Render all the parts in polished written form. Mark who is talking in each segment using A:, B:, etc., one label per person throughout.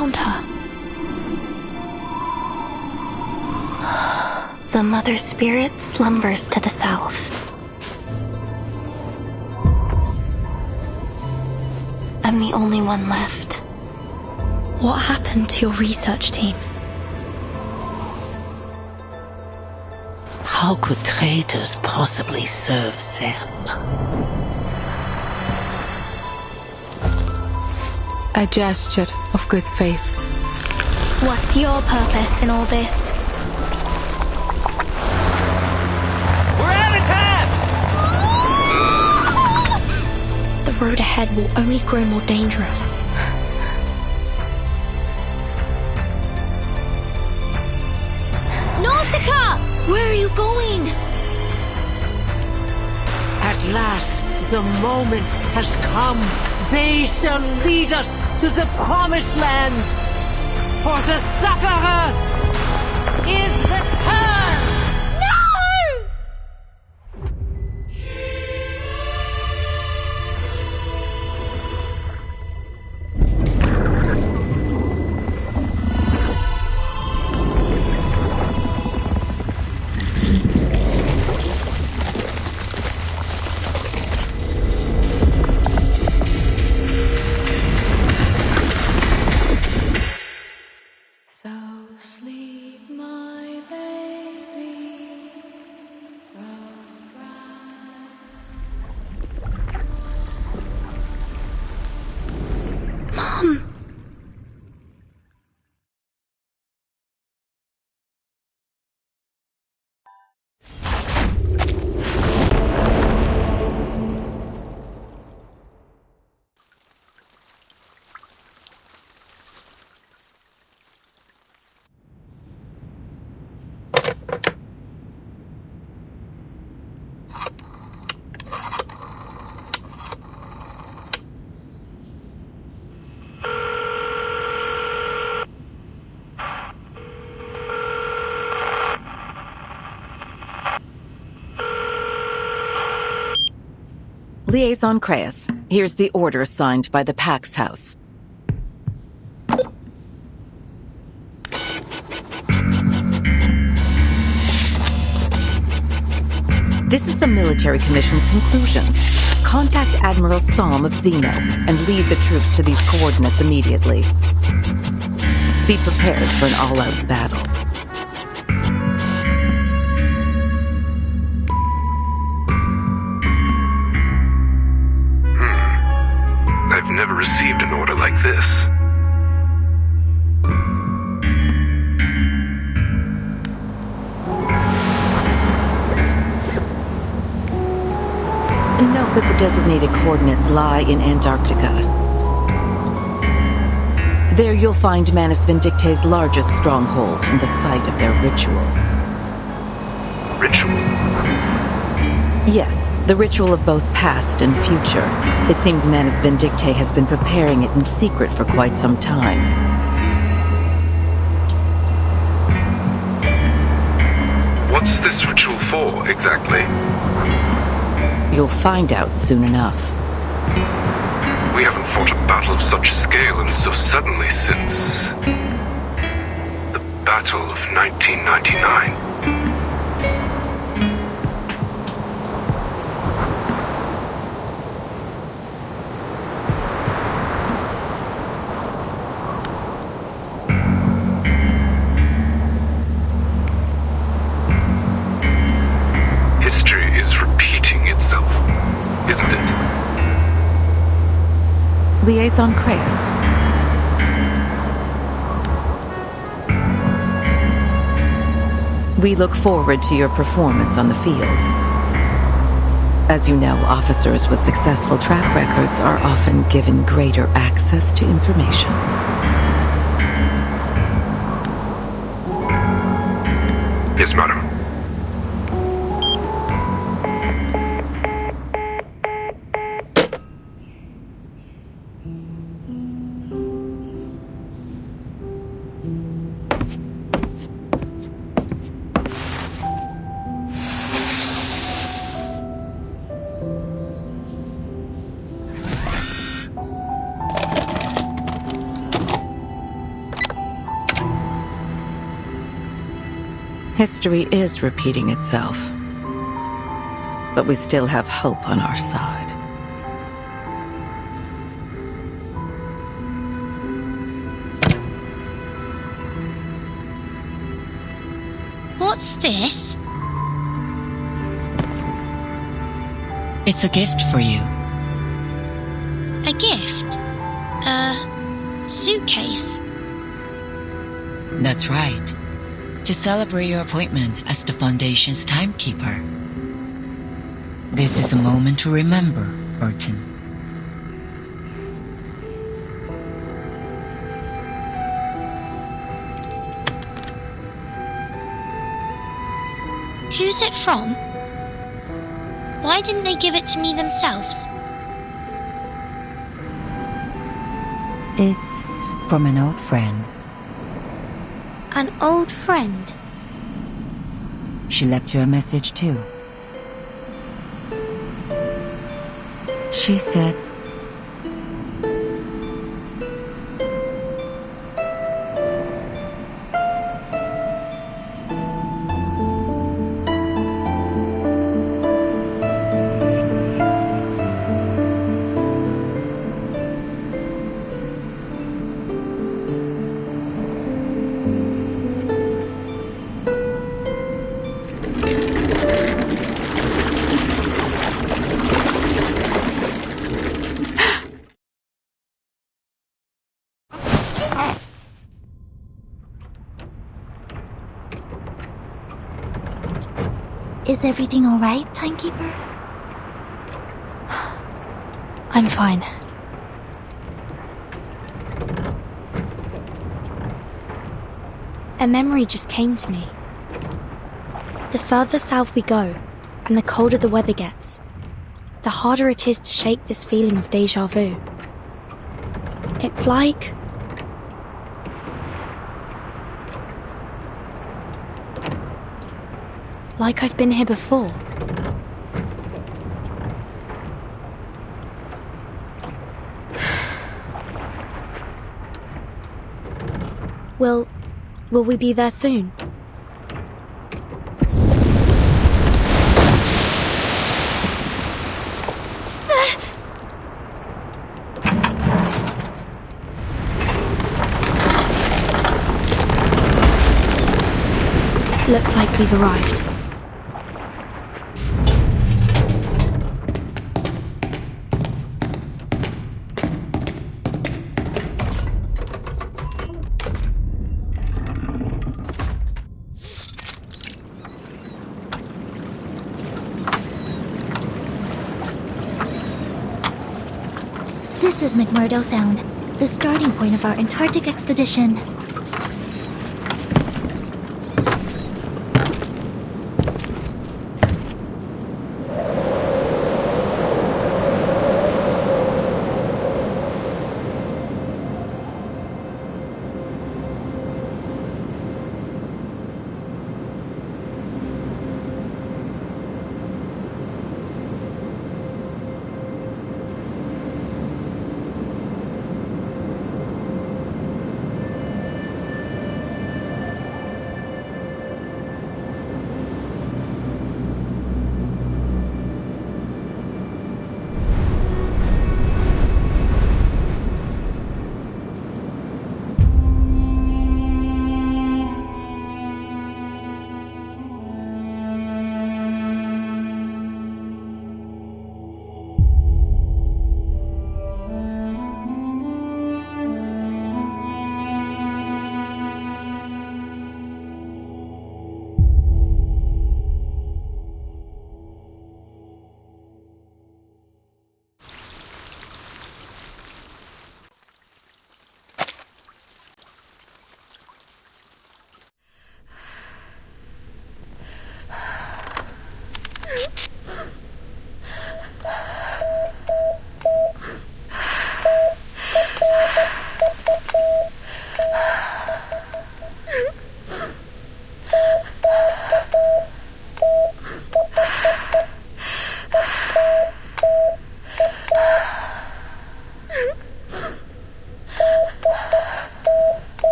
A: found her. The Mother Spirit slumbers to the south. I'm the only one left. What happened to your research team?
B: How could traitors possibly serve them?
C: A gesture of good faith.
A: What's your purpose in all this?
D: We're out of time!
A: The road ahead will only grow more dangerous. Nautica! Where are you going?
B: At last, the moment has come. They shall lead us to the promised land. For the sufferer is returned!
E: Liaison Creus, here's the order signed by the Pax House. This is the Military Commission's conclusion. Contact Admiral Psalm of Zeno and lead the troops to these coordinates immediately. Be prepared for an all-out battle.
F: I've never received an order like this.
E: Note that the designated coordinates lie in Antarctica. There you'll find Manus Vindicte's largest stronghold and the site of their ritual.
F: Ritual?
E: Yes, the ritual of both past and future. It seems Manus Vindicte has been preparing it in secret for quite some time.
F: What's this ritual for, exactly?
E: You'll find out soon enough.
F: We haven't fought a battle of such scale and so suddenly since... the Battle of 1999. History is repeating itself, isn't it?
E: Liaison Creus. We look forward to your performance on the field. As you know, officers with successful track records are often given greater access to information.
F: Yes, madam.
E: History is repeating itself. But we still have hope on our side.
G: What's this?
H: It's a gift for you.
G: A gift? A suitcase?
H: That's right. To celebrate your appointment as the Foundation's timekeeper. This is a moment to remember, Burton.
G: Who's it from? Why didn't they give it to me themselves?
H: It's from an old friend.
G: An old friend?
H: She left you a message too. She said,
A: Is everything alright, Timekeeper?
I: I'm fine. A memory just came to me. The further south we go, and the colder the weather gets, the harder it is to shake this feeling of déjà vu. It's like I've been here before. Will we be there soon? Looks like we've arrived.
A: This is McMurdo Sound, the starting point of our Antarctic expedition.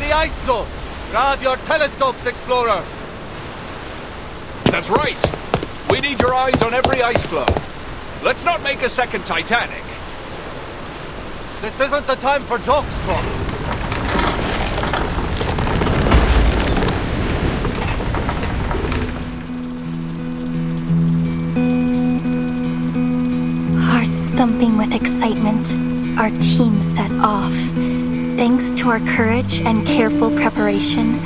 D: the ice zone! Grab your telescopes, explorers!
J: That's right. We need your eyes on every ice floe. Let's not make a second Titanic.
D: This isn't the time for jokes, Scott.
A: Hearts thumping with excitement, our team set off. Thanks to our courage and careful preparation,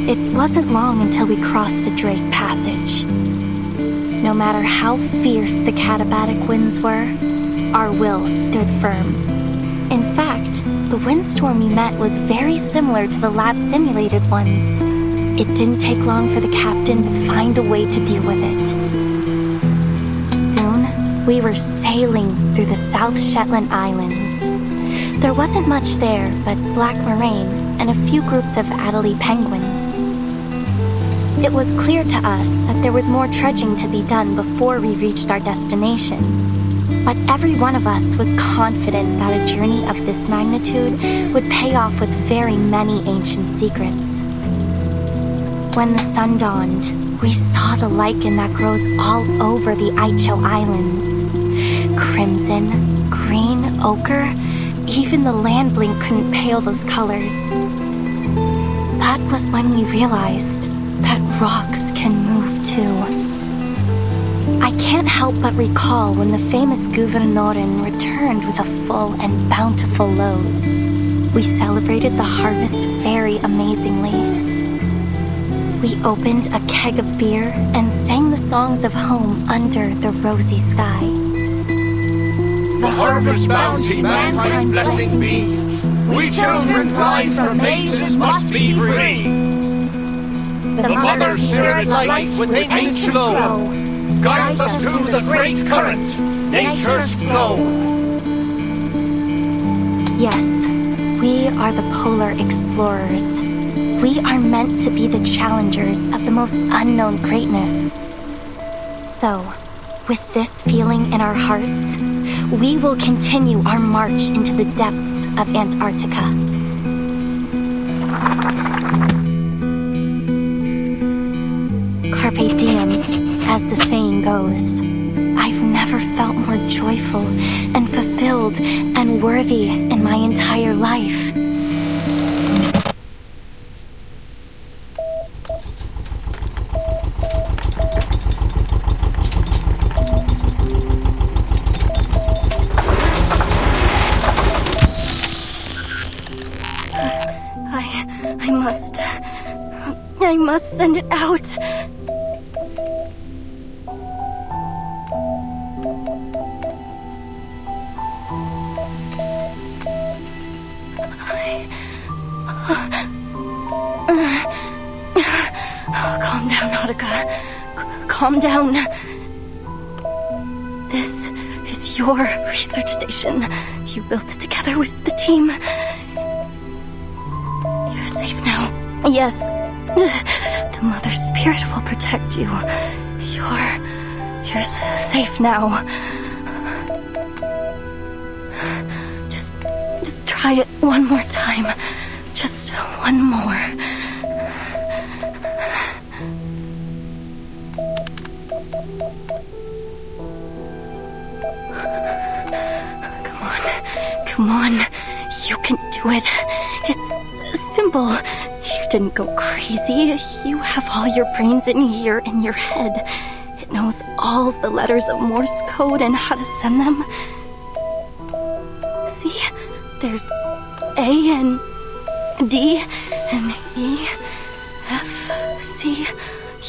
A: it wasn't long until we crossed the Drake Passage. No matter how fierce the katabatic winds were, our will stood firm. In fact, the windstorm we met was very similar to the lab-simulated ones. It didn't take long for the captain to find a way to deal with it. Soon, we were sailing through the South Shetland Islands. There wasn't much there but black moraine and a few groups of Adelie penguins. It was clear to us that there was more trudging to be done before we reached our destination. But every one of us was confident that a journey of this magnitude would pay off with very many ancient secrets. When the sun dawned, we saw the lichen that grows all over the Aicho Islands. Crimson, green, ochre, even the land blink couldn't pale those colors. That was when we realized that rocks can move too. I can't help but recall when the famous Gouvernoren returned with a full and bountiful load. We celebrated the harvest very amazingly. We opened a keg of beer and sang the songs of home under the rosy sky.
J: The harvest bounty mankind's blessing be. We children blind from maces must be free.
D: The Mother Spirit's light with ancient glow guides us to the great current, nature's flow.
A: Yes, we are the polar explorers. We are meant to be the challengers of the most unknown greatness. So, with this feeling in our hearts, we will continue our march into the depths of Antarctica. Carpe diem, as the saying goes. I've never felt more joyful and fulfilled and worthy in my entire life. I must send it out. Calm down, Nautica. Calm down. This is your research station. You built it together with the team. You're safe now. Yes. The Mother Spirit will protect you. You're safe now. Just try it one more time. Just one more. Come on. You can do it. It's simple. You didn't go crazy. You have all your brains in here in your head. It knows all the letters of Morse code and how to send them. See? There's A and D and E, F, C.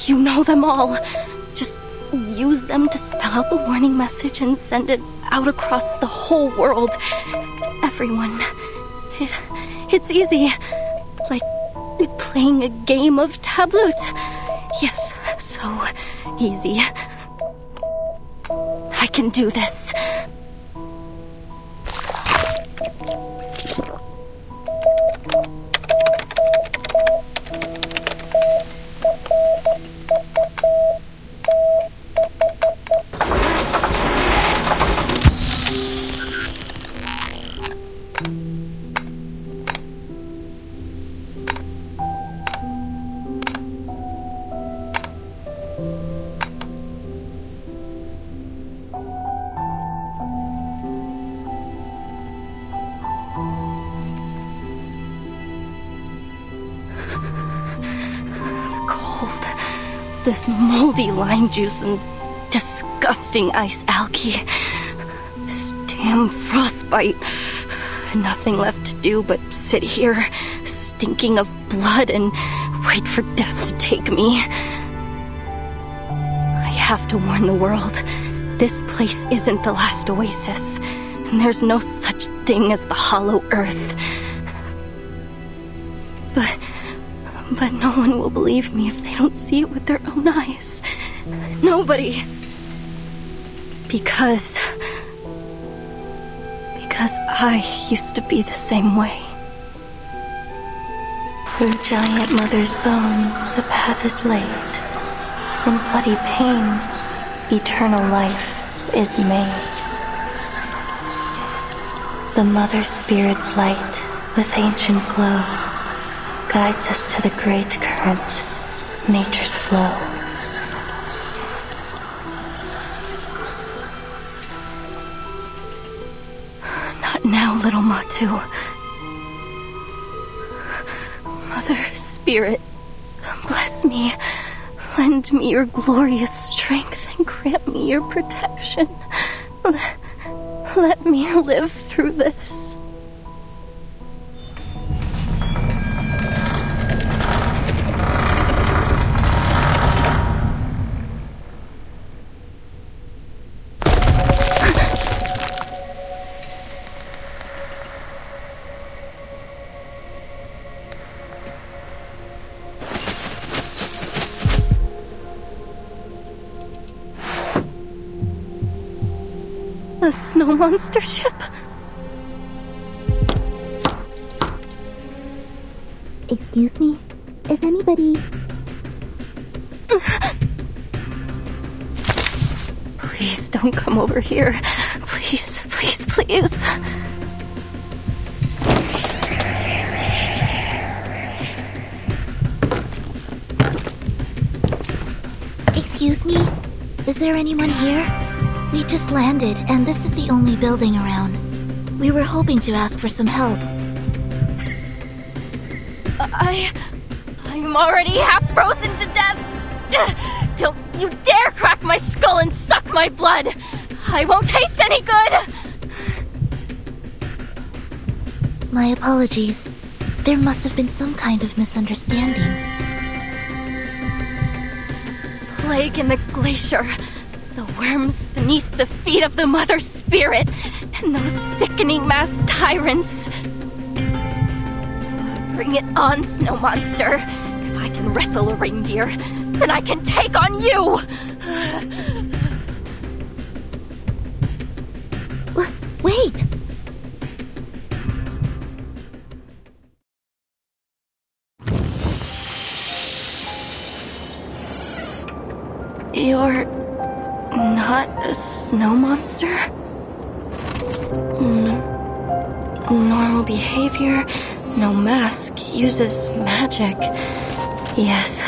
A: You know them all. Just use them to spell out the warning message and send it out across the whole world. Everyone. It's easy. Like playing a game of tableau. Yes, so easy. I can do this. this moldy lime juice and disgusting ice algae. This damn frostbite. Nothing left to do but sit here, stinking of blood, and wait for death to take me. I have to warn the world. This place isn't the last oasis, and there's no such thing as the hollow earth. But no one will believe me if they don't see it with their own eyes. Nobody. Because I used to be the same way. Through giant mother's bones, the path is laid. In bloody pain, eternal life is made. The mother spirit's light, with ancient glow, guides us to the great current, nature's flow. Not now, little Matu. Mother Spirit, bless me. Lend me your glorious strength and grant me your protection. Let me live through this. A snow monster ship?
K: Excuse me? Is anybody...
A: Please don't come over here. Please, please, please.
K: Excuse me? Is there anyone here? We just landed, and this is the only building around. We were hoping to ask for some help.
A: I'm already half frozen to death! Don't you dare crack my skull and suck my blood! I won't taste any good!
K: My apologies. There must have been some kind of misunderstanding.
A: Plague in the glacier. The worms beneath the feet of the Mother Spirit, and those sickening mass tyrants. Bring it on, Snow Monster. If I can wrestle a reindeer, then I can take on you!
K: Wait!
A: You're not a snow monster? Normal behavior, no mask, uses magic. Yes,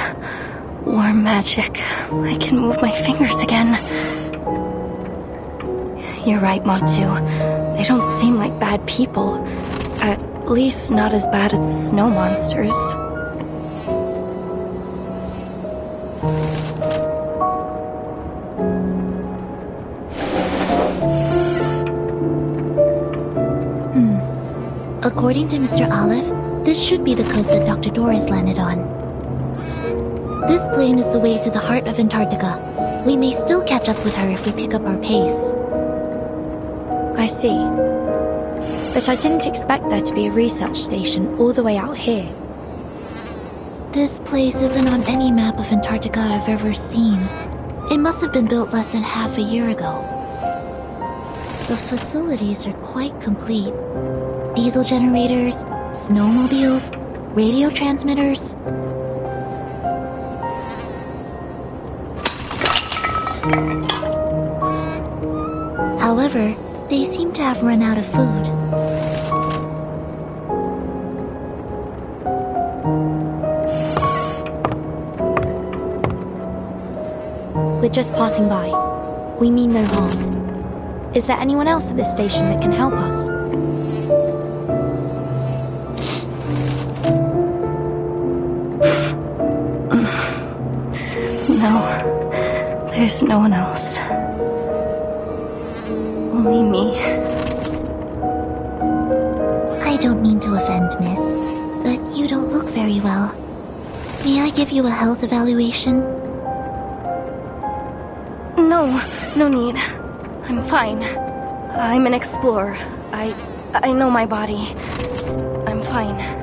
A: warm magic. I can move my fingers again. You're right, Matu. They don't seem like bad people. At least not as bad as the snow monsters.
K: According to Mr. Olive, this should be the coast that Dr. Doris landed on. This plane is the way to the heart of Antarctica. We may still catch up with her if we pick up our pace.
I: I see. But I didn't expect there to be a research station all the way out here.
K: This place isn't on any map of Antarctica I've ever seen. It must have been built less than half a year ago. The facilities are quite complete. Diesel generators, snowmobiles, radio transmitters. However, they seem to have run out of food.
I: We're just passing by. We mean no harm. Is there anyone else at this station that can help us?
A: No. There's no one else. Only me.
K: I don't mean to offend, miss, but you don't look very well. May I give you a health evaluation?
A: No, no need. I'm fine. I'm an explorer. I know my body. I'm fine.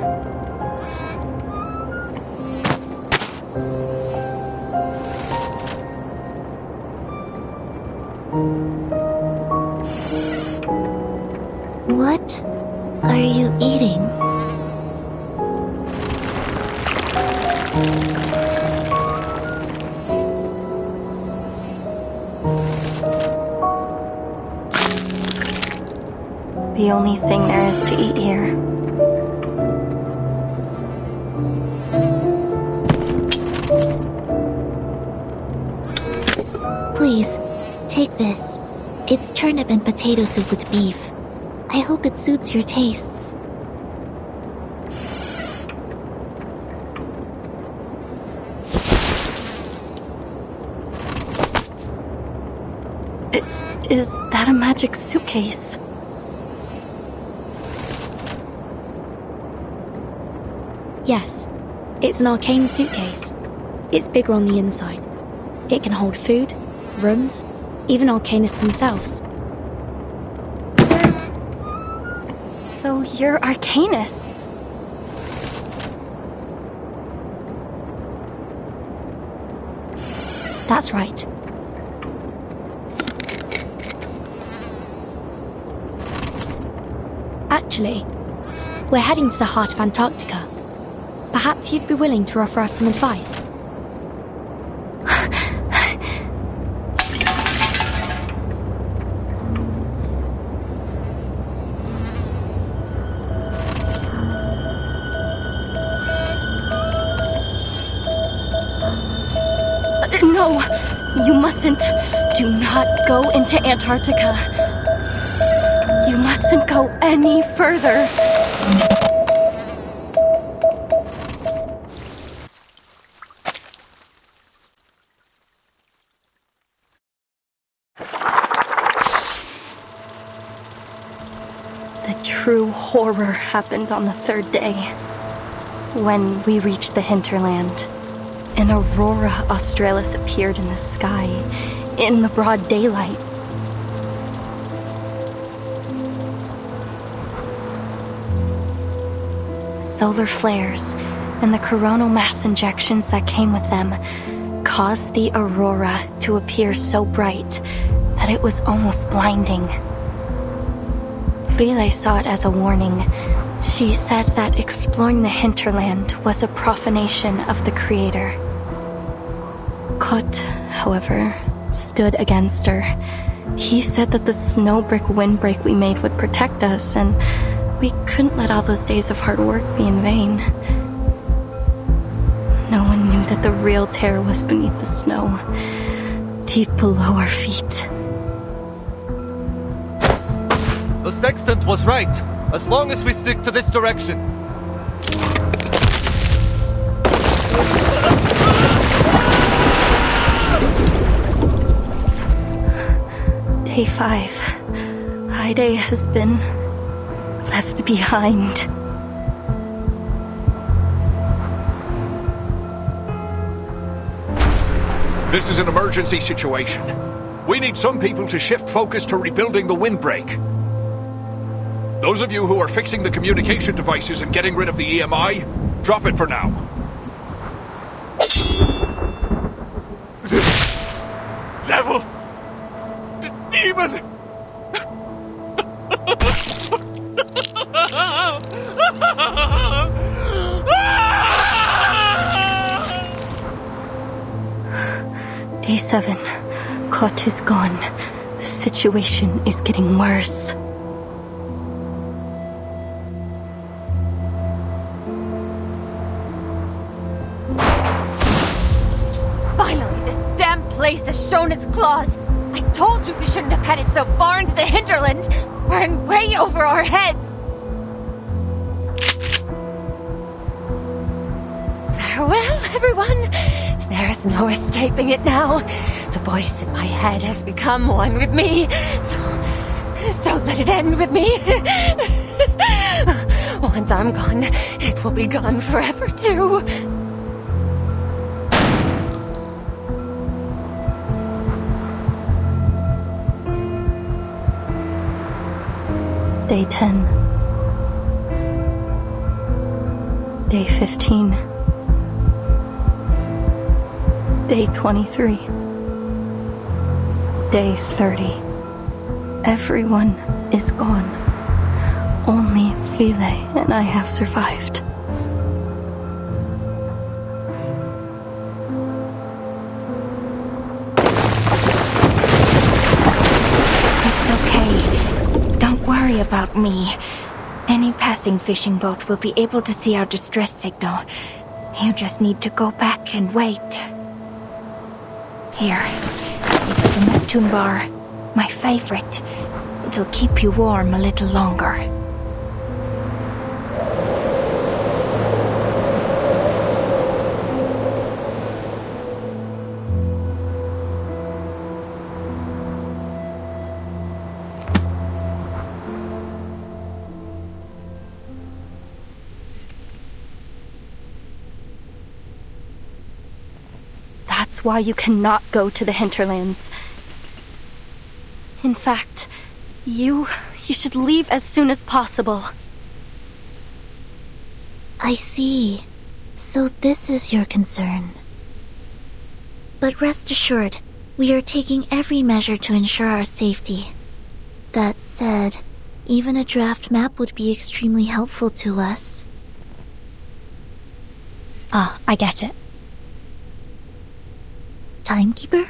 K: What are you eating?
A: The only thing there is to eat here.
K: Please, take this. It's turnip and potato soup with beef. I hope it suits your tastes.
A: Is that a magic suitcase?
I: Yes, it's an arcane suitcase. It's bigger on the inside. It can hold food, rooms, even arcanists themselves.
A: So you're arcanists?
I: That's right. Actually, we're heading to the heart of Antarctica. Perhaps you'd be willing to offer us some advice.
A: No, you mustn't. Do not go into Antarctica. You mustn't go any further. The true horror happened on the third day. When we reached the hinterland, an aurora australis appeared in the sky, in the broad daylight. Solar flares and the coronal mass injections that came with them caused the aurora to appear so bright that it was almost blinding. Frile saw it as a warning. She said that exploring the hinterland was a profanation of the Creator. Kot, however, stood against her. He said that the snow brick windbreak we made would protect us, and we couldn't let all those days of hard work be in vain. No one knew that the real terror was beneath the snow, deep below our feet.
D: The sextant was right, as long as we stick to this direction.
A: Day 5. Haide has been left behind.
J: This is an emergency situation. We need some people to shift focus to rebuilding the windbreak. Those of you who are fixing the communication devices and getting rid of the EMI, drop it for now. Devil! Demon!
A: Day 7. Kot is gone. The situation is getting worse.
L: Finally, this damn place has shown its claws. I told you we shouldn't have headed so far into the hinterland. We're in way over our heads. Farewell, everyone. There's no escaping it now. The voice in my head has become one with me. So let it end with me. Once I'm gone, it will be gone forever too.
A: Day 10. Day 15. Day 23. Day 30. Everyone is gone. Only Frile and I have survived.
M: It's okay. Don't worry about me. Any passing fishing boat will be able to see our distress signal. You just need to go back and wait. Here, it's a Neptune bar. My favorite. It'll keep you warm a little longer.
A: That's why you cannot go to the hinterlands. In fact, you should leave as soon as possible.
K: I see. So this is your concern. But rest assured, we are taking every measure to ensure our safety. That said, even a draft map would be extremely helpful to us.
I: Ah, I get it.
K: Timekeeper?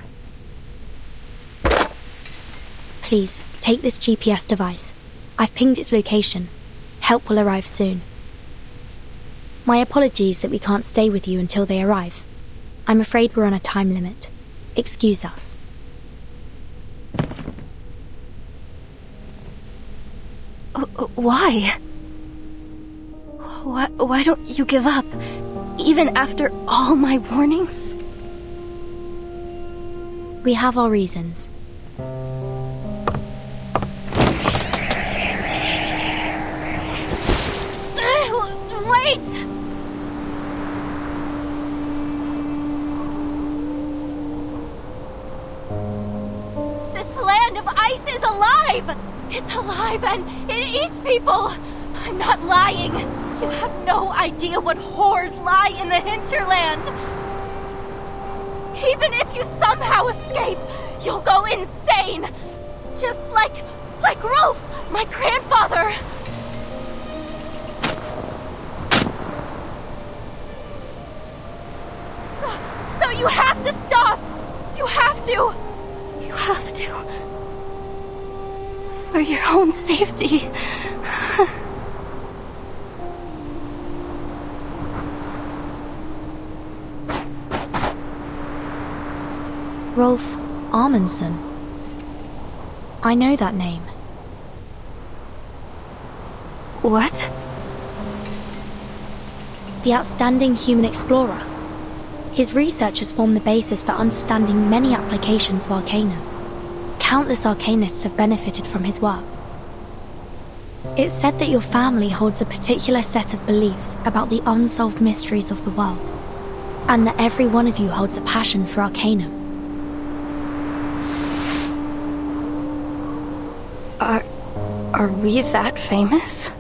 I: Please, take this GPS device. I've pinged its location. Help will arrive soon. My apologies that we can't stay with you until they arrive. I'm afraid we're on a time limit. Excuse us.
A: Why? Why don't you give up? Even after all my warnings?
I: We have our reasons.
L: Wait! This land of ice is alive! It's alive and it eats people! I'm not lying. You have no idea what horrors lie in the hinterland. Even if you somehow escape, you'll go insane! Just like Rolf, my grandfather! So you have to stop! You have to!
A: You have to. For your own safety.
I: Rolf Amundsen. I know that name.
A: What?
I: The outstanding human explorer. His research has formed the basis for understanding many applications of Arcana. Countless Arcanists have benefited from his work. It's said that your family holds a particular set of beliefs about the unsolved mysteries of the world, and that every one of you holds a passion for Arcanum.
A: Are we that famous?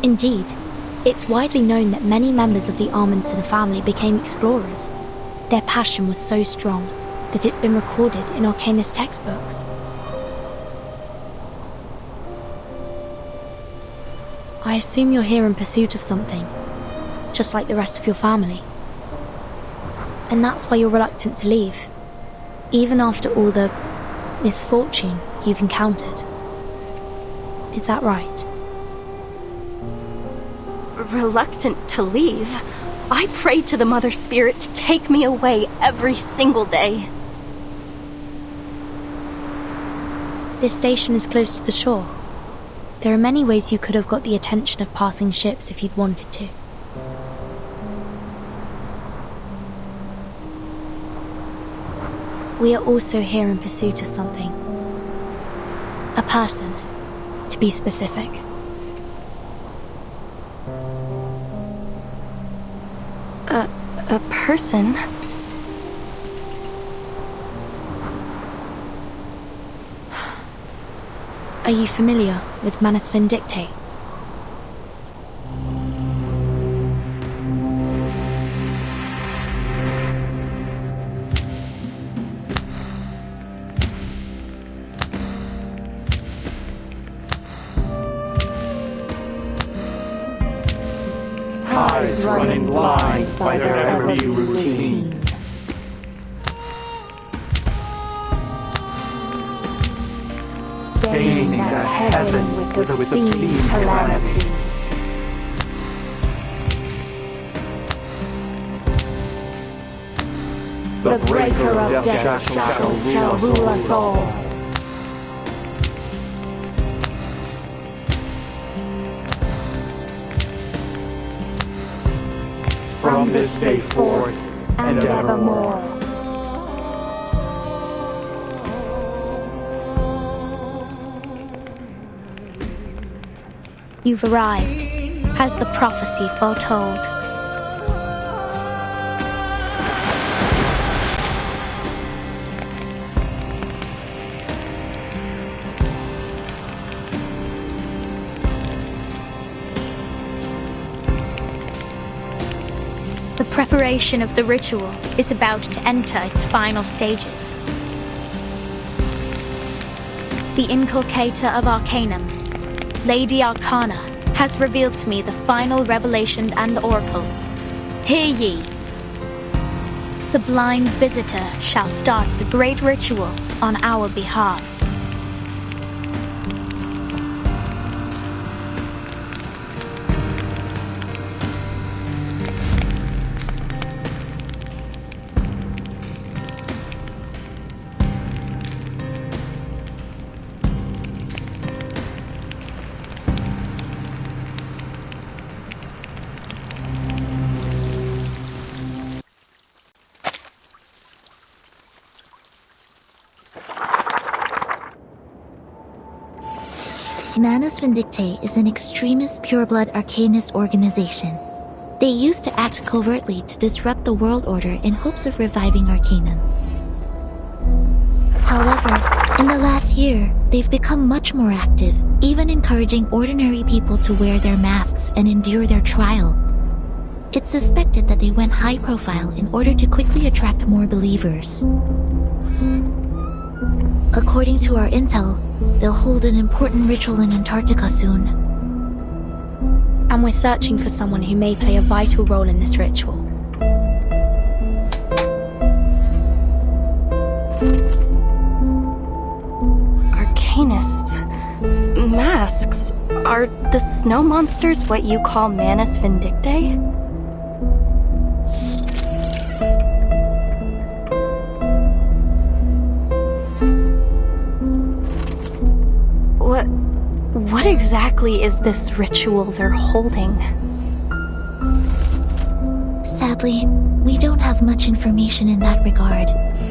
I: Indeed. It's widely known that many members of the Amundsen family became explorers. Their passion was so strong that it's been recorded in Arcanist textbooks. I assume you're here in pursuit of something, just like the rest of your family. And that's why you're reluctant to leave, even after all the misfortune you've encountered. Is that right?
A: Reluctant to leave? I pray to the Mother Spirit to take me away every single day.
I: This station is close to the shore. There are many ways you could have got the attention of passing ships if you'd wanted to. we are also here in pursuit of something. A person, to be specific.
A: A person?
I: Are you familiar with Manus Vindictae?
D: Eyes running blind by their every routine. Staining that heaven with obscene calamity. The breaker of death shall rule us all. From this day forth and evermore.
I: You've arrived, as the prophecy foretold. The preparation of the ritual is about to enter its final stages. The inculcator of Arcanum, Lady Arscana, has revealed to me the final revelation and oracle. Hear ye! The blind visitor shall start the great ritual on our behalf.
K: Manus Vindictae is an extremist pureblood arcanist organization. They used to act covertly to disrupt the world order in hopes of reviving Arcanum. However, in the last year, they've become much more active, even encouraging ordinary people to wear their masks and endure their trial. It's suspected that they went high profile in order to quickly attract more believers. According to our intel, they'll hold an important ritual in Antarctica soon.
I: And we're searching for someone who may play a vital role in this ritual.
A: Arcanists. Masks. Are the snow monsters what you call Manus Vindictae? What exactly is this ritual they're holding?
K: Sadly, we don't have much information in that regard.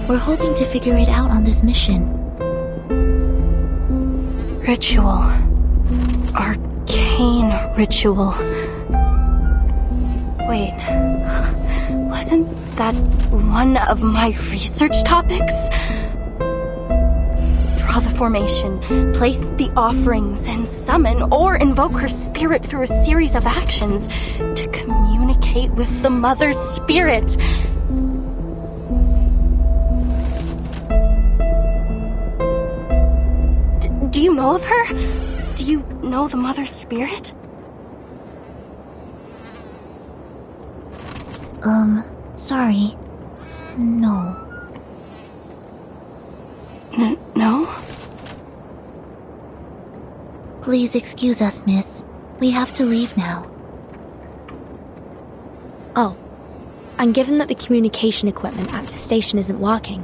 K: We're hoping to figure it out on this mission.
A: Ritual. Arcane ritual. Wait, wasn't that one of my research topics? Draw the formation, place the offerings, and summon or invoke her spirit through a series of actions to communicate with the Mother's Spirit. Do you know of her? Do you know the Mother's Spirit?
K: Sorry. No.
A: No?
K: Please excuse us, miss. We have to leave now.
I: Oh, and given that the communication equipment at the station isn't working,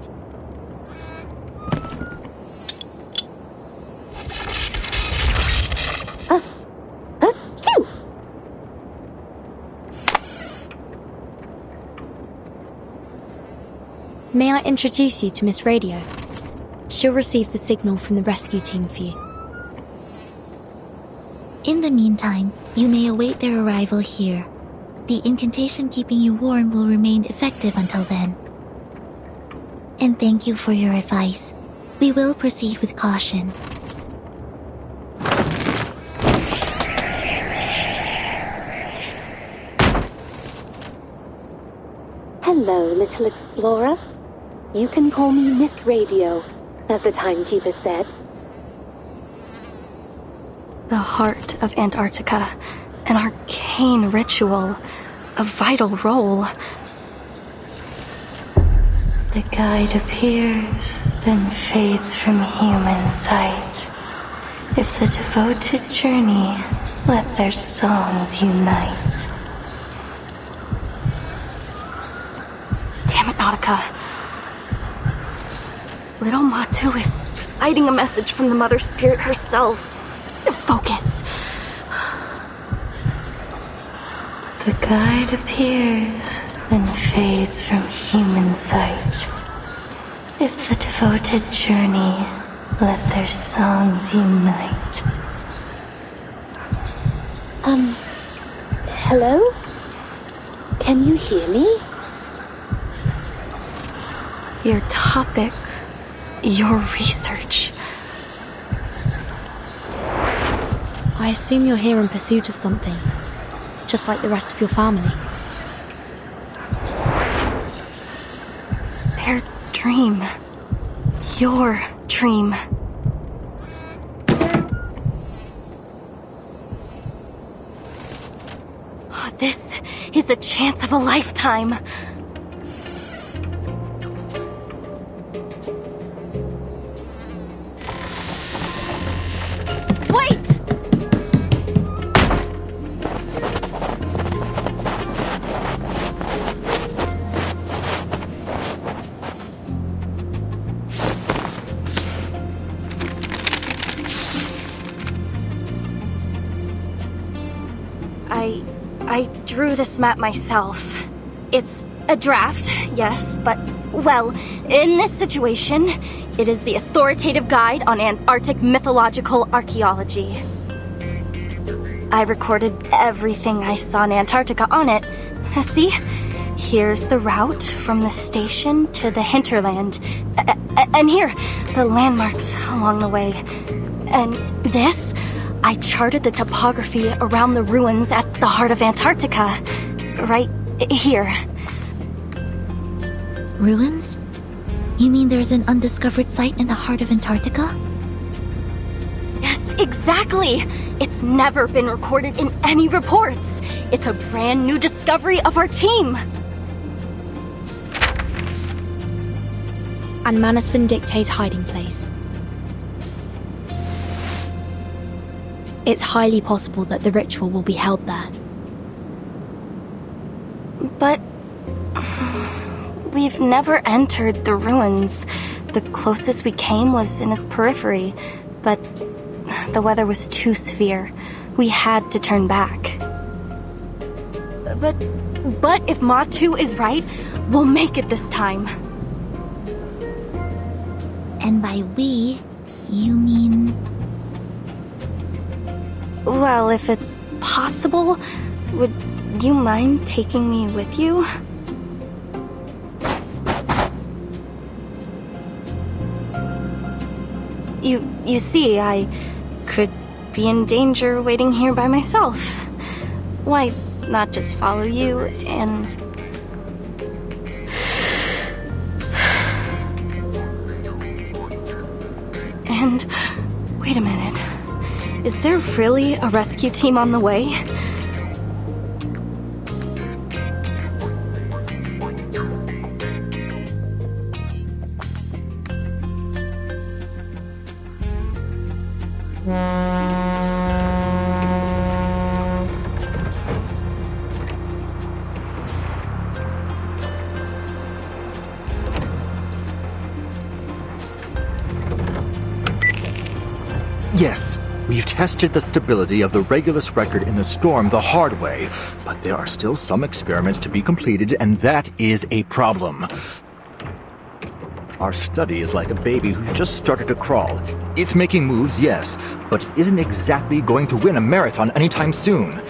I: May I introduce you to Miss Radio? She'll receive the signal from the rescue team for you.
K: In the meantime, you may await their arrival here. The incantation keeping you warm will remain effective until then. And thank you for your advice. We will proceed with caution.
N: Hello, little explorer. You can call me Miss Radio, as the timekeeper said.
A: The heart of Antarctica, an arcane ritual, a vital role. The guide appears, then fades from human sight. If the devoted journey, let their songs unite. Damn it, Nautica. Little Matu is reciting a message from the Mother Spirit herself. Focus. The guide appears, then fades from human sight. If the devoted journey, let their songs unite.
N: Hello? Can you hear me?
A: Your topic, your research.
I: I assume you're here in pursuit of something, just like the rest of your family.
A: Their dream. Your dream. Oh, this is a chance of a lifetime. I drew this map myself. It's a draft, yes, but, well, in this situation, it is the authoritative guide on Antarctic mythological archaeology. I recorded everything I saw in Antarctica on it. See? Here's the route from the station to the hinterland. And here, the landmarks along the way. And this, I charted the topography around the ruins at the heart of Antarctica. Right here.
K: Ruins? You mean there's an undiscovered site in the heart of Antarctica?
A: Yes, exactly! It's never been recorded in any reports. It's a brand new discovery of our team.
I: And Manus Vindicte's hiding place. It's highly possible that the ritual will be held there.
A: But we've never entered the ruins. The closest we came was in its periphery, but the weather was too severe. We had to turn back. But if Matu is right, we'll make it this time.
K: And by we, you mean...
A: Well, if it's possible, would you mind taking me with you? You see, I could be in danger waiting here by myself. Why not just follow you and... And... wait a minute. Is there really a rescue team on the way?
O: Yes, we've tested the stability of the Regulus record in the storm the hard way, but there are still some experiments to be completed, and that is a problem. Our study is like a baby who just started to crawl. It's making moves, yes, but it isn't exactly going to win a marathon anytime soon.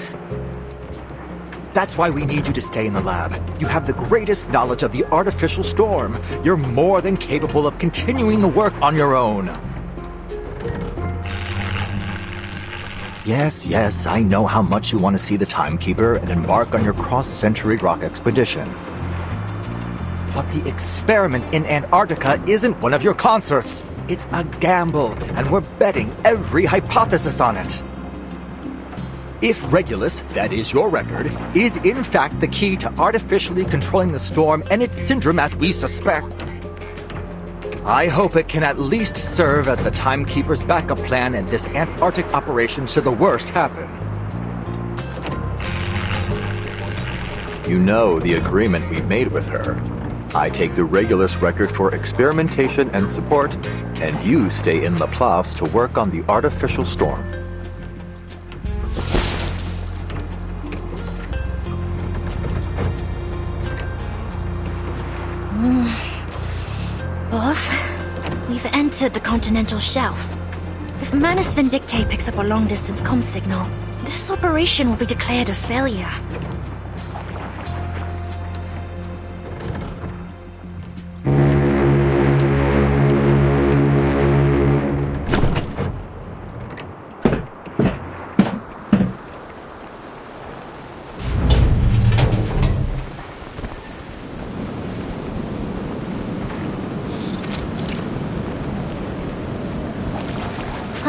O: That's why we need you to stay in the lab. You have the greatest knowledge of the artificial storm. You're more than capable of continuing the work on your own. Yes, I know how much you want to see the Timekeeper and embark on your cross-century rock expedition. But the experiment in Antarctica isn't one of your concerts. It's a gamble, and we're betting every hypothesis on it. If Regulus, that is your record, is in fact the key to artificially controlling the storm and its syndrome as we suspect, I hope it can at least serve as the Timekeeper's backup plan in this Antarctic operation should the worst happen. You know the agreement we made with her. I take the Regulus record for experimentation and support, and you stay in Laplace to work on the artificial storm.
I: Boss, we've entered the continental shelf. If Manus Vindictae picks up a long-distance comm signal, this operation will be declared a failure.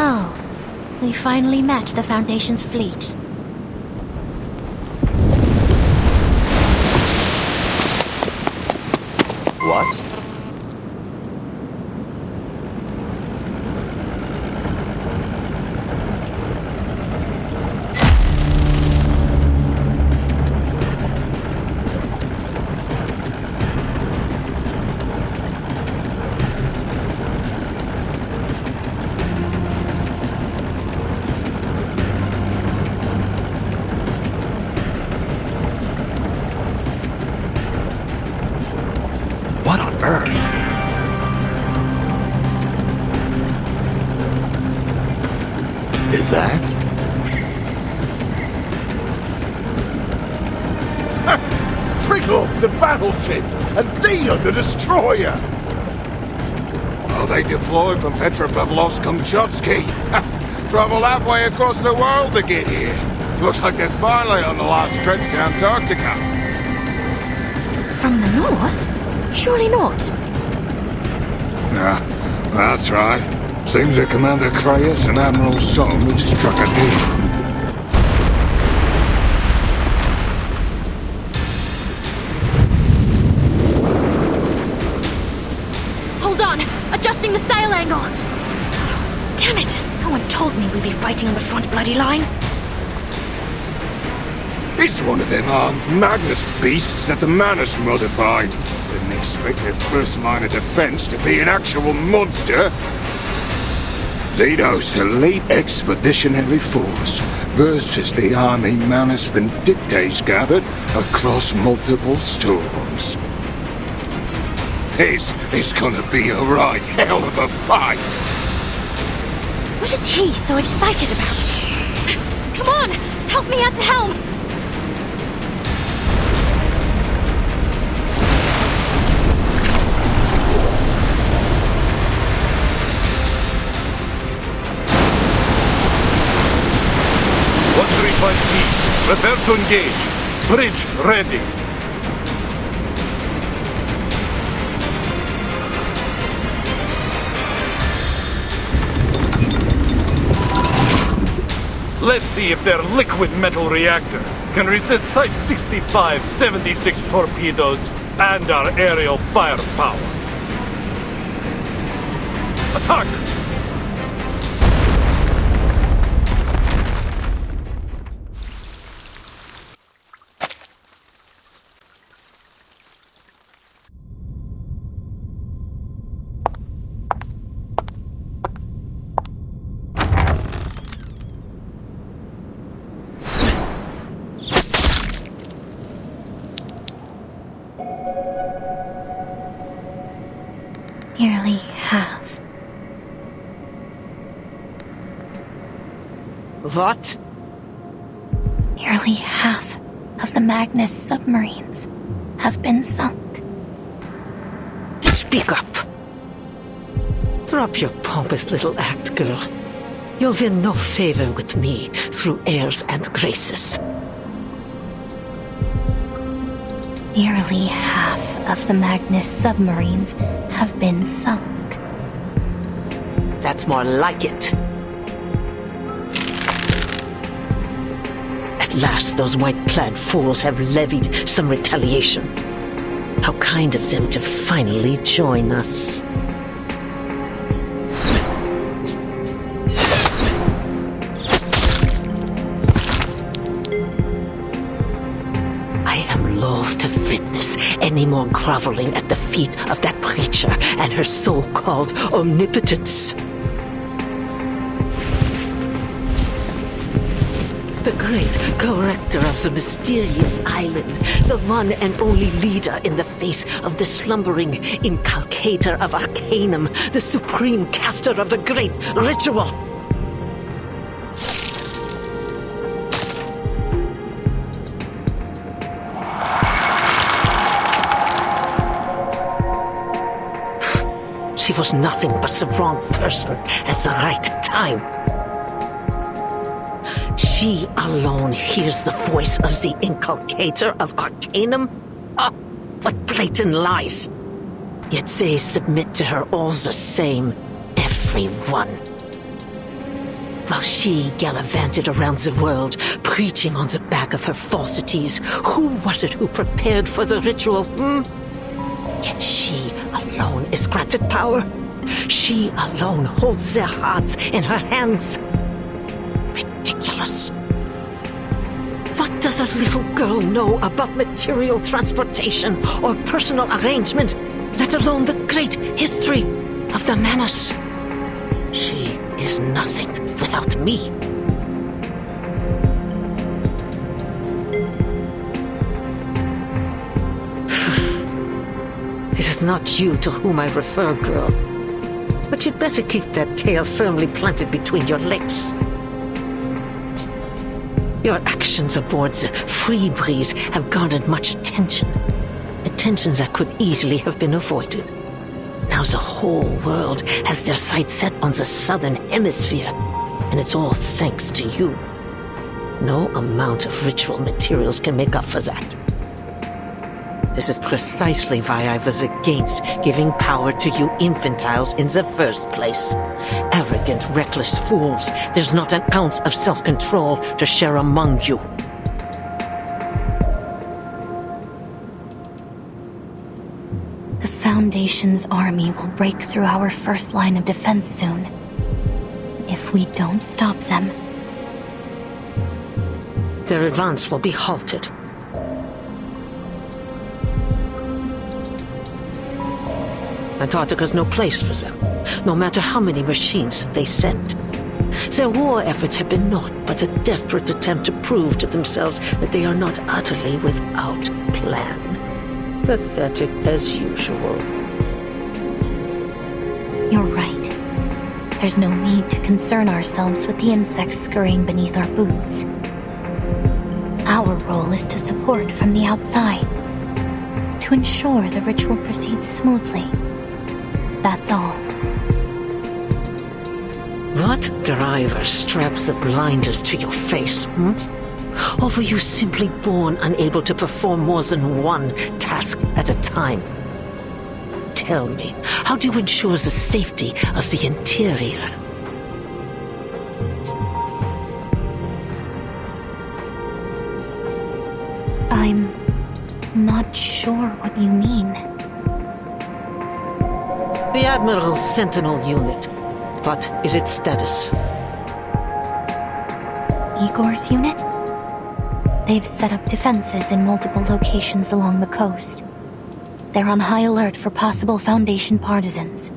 I: Oh, we finally met the Foundation's fleet.
O: What? What on earth? Is that?
J: Trickle, the battleship, and Dina, the destroyer!
D: Oh, they deployed from Petropavlovsk-Kamchatsky. Traveled halfway across the world to get here. Looks like they're finally on the last stretch to Antarctica.
I: From the north? Surely not.
D: Yeah, that's right. Seems that Commander Kreyas and Admiral Somm have struck a deal.
I: Hold on! Adjusting the sail angle! Damn it! No one told me we'd be fighting on the front bloody line.
D: It's one of them armed Magnus beasts that the Manus modified. Didn't expect their first line of defense to be an actual monster. Lido's elite expeditionary force versus the army Manus Vindictaes gathered across multiple storms. This is gonna be a right hell of a fight.
I: What is he so excited about? Come on! Help me at the helm!
J: Prepare to engage. Bridge ready. Let's see if their liquid metal reactor can resist Type 65-76 torpedoes and our aerial firepower. Attack!
M: Nearly half.
B: What?
M: Nearly half of the Magnus submarines have been sunk.
B: Speak up. Drop your pompous little act, girl. You'll win no favor with me through airs and graces.
M: Nearly half of the Magnus submarines have been sunk.
B: That's more like it. At last, those white-clad fools have levied some retaliation. How kind of them to finally join us. I am loath to witness any more groveling at the feet of that preacher and her so-called omnipotence. The great corrector of the mysterious island, the one and only leader in the face of the slumbering inculcator of Arcanum, the supreme caster of the great ritual. She was nothing but the wrong person at the right time. She alone hears the voice of the inculcator of Arcanum? Oh, what blatant lies! Yet they submit to her all the same, everyone. While she gallivanted around the world, preaching on the back of her falsities, who was it who prepared for the ritual, Yet she alone is granted power. She alone holds their hearts in her hands. Ridiculous. What does a little girl know about material transportation or personal arrangement, let alone the great history of the Manus? She is nothing without me. It is not you to whom I refer, girl. But you'd better keep that tail firmly planted between your legs. Your actions aboard the Free Breeze have garnered much attention. Attention that could easily have been avoided. Now the whole world has their sights set on the southern hemisphere, and it's all thanks to you. No amount of ritual materials can make up for that. This is precisely why I was against giving power to you infantiles in the first place. Arrogant, reckless fools. There's not an ounce of self-control to share among you.
M: The Foundation's army will break through our first line of defense soon. If we don't stop them,
B: their advance will be halted. Antarctica's no place for them, no matter how many machines they send. Their war efforts have been naught but a desperate attempt to prove to themselves that they are not utterly without plan. Pathetic as usual.
M: You're right. There's no need to concern ourselves with the insects scurrying beneath our boots. Our role is to support from the outside, to ensure the ritual proceeds smoothly. That's all.
B: What driver straps the blinders to your face, Or were you simply born unable to perform more than one task at a time? Tell me, how do you ensure the safety of the interior?
M: I'm not sure what you mean.
B: The Admiral's Sentinel unit. What is its status?
M: Igor's unit? They've set up defenses in multiple locations along the coast. They're on high alert for possible Foundation partisans.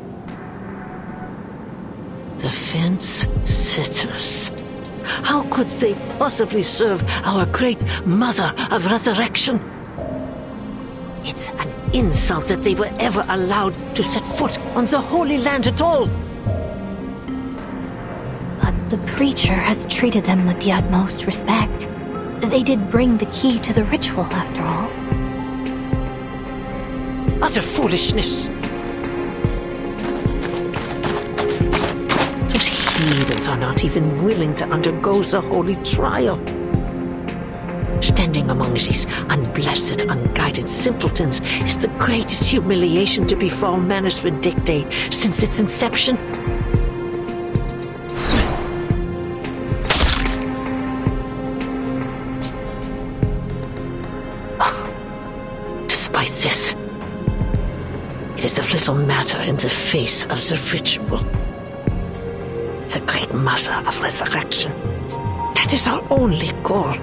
B: Defense sitters. How could they possibly serve our great Mother of Resurrection? It's an insult that they were ever allowed to set foot on the Holy Land at all.
M: But the preacher has treated them with the utmost respect. They did bring the key to the ritual, after all.
B: Utter foolishness. Those heathens are not even willing to undergo the holy trial. Standing among these unblessed, unguided simpletons is the greatest humiliation to befall Manus Vindictae since its inception. Despite this, it is of little matter in the face of the ritual. The great mother of resurrection. That is our only goal.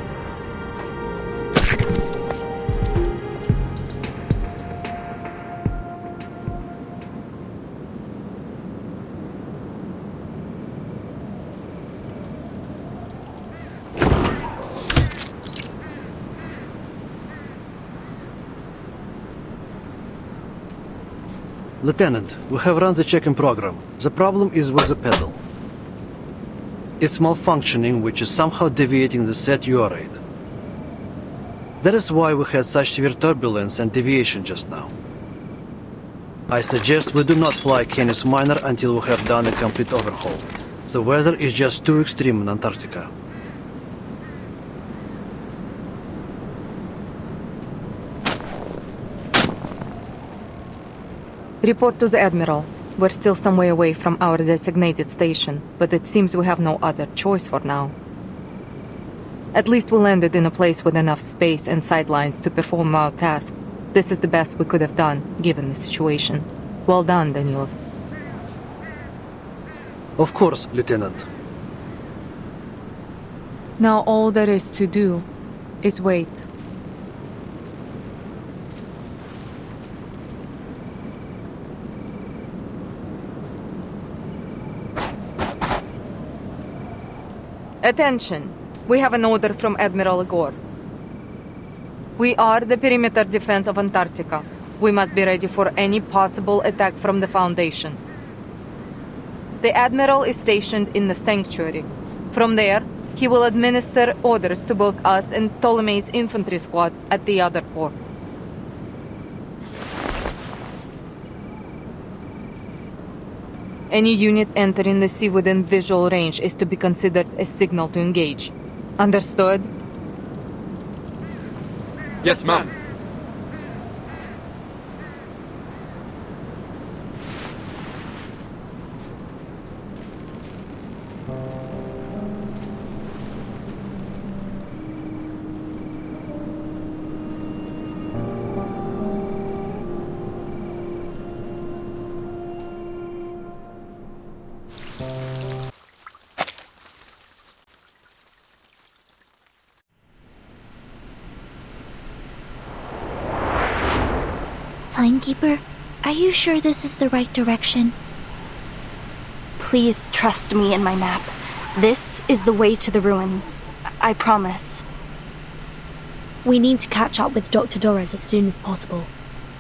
P: Lieutenant, we have run the check-in program. The problem is with the pedal. It's malfunctioning, which is somehow deviating the set yaw rate. That is why we had such severe turbulence and deviation just now. I suggest we do not fly Canis Minor until we have done a complete overhaul. The weather is just too extreme in Antarctica.
C: Report to the Admiral. We're still some way away from our designated station, but it seems we have no other choice for now. At least we landed in a place with enough space and sidelines to perform our task. This is the best we could have done, given the situation. Well done, Danilov.
P: Of course, Lieutenant.
C: Now all there is to do is wait. Attention! We have an order from Admiral Igor. We are the perimeter defense of Antarctica. We must be ready for any possible attack from the Foundation. The Admiral is stationed in the Sanctuary. From there, he will administer orders to both us and Ptolemy's infantry squad at the other port. Any unit entering the sea within visual range is to be considered a signal to engage. Understood?
J: Yes, ma'am.
K: Timekeeper, are you sure this is the right direction?
A: Please trust me and my map. This is the way to the ruins. I promise.
I: We need to catch up with Dr. Dorres as soon as possible.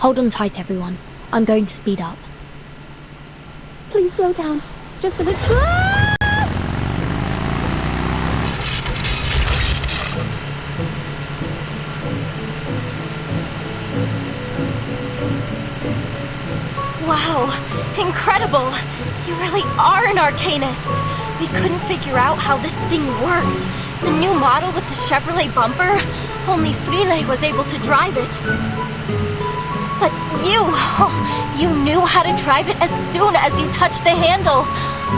I: Hold on tight, everyone. I'm going to speed up.
N: Please slow down. Just a little.
L: Wow, incredible! You really are an arcanist! We couldn't figure out how this thing worked. The new model with the Chevrolet bumper, only Frile was able to drive it. But you knew how to drive it as soon as you touched the handle.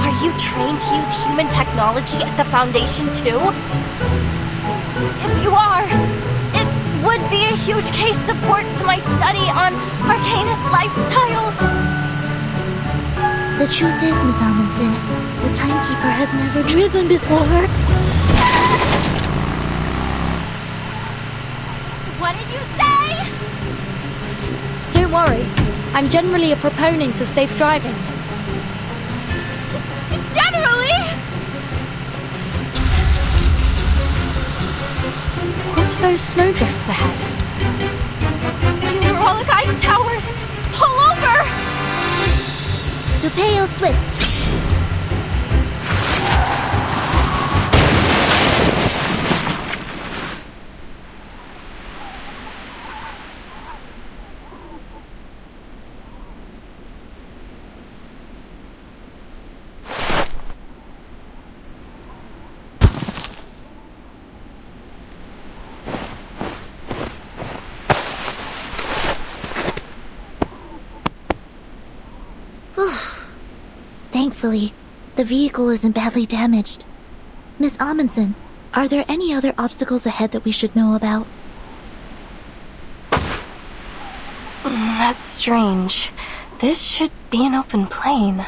L: Are you trained to use human technology at the Foundation too? If you are, it would be a huge case support to my study on arcanist lifestyles.
K: The truth is, Ms. Amundsen, the Timekeeper has never driven before.
L: What did you say?
I: Don't worry. I'm generally a proponent of safe driving.
L: Generally?
I: What are those snowdrifts ahead?
L: The Neurolic Ice Tower!
K: Stupeo Swift. Thankfully, the vehicle isn't badly damaged. Miss Amundsen, are there any other obstacles ahead that we should know about?
A: That's strange. This should be an open plain.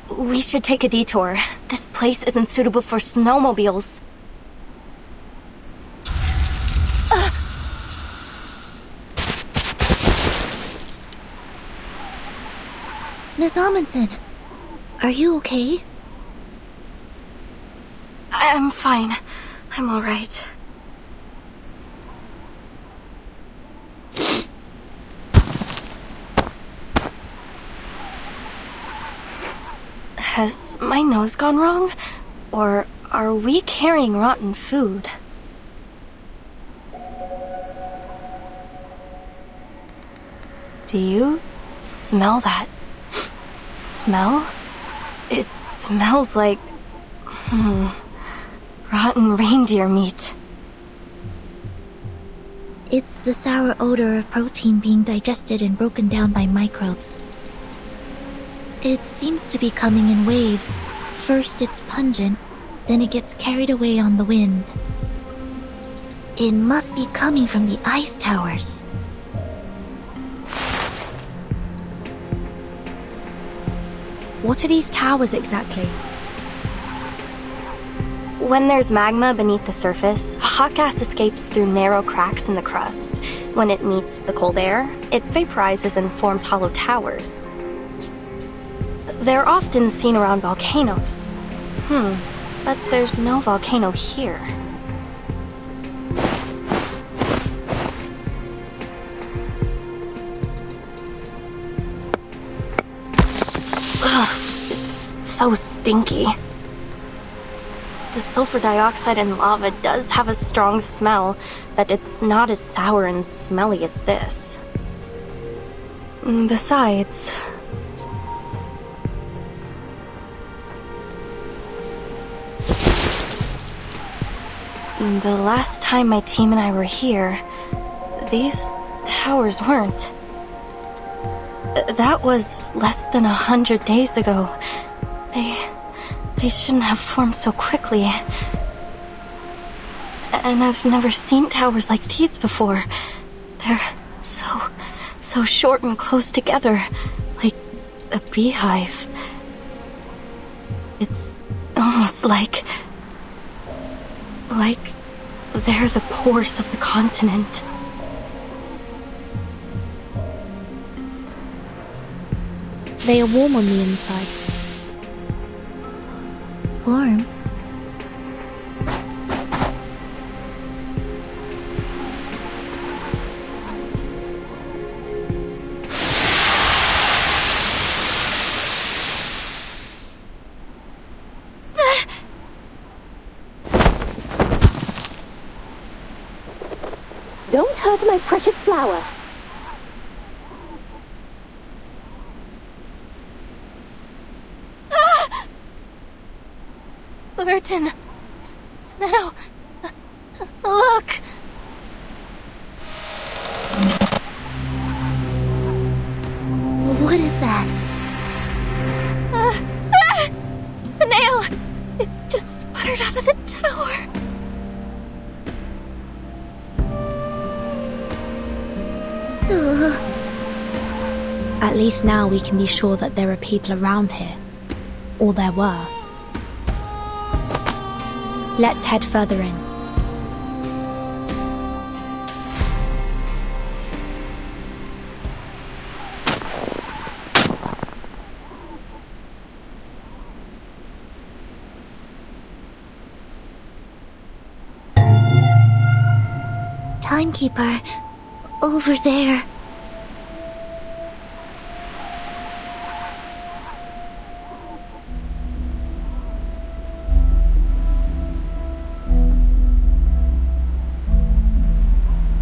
A: We should take a detour. This place isn't suitable for snowmobiles.
K: Miss Amundsen, are you okay?
A: I'm fine. I'm alright. Has my nose gone wrong? Or are we carrying rotten food? Do you smell that? Smell? It smells like... rotten reindeer meat.
K: It's the sour odor of protein being digested and broken down by microbes. It seems to be coming in waves. First it's pungent, then it gets carried away on the wind. It must be coming from the ice towers.
I: What are these towers exactly?
A: When there's magma beneath the surface, hot gas escapes through narrow cracks in the crust. When it meets the cold air, it vaporizes and forms hollow towers. They're often seen around volcanoes. But there's no volcano here. Ugh, it's so stinky. The sulfur dioxide in lava does have a strong smell, but it's not as sour and smelly as this. Besides... the last time my team and I were here, these towers weren't. That was less than 100 days ago. They shouldn't have formed so quickly. And I've never seen towers like these before. They're so short and close together, like a beehive. It's almost like they're the pores of the continent.
I: They are warm on the inside.
K: Warm?
N: Don't hurt my precious flower.
A: Burton! Snow! Look!
K: What is that?
A: The nail! It just sputtered out of the tower.
I: At least now we can be sure that there are people around here. Or there were. Let's head further in.
K: Timekeeper, over there.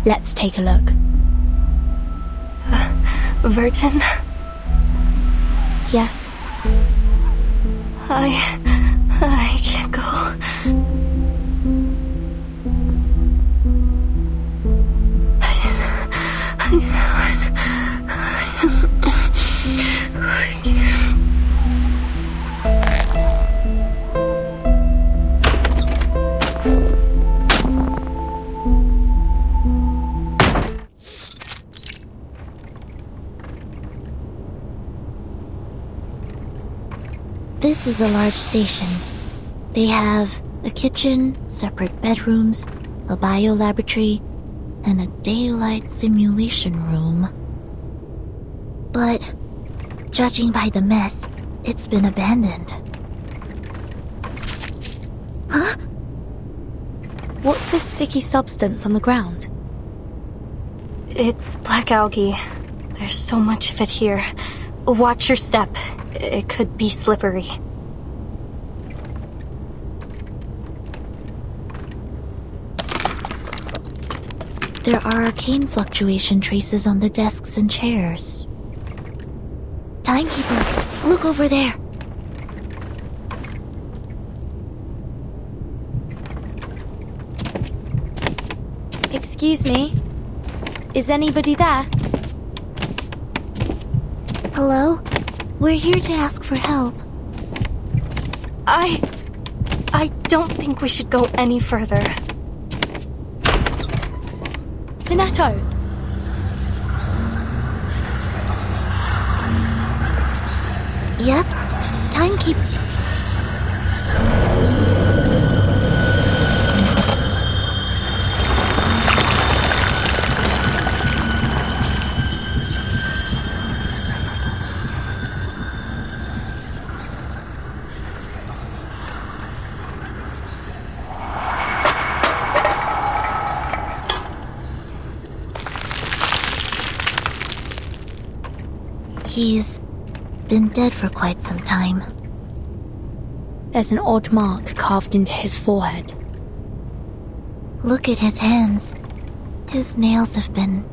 I: Let's take a look.
A: Vertin?
I: Yes?
A: I can't go.
K: This is a large station. They have a kitchen, separate bedrooms, a biolaboratory, and a daylight simulation room. But, judging by the mess, it's been abandoned. Huh?
I: What's this sticky substance on the ground?
A: It's black algae. There's so much of it here. Watch your step. It could be slippery.
K: There are arcane fluctuation traces on the desks and chairs. Timekeeper, look over there.
I: Excuse me? Is anybody there?
K: Hello? We're here to ask for help.
A: I don't think we should go any further.
I: Sinetto!
K: Yes? Timekeeper. He's been dead for quite some time.
I: There's an odd mark carved into his forehead.
K: Look at his hands. His nails have been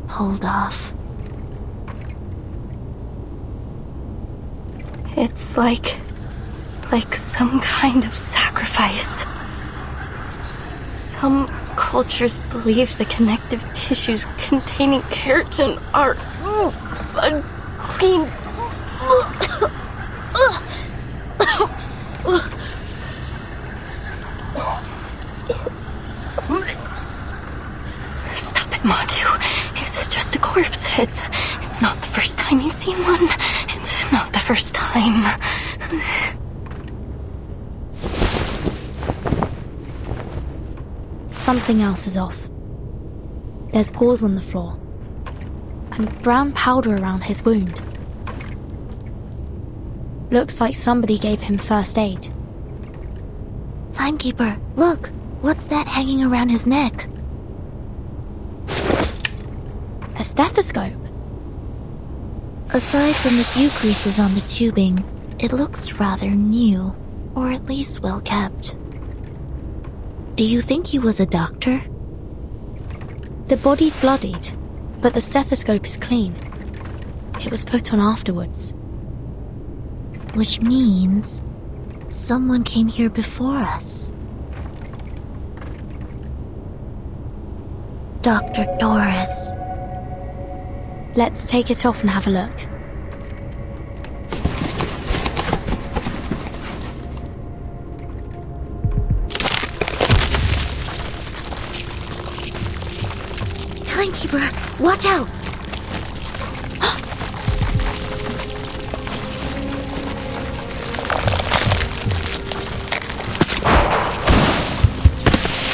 K: pulled off.
A: It's like some kind of sacrifice. Some cultures believe the connective tissues containing keratin are unclean. Stop it, Matu. It's just a corpse. It's not the first time you've seen one. It's not the first time.
I: Something else is off. There's gauze on the floor, and brown powder around his wound. Looks like somebody gave him first aid.
K: Timekeeper, look! What's that hanging around his neck?
I: A stethoscope.
K: Aside from the few creases on the tubing, it looks rather new, or at least well kept. Do you think he was a doctor?
I: The body's bloodied, but the stethoscope is clean. It was put on afterwards.
K: Which means someone came here before us. Dr. Doris.
I: Let's take it off and have a look.
K: Timekeeper, watch out!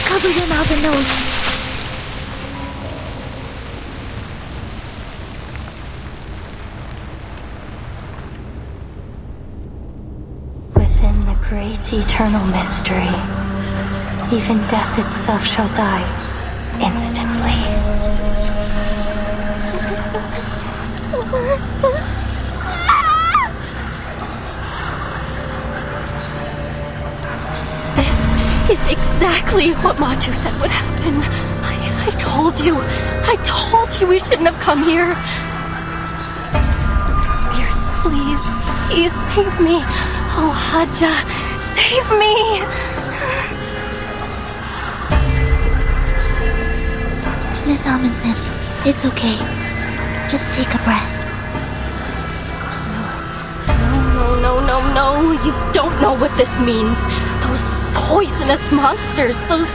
K: Cover your mouth and nose.
A: Within the great eternal mystery, even death itself shall die, instantly. This is exactly what Machu said would happen. I told you we shouldn't have come here. Spirit, please save me. Oh, Hadja, save me.
K: Miss Amundsen, it's okay. Just take a breath.
A: No, you don't know what this means. Those poisonous monsters, those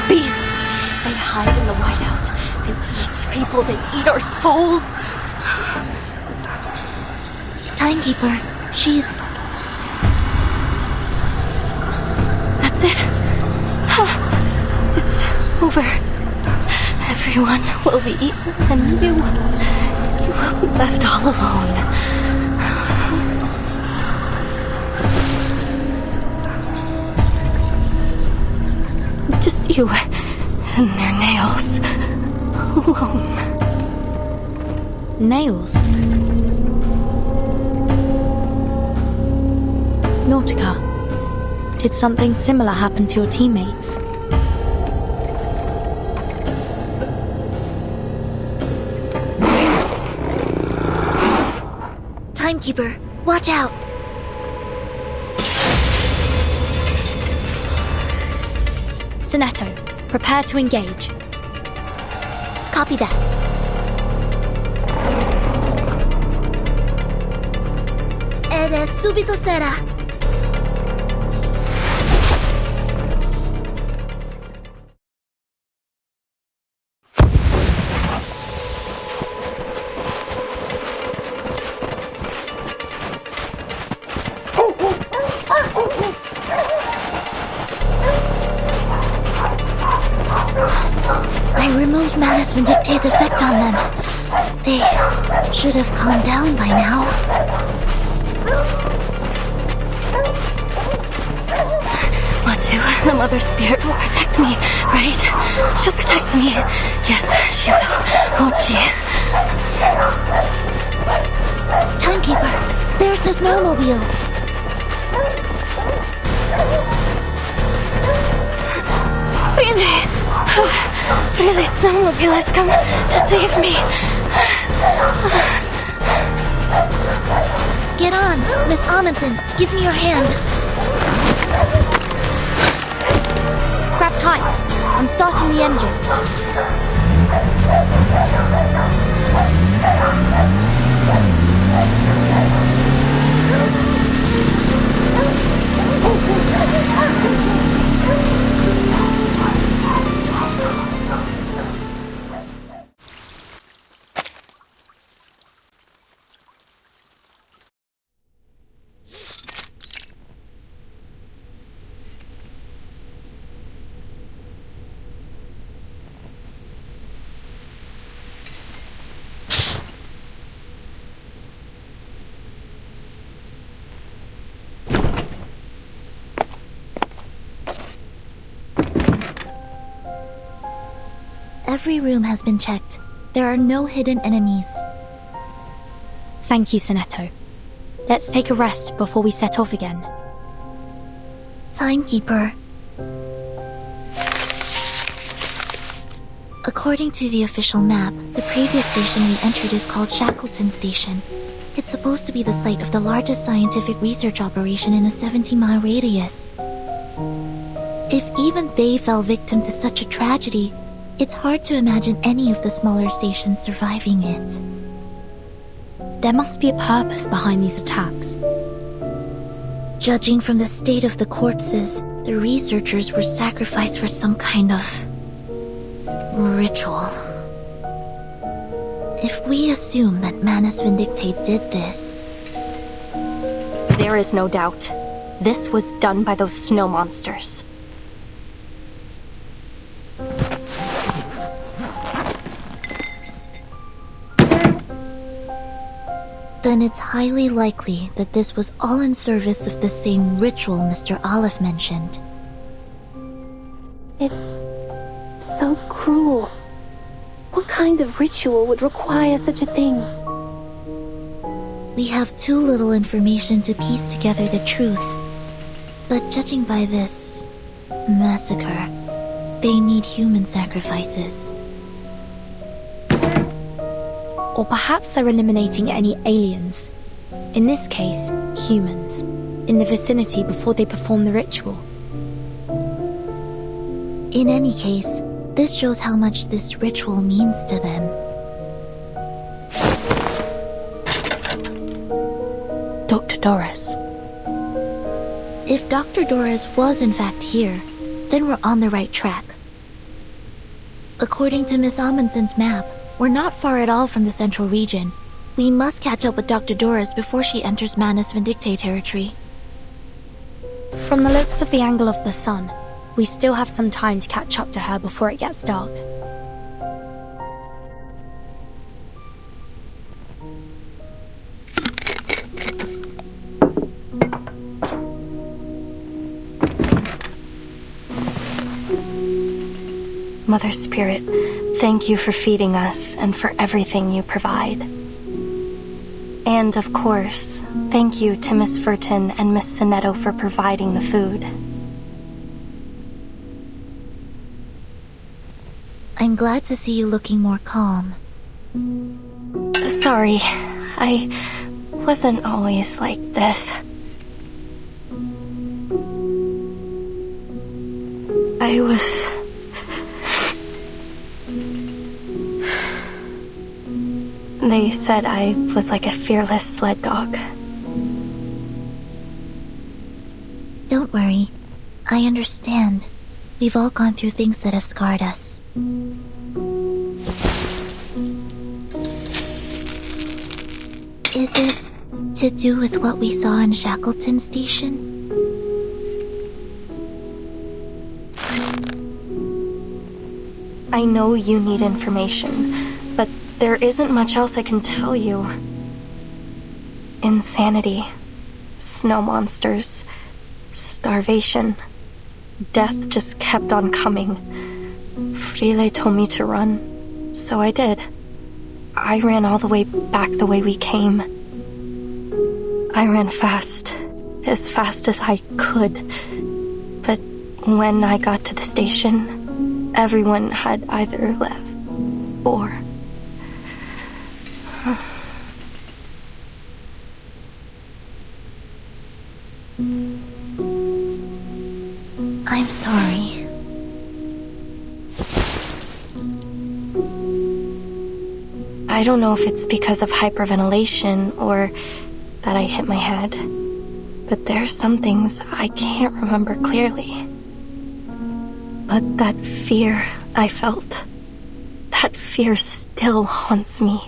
A: beasts. They hide in the whiteout. They eat people, they eat our souls.
K: Timekeeper, she's...
A: That's it. It's over. Everyone will be eaten, and you will be left all alone. Just you and their nails alone.
I: Nails? Nautica, did something similar happen to your teammates?
K: Timekeeper, watch out!
I: Sinetto, prepare to engage.
K: Copy that. Ed subito sera. Manus Vindicte's effect on them. They should have calmed down by now.
A: Matu, the Mother Spirit will protect me, right? She'll protect me. Yes, she will, won't she?
K: Timekeeper, there's the snowmobile.
A: Really, snowmobile has come to save me.
K: Get on, Miss Amundsen. Give me your hand.
I: Grab tight. I'm starting the engine.
K: Every room has been checked. There are no hidden enemies.
I: Thank you, Sinetto. Let's take a rest before we set off again.
K: Timekeeper. According to the official map, the previous station we entered is called Shackleton Station. It's supposed to be the site of the largest scientific research operation in a 70-mile radius. If even they fell victim to such a tragedy, it's hard to imagine any of the smaller stations surviving it.
I: There must be a purpose behind these attacks.
K: Judging from the state of the corpses, the researchers were sacrificed for some kind of ritual. If we assume that Manus Vindicte did this...
A: There is no doubt. This was done by those snow monsters.
K: Then it's highly likely that this was all in service of the same ritual Mr. Olive mentioned.
A: It's
N: so cruel. What kind of ritual would require such a thing?
K: We have too little information to piece together the truth. But judging by this massacre, they need human sacrifices.
I: Or perhaps they're eliminating any aliens, in this case, humans, in the vicinity before they perform the ritual.
K: In any case, this shows how much this ritual means to them.
I: Dr. Doris.
K: If Dr. Doris was in fact here, then we're on the right track. According to Miss Amundsen's map, we're not far at all from the central region. We must catch up with Dr. Doris before she enters Manus Vindictae territory.
I: From the looks of the angle of the sun, we still have some time to catch up to her before it gets dark.
A: Mother Spirit, thank you for feeding us and for everything you provide. And of course, thank you to Miss Furton and Miss Sinetto for providing the food.
K: I'm glad to see you looking more calm.
A: Sorry, I wasn't always like this. I was... They said I was like a fearless sled dog.
K: Don't worry. I understand. We've all gone through things that have scarred us. Is it to do with what we saw in Shackleton Station?
A: I know you need information, but there isn't much else I can tell you. Insanity, snow monsters, starvation. Death just kept on coming. Frile told me to run, so I did. I ran all the way back the way we came. I ran fast, as fast as I could. But when I got to the station, everyone had either left or...
K: I'm sorry.
A: I don't know if it's because of hyperventilation or that I hit my head, but there's some things I can't remember clearly. But that fear I felt, that fear still haunts me.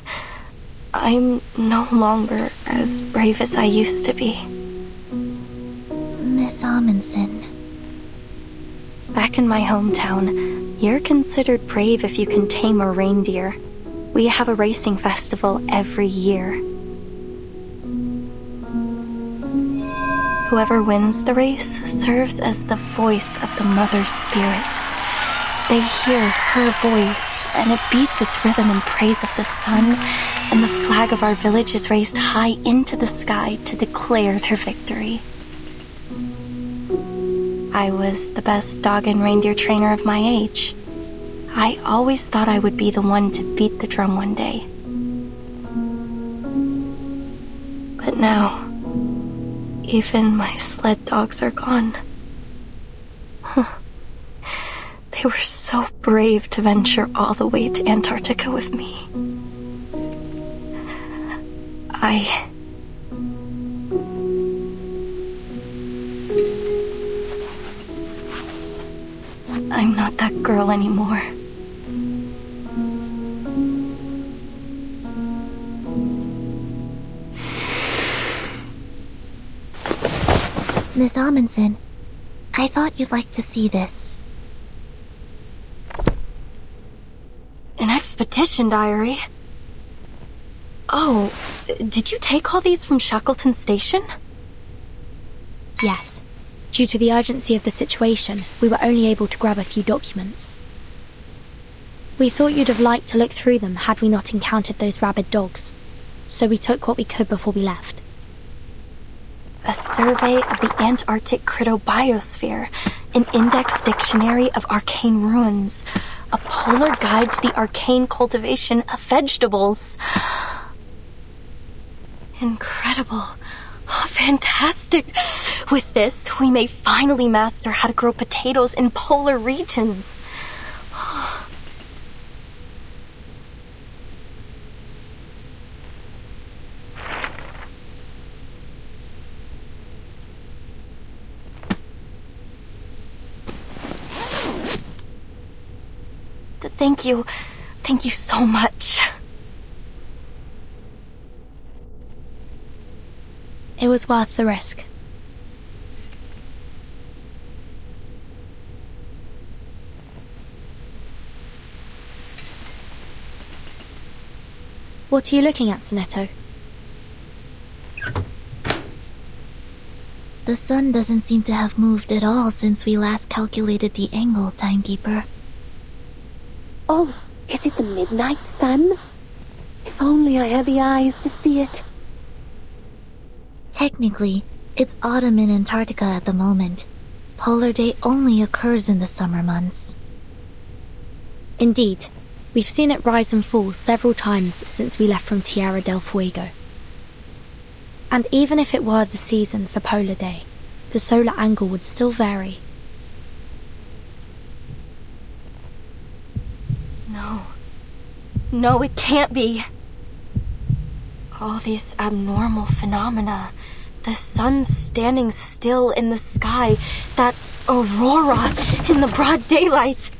A: I'm no longer as brave as I used to be.
K: Miss Amundsen.
A: Back in my hometown, you're considered brave if you can tame a reindeer. We have a racing festival every year. Whoever wins the race serves as the voice of the Mother Spirit. They hear her voice, and it beats its rhythm in praise of the sun, and the flag of our village is raised high into the sky to declare their victory. I was the best dog and reindeer trainer of my age. I always thought I would be the one to beat the drum one day. But now, even my sled dogs are gone. They were so brave to venture all the way to Antarctica with me. I'm not that girl anymore.
K: Miss Amundsen, I thought you'd like to see this.
A: An expedition diary? Oh, did you take all these from Shackleton Station?
I: Yes. Due to the urgency of the situation, we were only able to grab a few documents. We thought you'd have liked to look through them had we not encountered those rabid dogs, so we took what we could before we left.
A: A survey of the Antarctic cryptobiosphere, an index dictionary of arcane ruins, a polar guide to the arcane cultivation of vegetables. Incredible. Oh, fantastic. With this, we may finally master how to grow potatoes in polar regions. Thank you. Thank you so much.
I: It was worth the risk. What are you looking at, Sonetto?
K: The sun doesn't seem to have moved at all since we last calculated the angle, Timekeeper.
N: Oh, is it the midnight sun? If only I had the eyes to see it.
K: Technically, it's autumn in Antarctica at the moment. Polar day only occurs in the summer months.
I: Indeed, we've seen it rise and fall several times since we left from Tierra del Fuego. And even if it were the season for Polar Day, the solar angle would still vary.
A: No, it can't be. All these abnormal phenomena, the sun standing still in the sky, that aurora in the broad daylight.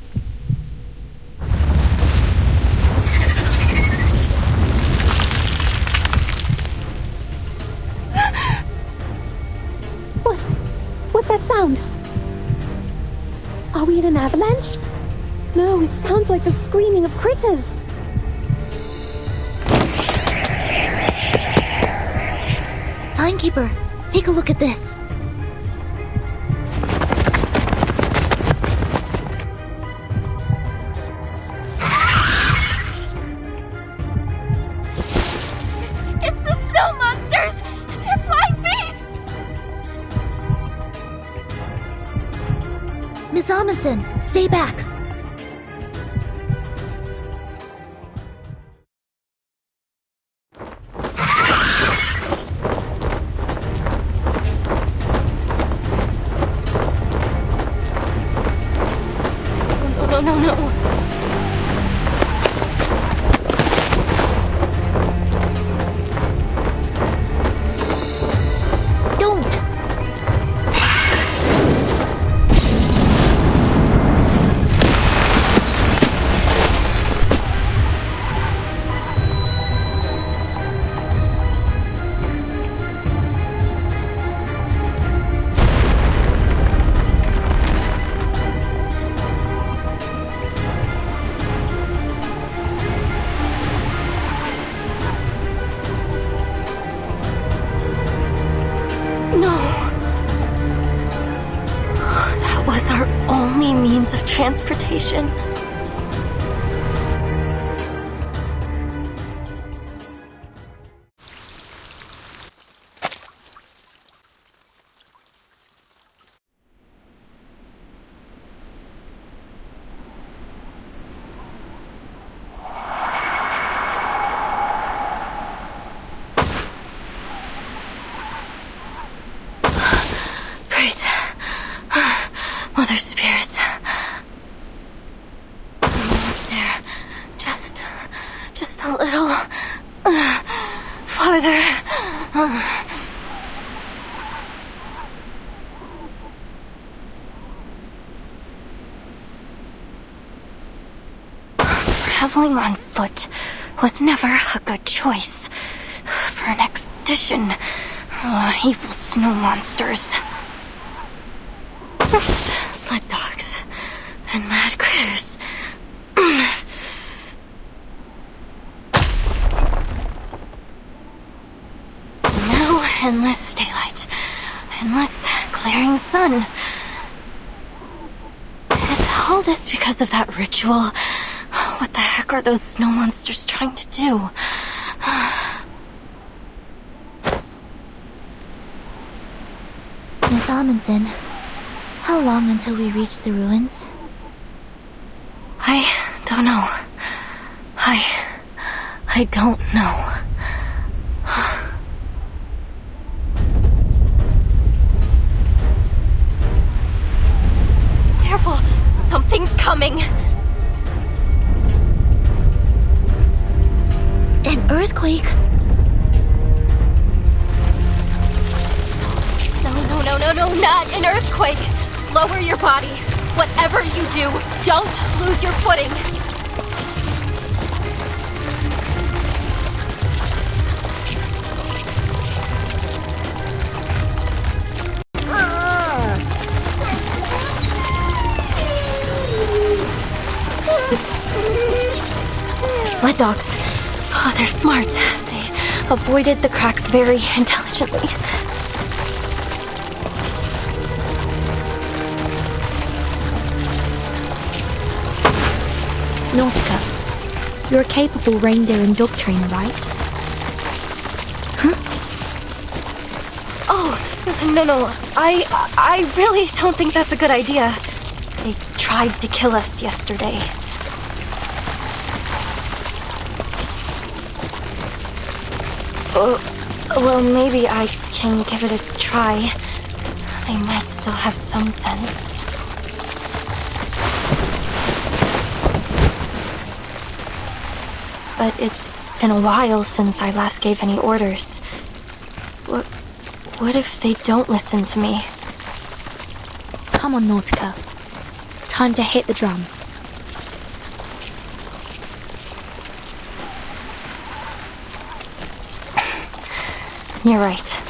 N: What's that sound? Are we in an avalanche? No, it sounds like the screaming of critters.
K: Timekeeper, take a look at this.
L: It's the snow monsters! They're flying beasts!
K: Miss Amundsen, stay back.
A: No.
K: Don't!
A: Means of transportation. Great. Mother Spirit. Just a little farther. Traveling on foot was never a good choice for an expedition. Evil snow monsters. First, sled dogs, then mad critters. Now, endless daylight, endless glaring sun. Is all this because of that ritual? What heck are those snow monsters trying to do?
K: Miss Amundsen, how long until we reach the ruins?
A: I don't know. I don't know. Careful! Something's coming!
K: An earthquake?
L: No, not an earthquake! Lower your body. Whatever you do, don't lose your footing.
A: Sled dogs. Oh, they're smart. They avoided the cracks very intelligently.
I: Nautica, you're a capable reindeer and dog trainer, right? Huh?
A: Oh, no. I really don't think that's a good idea. They tried to kill us yesterday. Well, maybe I can give it a try. They might still have some sense. But it's been a while since I last gave any orders. What if they don't listen to me?
I: Come on, Nautica. Time to hit the drum.
A: You're right.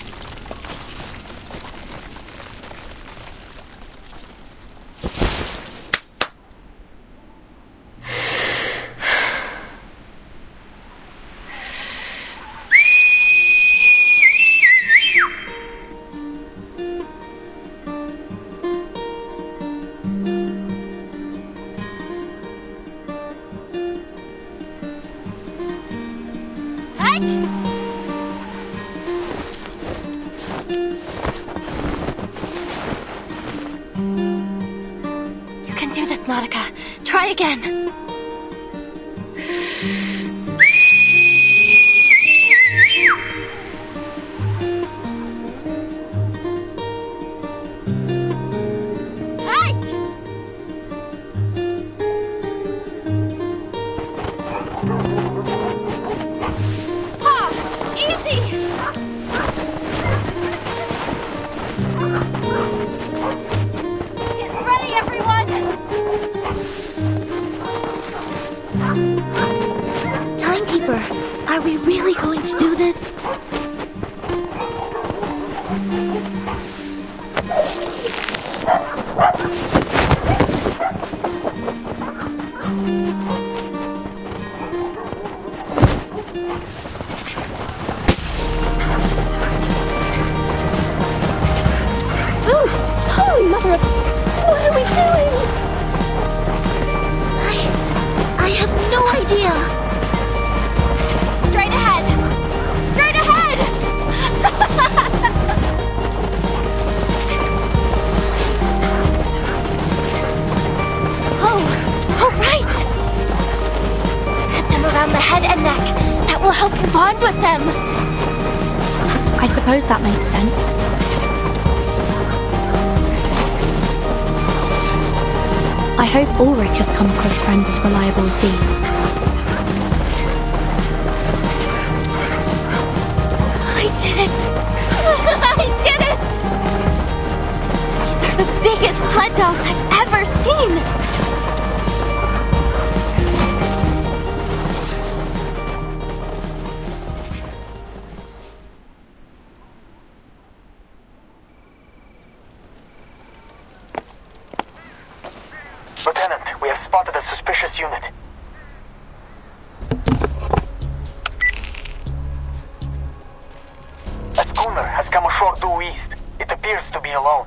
A: Nautica, try again.
K: Are we really going to do this?
N: Holy mother of... What are we doing?
K: I have no idea.
L: Straight ahead! Straight ahead!
A: Oh, all right!
L: Hit them around the head and neck. That will help you bond with them.
I: I suppose that makes sense. I hope Ulrich has come across friends as reliable as these.
L: I did it! I did it! These are the biggest sled dogs I've ever seen!
Q: Lieutenant, we have spotted a suspicious unit. A schooner has come ashore due east. It appears to be alone.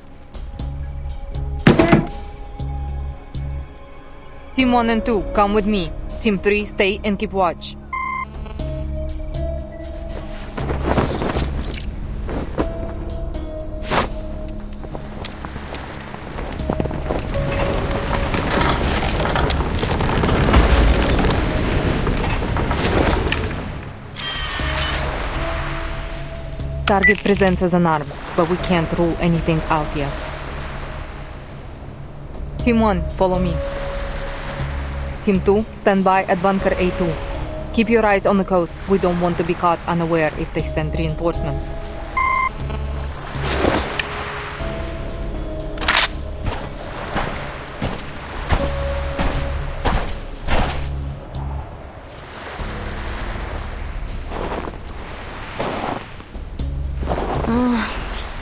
C: Team 1 and 2, come with me. Team 3, stay and keep watch. Target presents as an arm, but we can't rule anything out yet. Team 1, follow me. Team 2, stand by at bunker A2. Keep your eyes on the coast. We don't want to be caught unaware if they send reinforcements.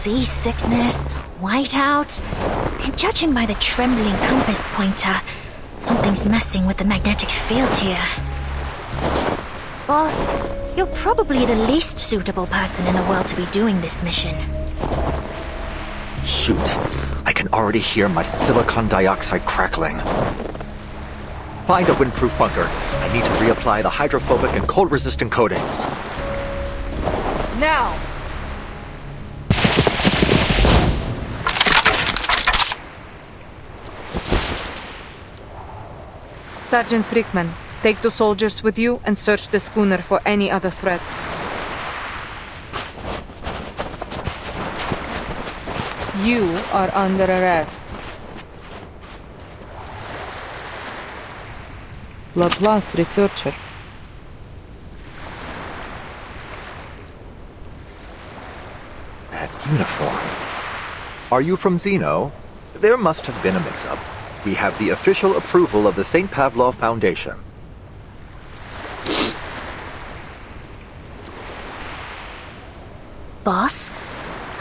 M: Seasickness, whiteout, and judging by the trembling compass pointer, something's messing with the magnetic field here. Boss, you're probably the least suitable person in the world to be doing this mission.
O: Shoot, I can already hear my silicon dioxide crackling. Find a windproof bunker. I need to reapply the hydrophobic and cold-resistant coatings.
C: Now! Sergeant Frickman, take 2 soldiers with you and search the schooner for any other threats. You are under arrest. Laplace researcher.
O: That uniform. Are you from Xeno? There must have been a mix-up. We have the official approval of the St. Pavlov Foundation.
M: Boss,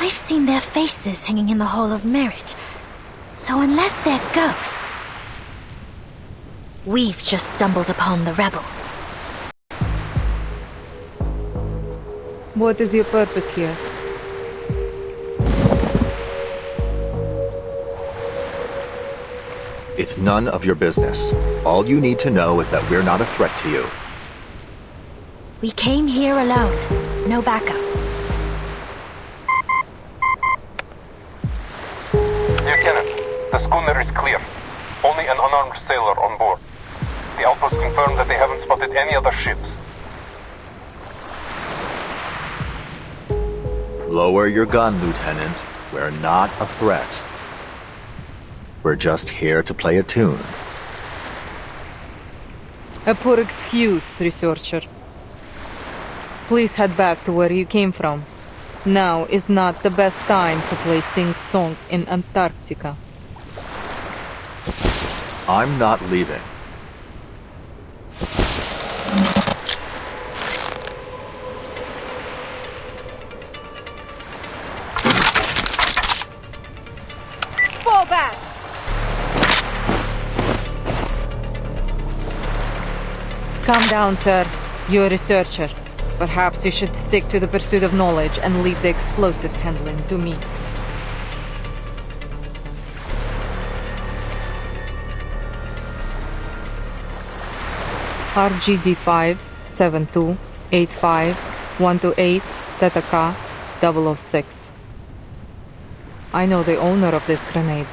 M: I've seen their faces hanging in the Hall of Merit. So unless they're ghosts, we've just stumbled upon the rebels.
C: What is your purpose here?
O: It's none of your business. All you need to know is that we're not a threat to you.
M: We came here alone. No backup.
Q: Lieutenant, the schooner is clear. Only an unarmed sailor on board. The outpost confirmed that they haven't spotted any other ships.
O: Lower your gun, Lieutenant. We're not a threat. We're just here to play a tune.
C: A poor excuse, researcher. Please head back to where you came from. Now is not the best time to play sing-song in Antarctica.
O: I'm not leaving.
C: Fall back! Calm down, sir. You're a researcher. Perhaps you should stick to the pursuit of knowledge and leave the explosives handling to me. RGD5 72 85 128 Theta K 006. I know the owner of this grenade.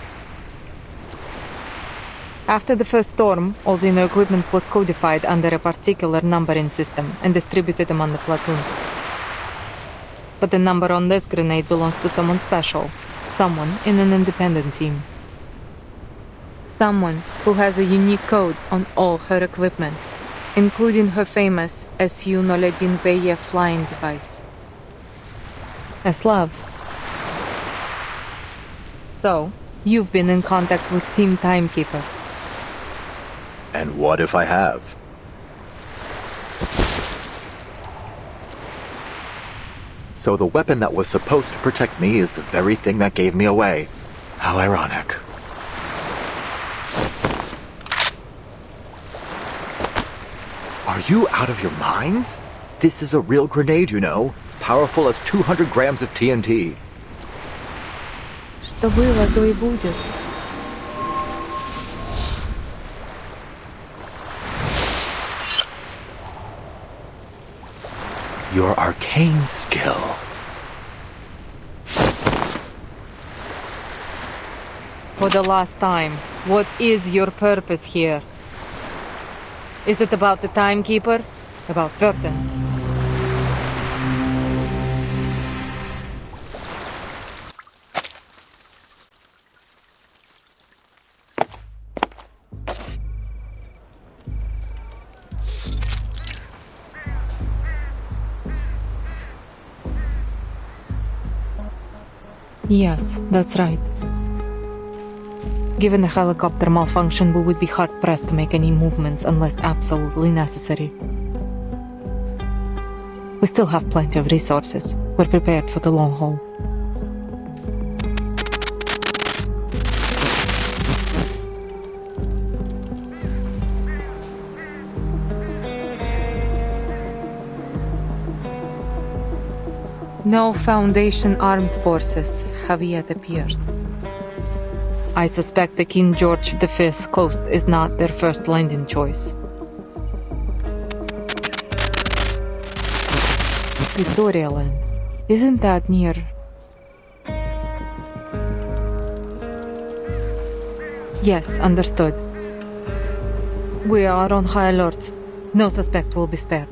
C: After the first storm, all Xeno equipment was codified under a particular numbering system and distributed among the platoons. But the number on this grenade belongs to someone special, someone in an independent team. Someone who has a unique code on all her equipment, including her famous SU-01 flying device. A Slav. So, you've been in contact with Team Timekeeper.
O: And what if I have? So the weapon that was supposed to protect me is the very thing that gave me away. How ironic. Are you out of your minds? This is a real grenade, you know. Powerful as 200 grams of TNT.
C: Что было, то и будет.
O: your arcane skill.
C: For the last time, what is your purpose here? Is it about the timekeeper? About Verden? Yes, that's right. Given the helicopter malfunction, we would be hard-pressed to make any movements unless absolutely necessary. We still have plenty of resources. We're prepared for the long haul. No Foundation armed forces have yet appeared. I suspect the King George V coast is not their first landing choice. Victoria Land. Isn't that near? Yes, understood. We are on high alert. No suspect will be spared.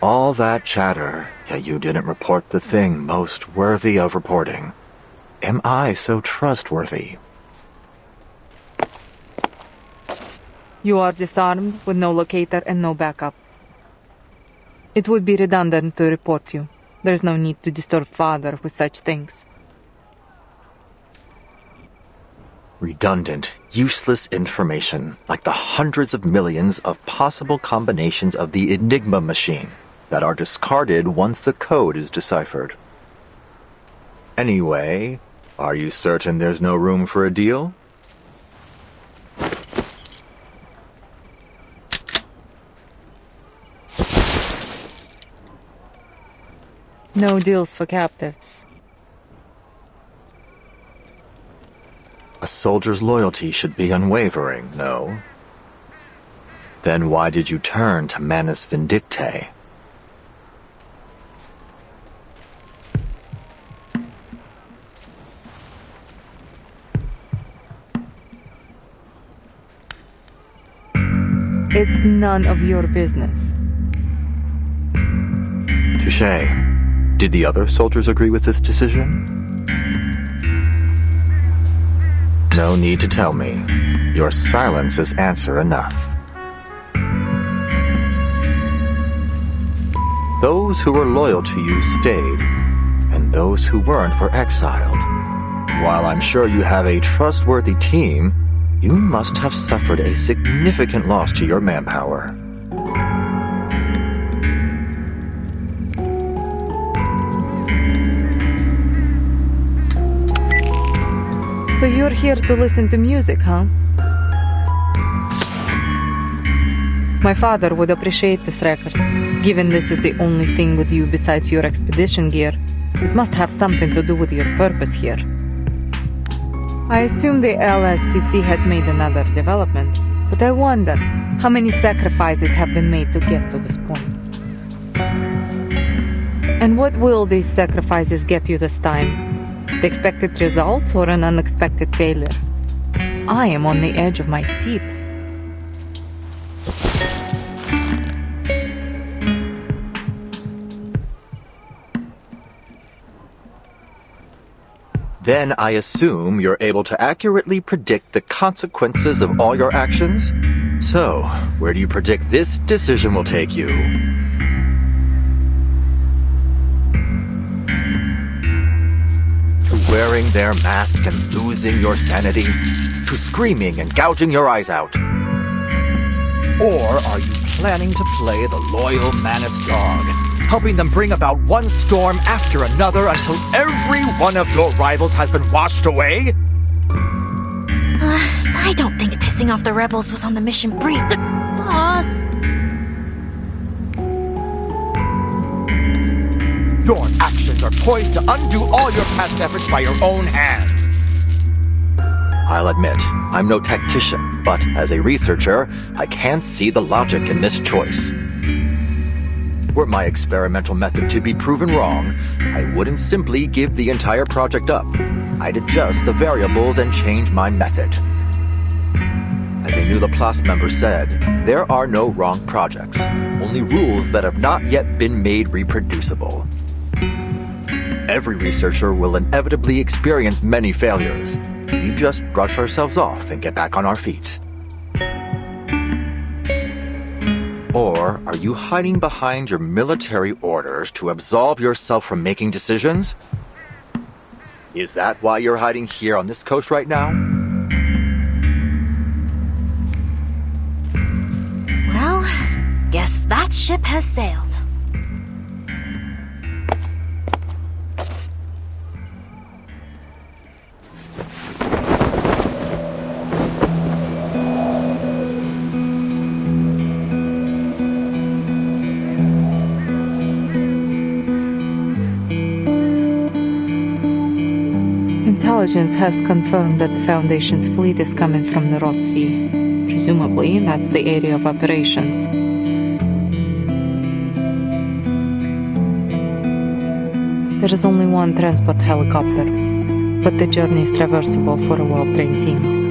O: All that chatter, yet you didn't report the thing most worthy of reporting. Am I so trustworthy?
C: You are disarmed with no locator and no backup. It would be redundant to report you. There's no need to disturb Father with such things.
O: Redundant, useless information, like the hundreds of millions of possible combinations of the Enigma machine that are discarded once the code is deciphered. Anyway, are you certain there's no room for a deal?
C: No deals for captives.
O: A soldier's loyalty should be unwavering, no? Then why did you turn to Manus Vindictae?
C: It's none of your business.
O: Touché. Did the other soldiers agree with this decision? No need to tell me. Your silence is answer enough. Those who were loyal to you stayed, and those who weren't were exiled. While I'm sure you have a trustworthy team, you must have suffered a significant loss to your manpower.
C: So you're here to listen to music, huh? My father would appreciate this record. Given this is the only thing with you besides your expedition gear, it must have something to do with your purpose here. I assume the LSCC has made another development, but I wonder how many sacrifices have been made to get to this point. And what will these sacrifices get you this time? The expected results or an unexpected failure? I am on the edge of my seat.
O: Then I assume you're able to accurately predict the consequences of all your actions? So, where do you predict this decision will take you? To wearing their mask and losing your sanity? To screaming and gouging your eyes out? Or are you planning to play the loyal Manus dog, helping them bring about one storm after another until every one of your rivals has been washed away?
K: By
I: I don't think pissing off the rebels was on the mission brief. Boss!
O: Your actions are poised to undo all your past efforts by your own hand. I'll admit, I'm no tactician, but as a researcher, I can't see the logic in this choice. Were my experimental method to be proven wrong, I wouldn't simply give the entire project up. I'd adjust the variables and change my method. As a new Laplace member said, there are no wrong projects, only rules that have not yet been made reproducible. Every researcher will inevitably experience many failures. We just brush ourselves off and get back on our feet. Or are you hiding behind your military orders to absolve yourself from making decisions? Is that why you're hiding here on this coast right now?
I: Well, guess that ship has sailed.
C: Intelligence has confirmed that the Foundation's fleet is coming from the Ross Sea. Presumably, that's the area of operations. There is only one transport helicopter, but the journey is traversable for a well-trained team.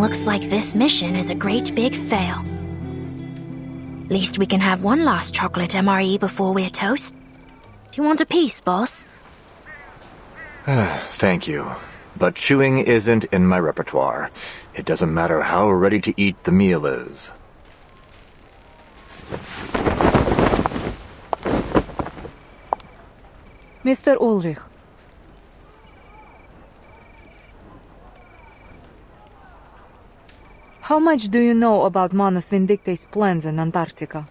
I: Looks like this mission is a great big fail. Least we can have one last chocolate MRE before we're toast. Do you want a piece, boss?
O: Thank you. But chewing isn't in my repertoire. It doesn't matter how ready to eat the meal is.
C: Mr. Ulrich. How much do you know about Manus Vindicte's plans in Antarctica?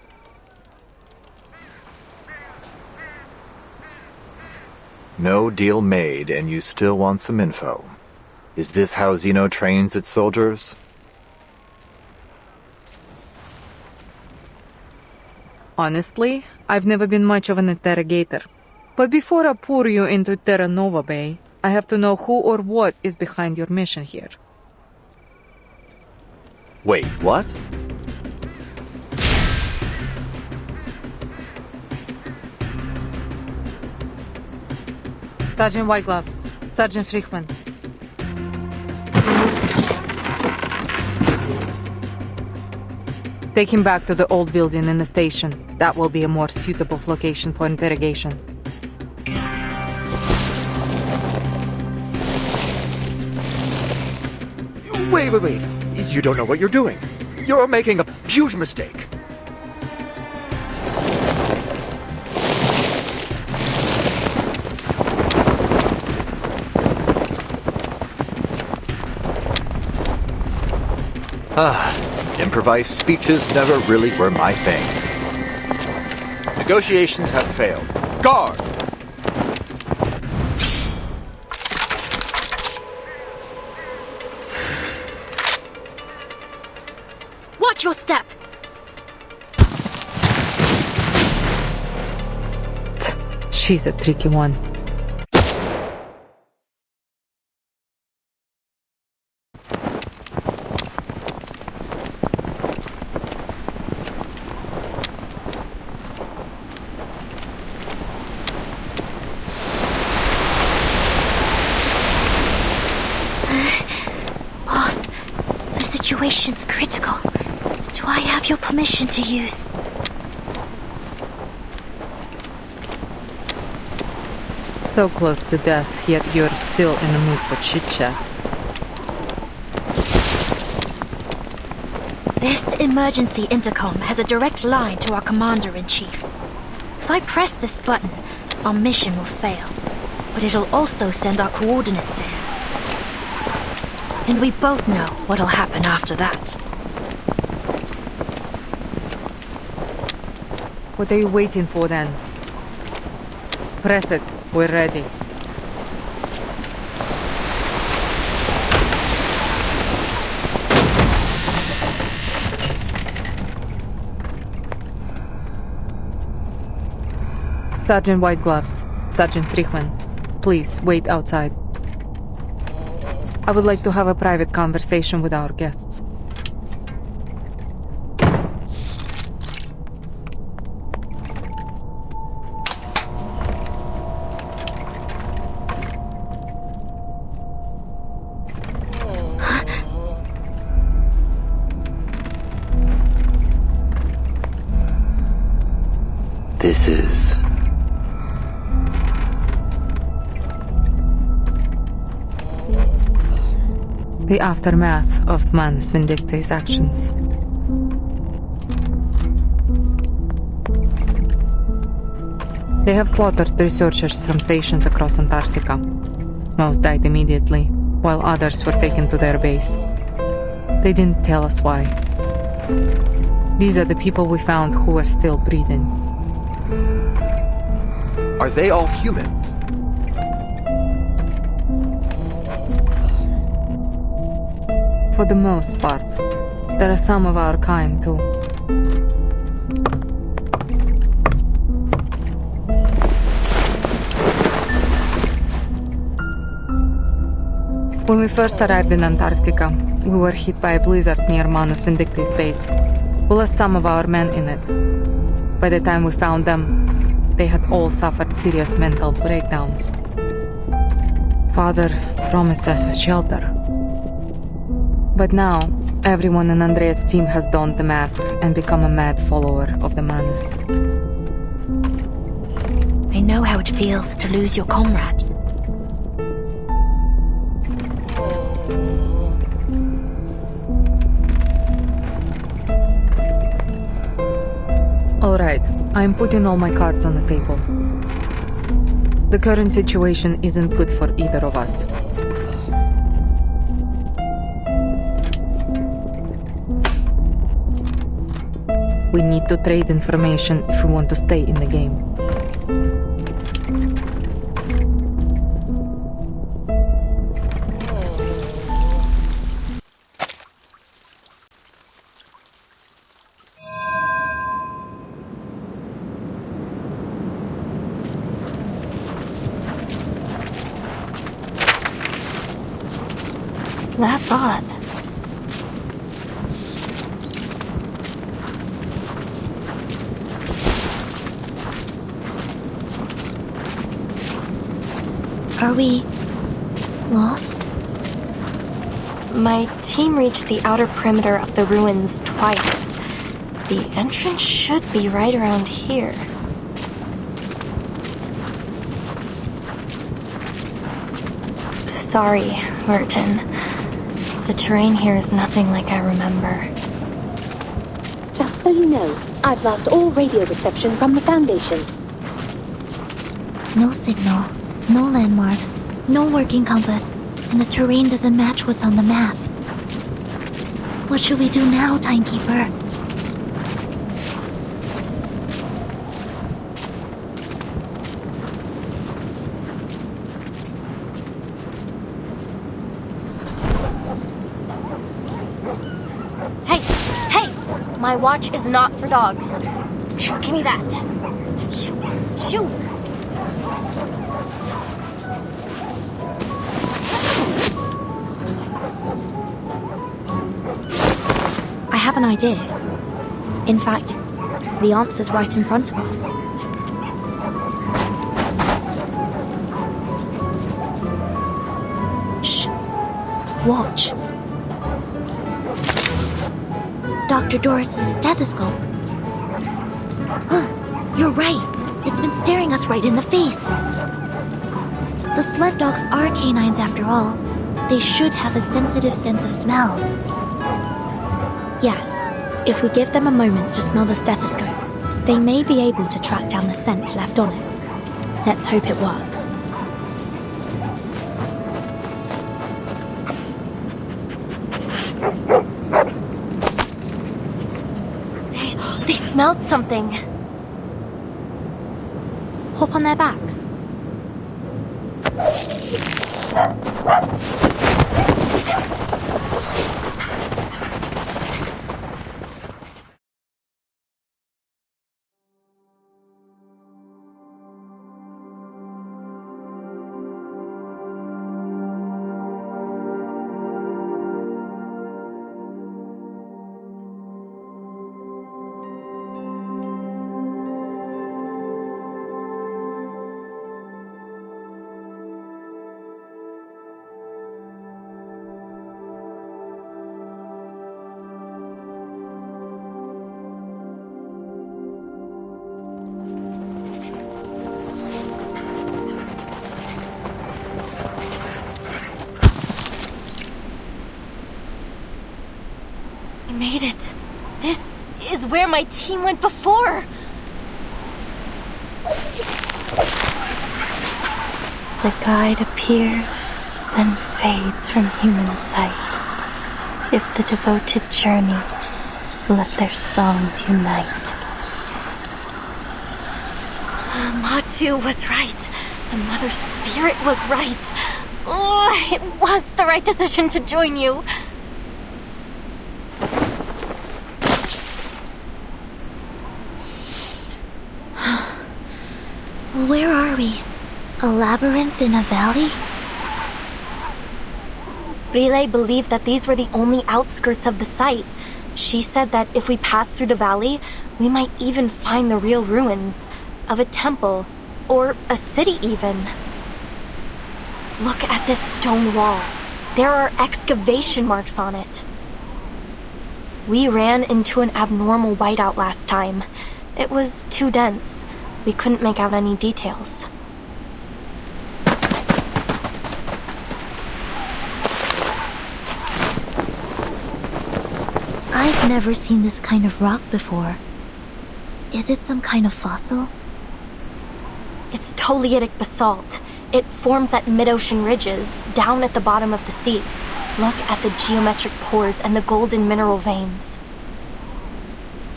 O: No deal made, and you still want some info. Is this how Zeno trains its soldiers?
C: Honestly, I've never been much of an interrogator. But before I pour you into Terra Nova Bay, I have to know who or what is behind your mission here.
O: Wait, what?
C: Sergeant Whitegloves, Sergeant Frichman. Take him back to the old building in the station. That will be a more suitable location for interrogation.
O: Wait. You don't know what you're doing. You're making a huge mistake. Improvised speeches never really were my thing. Negotiations have failed. Guard!
I: Watch your step!
C: She's a tricky one.
I: Boss, the situation's critical. Do I have your permission to use?
C: So close to death, yet you're still in the mood for chit-chat.
I: This emergency intercom has a direct line to our commander-in-chief. If I press this button, our mission will fail.
M: but it'll also send our coordinates to him. And we both know what'll happen after that.
C: What are you waiting for then? Press it. We're ready. Sergeant White Gloves, Sergeant Frichman, please wait outside. I would like to have a private conversation with our guests.
O: This is...
C: the aftermath of Manus Vindictae's actions. They have slaughtered researchers from stations across Antarctica. Most died immediately, while others were taken to their base. They didn't tell us why. These are the people we found who were still breathing.
O: Are they all humans?
C: For the most part. There are some of our kind, too. When we first arrived in Antarctica, we were hit by a blizzard near Manus Vindictae's base. We lost some of our men in it. By the time we found them, they had all suffered serious mental breakdowns. Father promised us a shelter. But now, everyone in Andrea's team has donned the mask and become a mad follower of the Manus.
M: I know how it feels to lose your comrades.
C: All right, I'm putting all my cards on the table. The current situation isn't good for either of us. We need to trade information if we want to stay in the game.
A: That's odd.
M: Are we lost?
A: My team reached the outer perimeter of the ruins twice. The entrance should be right around here. Sorry, Merton. The terrain here is nothing like I remember.
N: Just so you know, I've lost all radio reception from the Foundation.
K: No signal, no landmarks, no working compass, and the terrain doesn't match what's on the map. What should we do now, Timekeeper?
A: My watch is not for dogs. Give me that. Shoo. Shoo.
I: I have an idea. In fact, the answer's right in front of us.
K: Shh. Watch. Dr. Doris's stethoscope. You're right. It's been staring us right in the face. The sled dogs are canines after all. They should have a sensitive sense of smell.
I: Yes, if we give them a moment to smell the stethoscope, they may be able to track down the scent left on it. Let's hope it works.
L: smelled something.
I: Hop on their backs.
L: We made it. This is where my team went before.
A: The guide appears, then fades from human sight. If the devoted journey, let their songs unite.
L: Matu was right. The Mother Spirit was right. Oh, it was the right decision to join you.
K: Where are we? A labyrinth in a valley?
L: Relay believed that these were the only outskirts of the site. She said that if we passed through the valley, we might even find the real ruins of a temple, or a city even. Look at this stone wall. There are excavation marks on it. We ran into an abnormal whiteout last time. It was too dense. We couldn't make out any details.
K: I've never seen this kind of rock before. Is it some kind of fossil?
L: It's Toliitic basalt. It forms at mid-ocean ridges, down at the bottom of the sea. Look at the geometric pores and the golden mineral veins.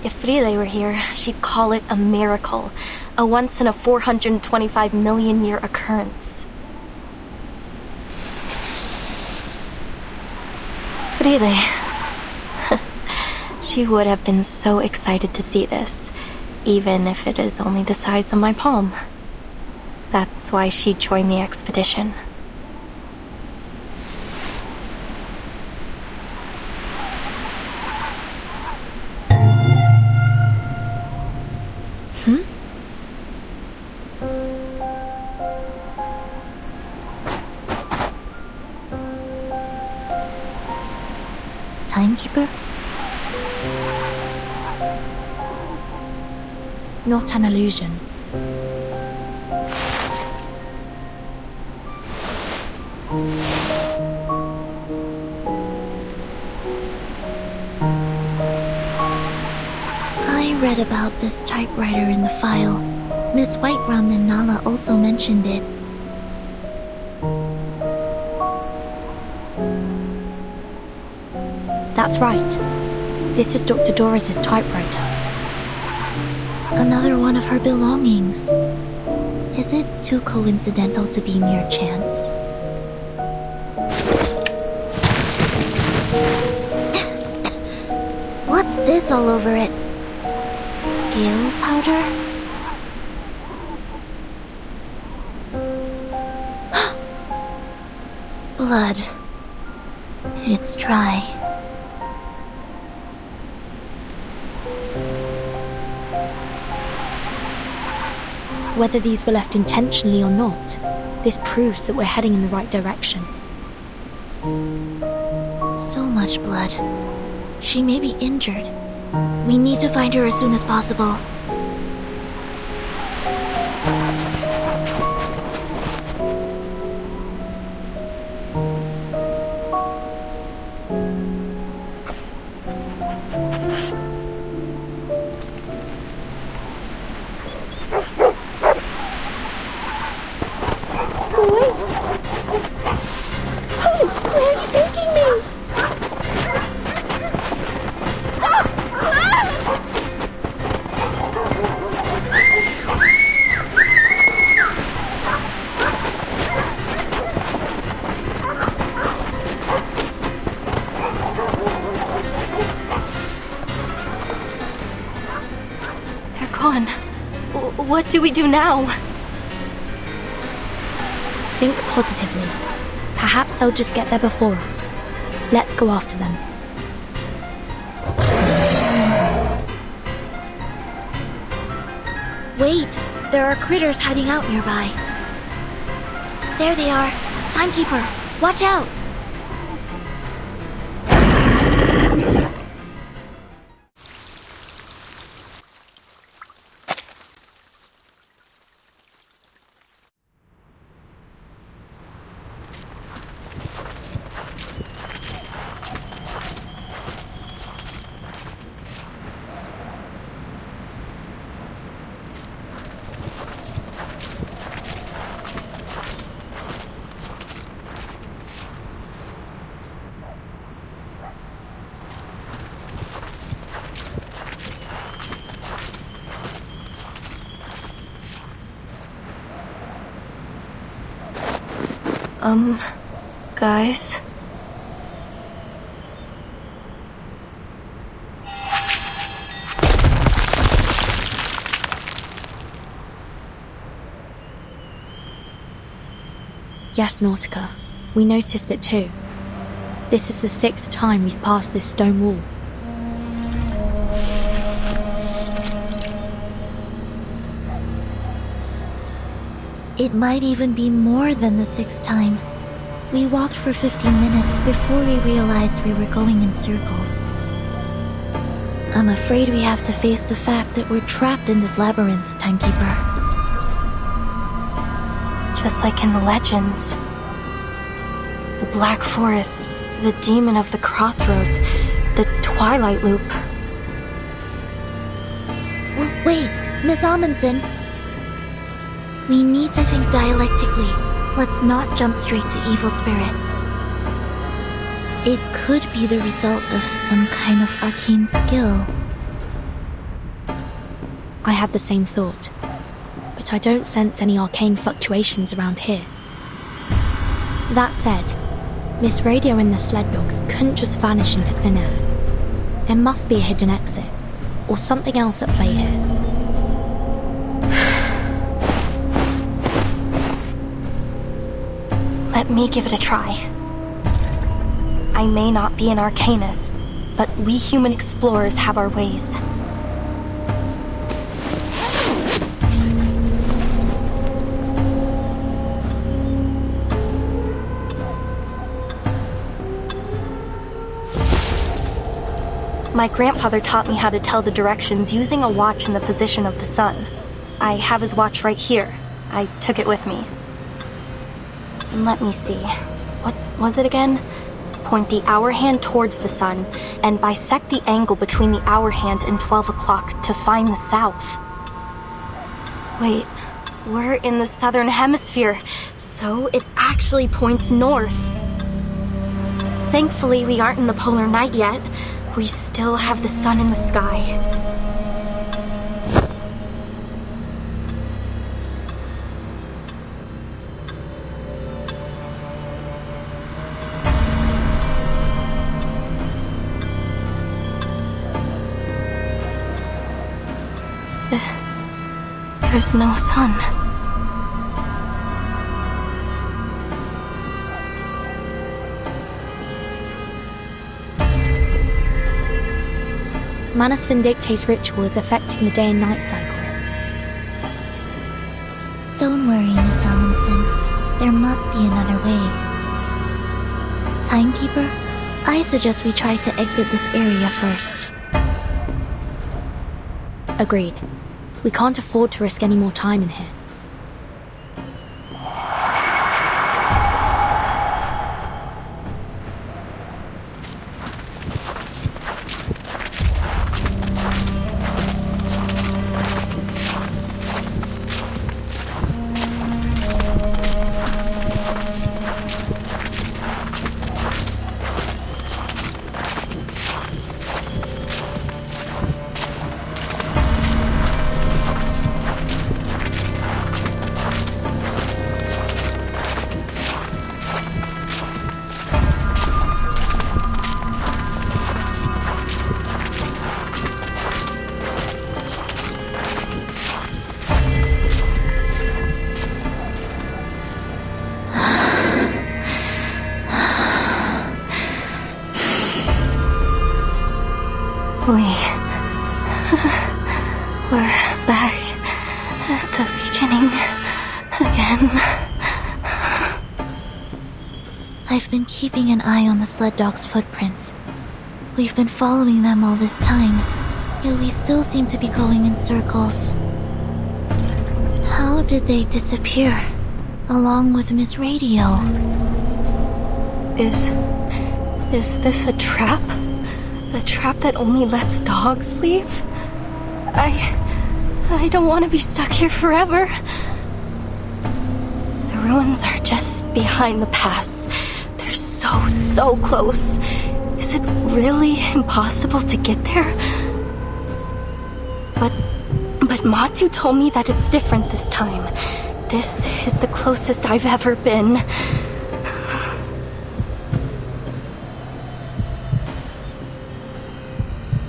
L: If Frile were here, she'd call it a miracle. A once in a 425 million year occurrence. Frile. She would have been so excited to see this, even if it is only the size of my palm. That's why she joined the expedition.
K: Timekeeper?
I: Not an illusion.
K: I read about this typewriter in the file. Miss Whiterum and Nala also mentioned it.
I: That's right. This is Dr. Doris's typewriter.
K: Another one of her belongings. Is it too coincidental to be mere chance? What's this all over it? Scale powder? Blood. It's dry.
I: Whether these were left intentionally or not, this proves that we're heading in the right direction.
K: So much blood. She may be injured. We need to find her as soon as possible.
L: What do we do now?
I: Think positively. Perhaps they'll just get there before us. Let's go after them.
K: Wait! There are critters hiding out nearby. There they are. Timekeeper, watch out!
L: Guys?
I: Yes, Nautica. We noticed it too. This is the 6th time we've passed this stone wall.
K: It might even be more than the 6th time. We walked for 15 minutes before we realized we were going in circles. I'm afraid we have to face the fact that we're trapped in this labyrinth, Timekeeper.
L: Just like in the legends. The Black Forest, the Demon of the Crossroads, the Twilight Loop.
K: Wait, Miss Amundsen. We need to think dialectically. Let's not jump straight to evil spirits. It could be the result of some kind of arcane skill.
I: I had the same thought, but I don't sense any arcane fluctuations around here. That said, Miss Radio and the sled dogs couldn't just vanish into thin air. There must be a hidden exit, or something else at play here.
L: Let me give it a try. I may not be an arcanist, but we human explorers have our ways. My grandfather taught me how to tell the directions using a watch in the position of the sun. I have his watch right here. I took it with me. Let me see. What was it again? Point the hour hand towards the sun and bisect the angle between the hour hand and 12 o'clock to find the south. Wait, we're in the southern hemisphere, so it actually points north. Thankfully, we aren't in the polar night yet. We still have the sun in the sky. There's no sun.
I: Manus Vindictae's ritual is affecting the day and night cycle.
K: Don't worry, Miss Amundsen. There must be another way. Timekeeper, I suggest we try to exit this area first.
I: Agreed. We can't afford to risk any more time in here.
A: We're back at the beginning again.
K: I've been keeping an eye on the sled dog's footprints. We've been following them all this time, yet we still seem to be going in circles. How did they disappear, along with Miss Radio?
A: Is this a trap? A trap that only lets dogs leave? I don't want to be stuck here forever. The ruins are just behind the pass. They're so close. Is it really impossible to get there? But Matu told me that it's different this time. This is the closest I've ever been.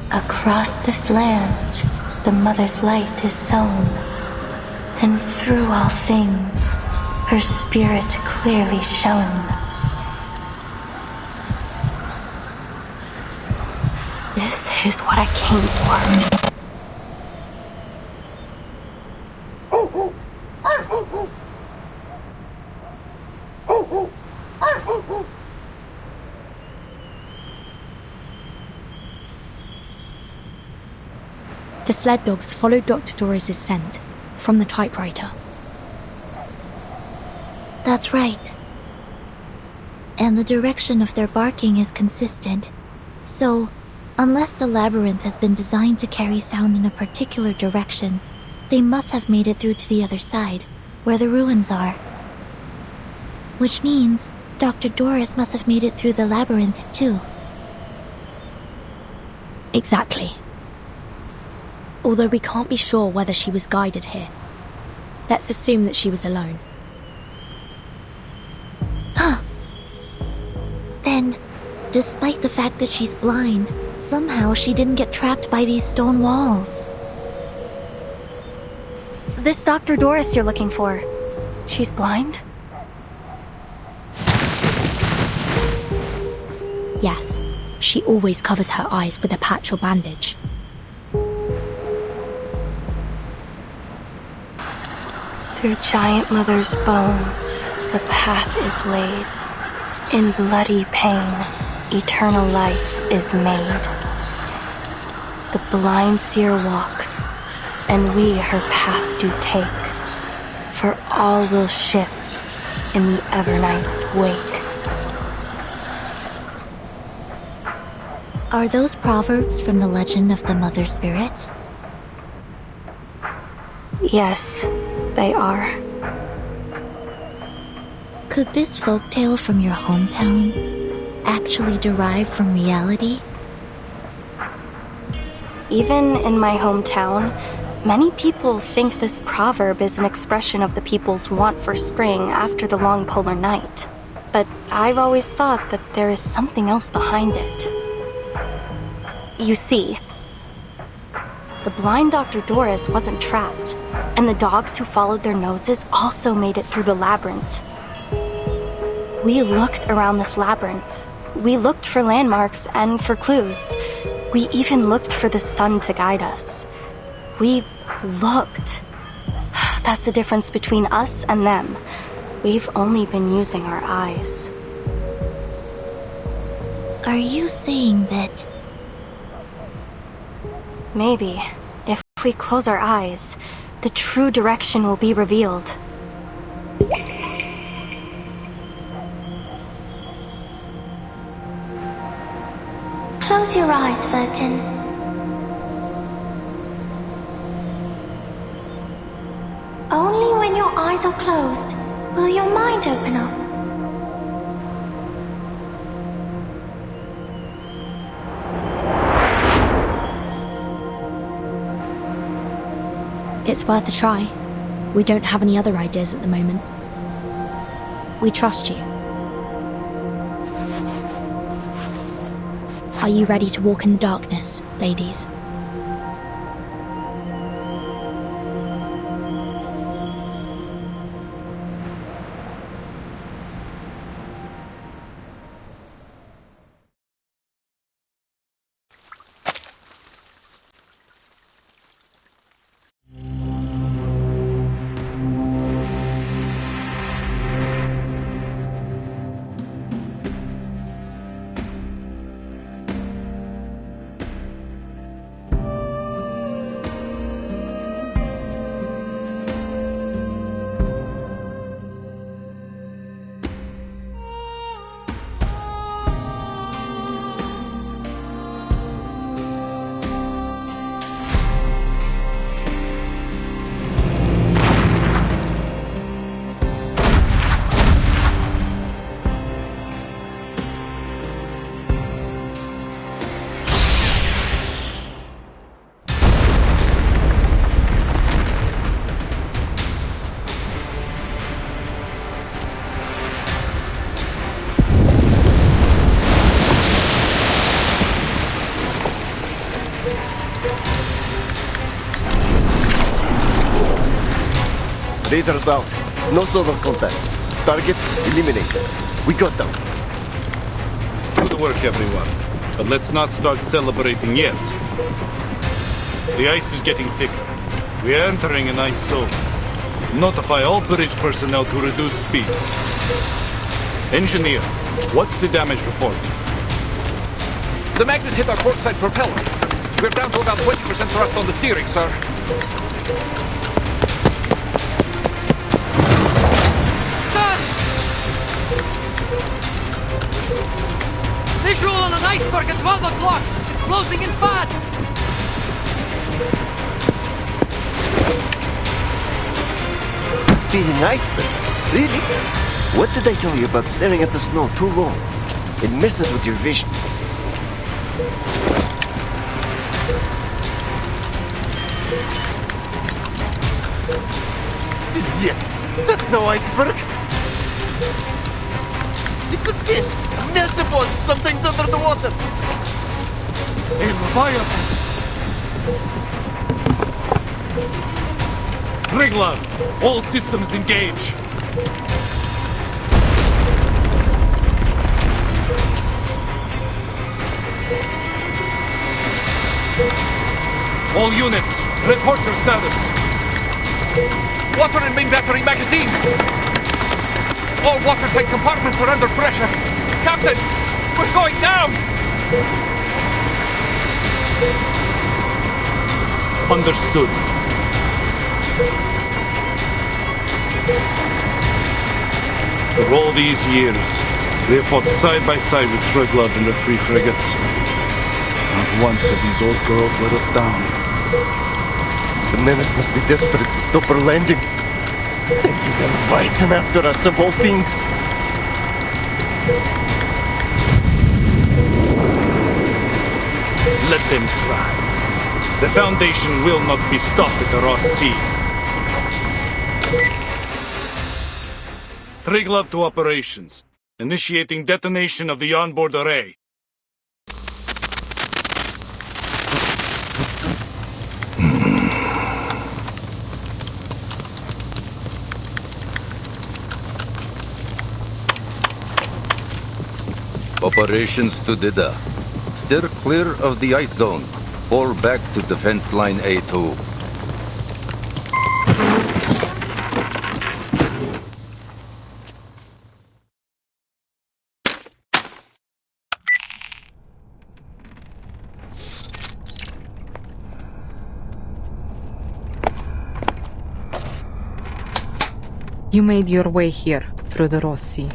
A: Across this land, the Mother's light is sown, and through all things, her spirit clearly shone. This is what I came for.
I: The sled dogs followed Dr. Doris's scent from the typewriter.
K: That's right. And the direction of their barking is consistent. So, unless the labyrinth has been designed to carry sound in a particular direction, they must have made it through to the other side, where the ruins are. Which means Dr. Doris must have made it through the labyrinth too.
I: Exactly. Although we can't be sure whether she was guided here. Let's assume that she was alone.
K: Then, despite the fact that she's blind, somehow she didn't get trapped by these stone walls.
A: This Dr. Doris you're looking for, she's blind?
I: Yes, she always covers her eyes with a patch or bandage.
A: Through Giant Mother's bones, the path is laid. In bloody pain, eternal life is made. The blind seer walks, and we her path do take. For all will shift in the Evernight's wake.
K: Are those proverbs from the legend of the Mother Spirit?
A: Yes, they are.
K: Could this folktale from your hometown actually derive from reality?
A: Even in my hometown, many people think this proverb is an expression of the people's want for spring after the long polar night. But I've always thought that there is something else behind it. You see, the blind Dr. Doris wasn't trapped, and the dogs who followed their noses also made it through the labyrinth. We looked around this labyrinth. We looked for landmarks and for clues. We even looked for the sun to guide us. We looked. That's the difference between us and them. We've only been using our eyes.
K: Are you saying that...
A: Maybe, if we close our eyes, the true direction will be revealed.
M: Close your eyes, Vertin. Only when your eyes are closed will your mind open up.
I: It's worth a try. We don't have any other ideas at the moment. We trust you. Are you ready to walk in the darkness, ladies?
R: Raiders out. No sonar contact. Targets eliminated. We got them.
S: Good work, everyone. But let's not start celebrating yet. The ice is getting thicker. We are entering an ice zone. Notify all bridge personnel to reduce speed. Engineer, what's the damage report?
J: The Magnus hit our portside propeller. We're down to about 20% thrust on the steering, sir.
B: Visual on an iceberg at 12 o'clock! It's closing in fast!
R: Speeding iceberg? Really? What did I tell you about staring at the snow too long? It messes with your vision. Idiots! That's no iceberg! It's a fin! A massive one! Something's under the water!
S: A Leviathan! Triglav, all systems engage! All units, report your status.
J: Water in main battery magazine! All watertight compartments are under pressure. Captain, we're going down!
S: Understood. For all these years, we have fought side by side with Triglav and the 3 frigates. Not once have these old girls let us down.
R: The menace must be desperate to stop our landing. Sending them fighting after us of all things.
S: Let them try. The Foundation will not be stopped at the Ross Sea. Triglav to operations. Initiating detonation of the onboard array.
T: Operations to Dida. Steer clear of the ice zone. Fall back to defense line A2.
C: You made your way here, through the Ross Sea.